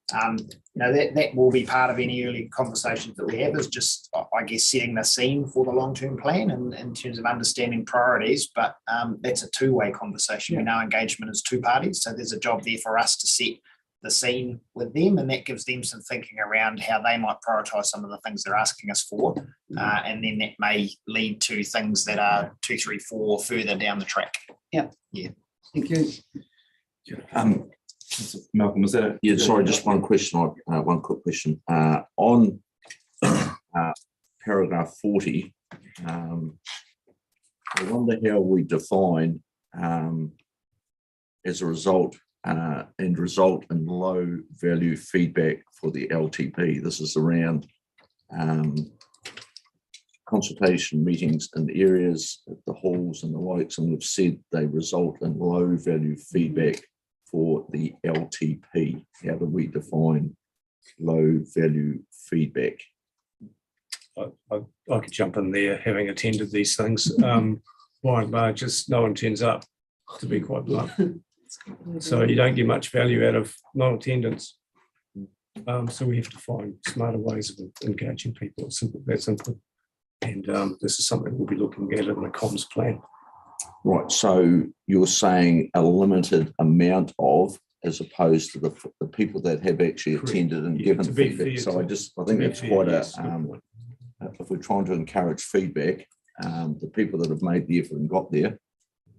that will be part of any early conversations that we have, is just, I guess, setting the scene for the long-term plan and in terms of understanding priorities. But that's a two-way conversation. We know engagement is two parties, so there's a job there for us to set the scene with them, and that gives them some thinking around how they might prioritise some of the things they're asking us for, and then that may lead to things that are 2, 3, 4 further down the track. Yeah. Thank you. Malcolm, was that it? Yeah, sorry, just one question, one quick question. On paragraph 40, I wonder how we define as a result and result in low value feedback for the LTP. This is around consultation meetings in areas, the halls and the likes, and we've said they result in low value feedback for the LTP. How do we define low value feedback? I could jump in there, having attended these things. By and large, just no one turns up, to be quite blunt. So you don't get much value out of non-attendance. So we have to find smarter ways of engaging people. It's simple, that simple. And this is something we'll be looking at in the comms plan. Right, so you're saying a limited amount of, as opposed to the people that have actually attended and given feedback. So I think that's quite a, if we're trying to encourage feedback, the people that have made the effort and got there,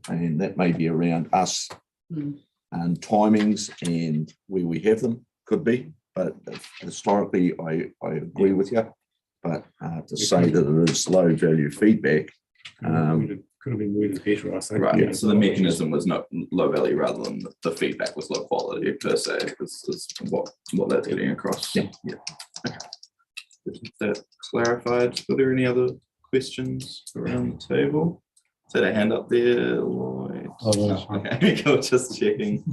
and that may be around us and timings and where we have them, could be, but historically I agree with you. But to say that it is low value feedback, could have been worded better, I think. Right. Yeah. So the mechanism was not low value rather than the feedback was low quality per se, is what that's getting across. Yeah. Okay. Is that clarified? Were there any other questions around the table? Is that a hand up there, Lloyd? No. Okay, cool, just checking.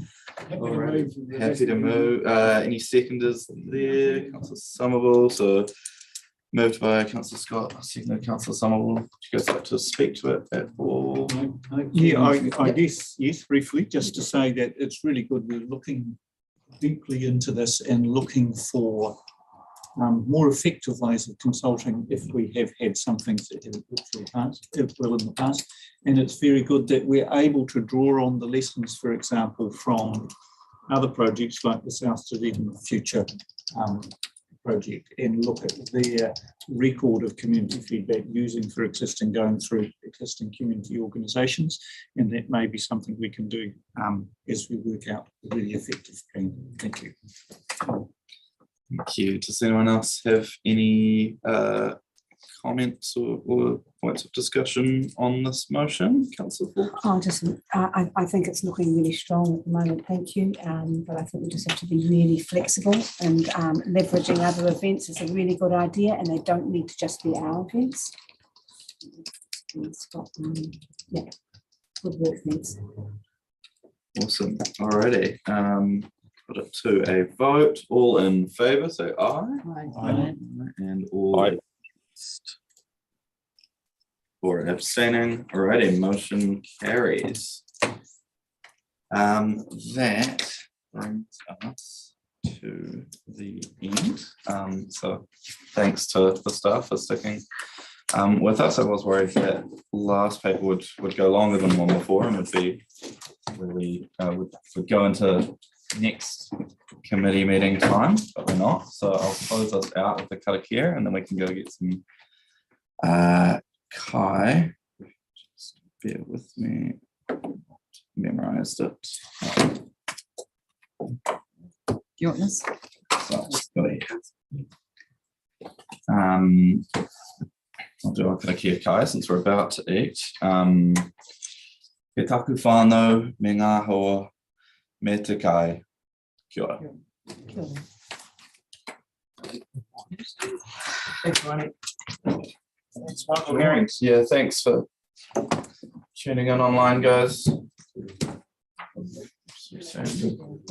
All right. Happy to move. Any seconders there? Councillor Somerville. So moved by Councillor Scott, seconded Councillor Somerville. Would you guys like to speak to it at all? Yeah, I guess, yes, briefly, just to say that it's really good. We're looking deeply into this and looking for more effective ways of consulting if we have had some things that have worked in the past. And it's very good that we're able to draw on the lessons, for example, from other projects like the South Dunedin Future project, and look at their record of community feedback going through existing community organisations, and that may be something we can do as we work out a really effective plan. Thank you. Thank you. Does anyone else have any comments or points of discussion on this motion? Councillor Fawkes? I think it's looking really strong at the moment, thank you. But I think we just have to be really flexible, and leveraging other events is a really good idea, and they don't need to just be our events. Yeah, good work, thanks. Awesome. Alrighty. Put it to a vote. All in favour, say aye. Aye. And all against or abstaining. Alrighty, motion carries. That brings us to the end. So thanks to the staff for sticking with us. I was worried that last paper would go longer than one before and would be really would go into next committee meeting time, but we're not. So I'll close us out with the karakia, and then we can go get some Kai. Just bear with me. Memorized it. Do you want this? So, just got it. I'll do a kia kai since we're about to eat. He taku whānau me ngā hoa me te kai. Kia ora. Thanks, Ronnie. Thanks, Michael Herring. Yeah, thanks for tuning in online, guys. See you soon.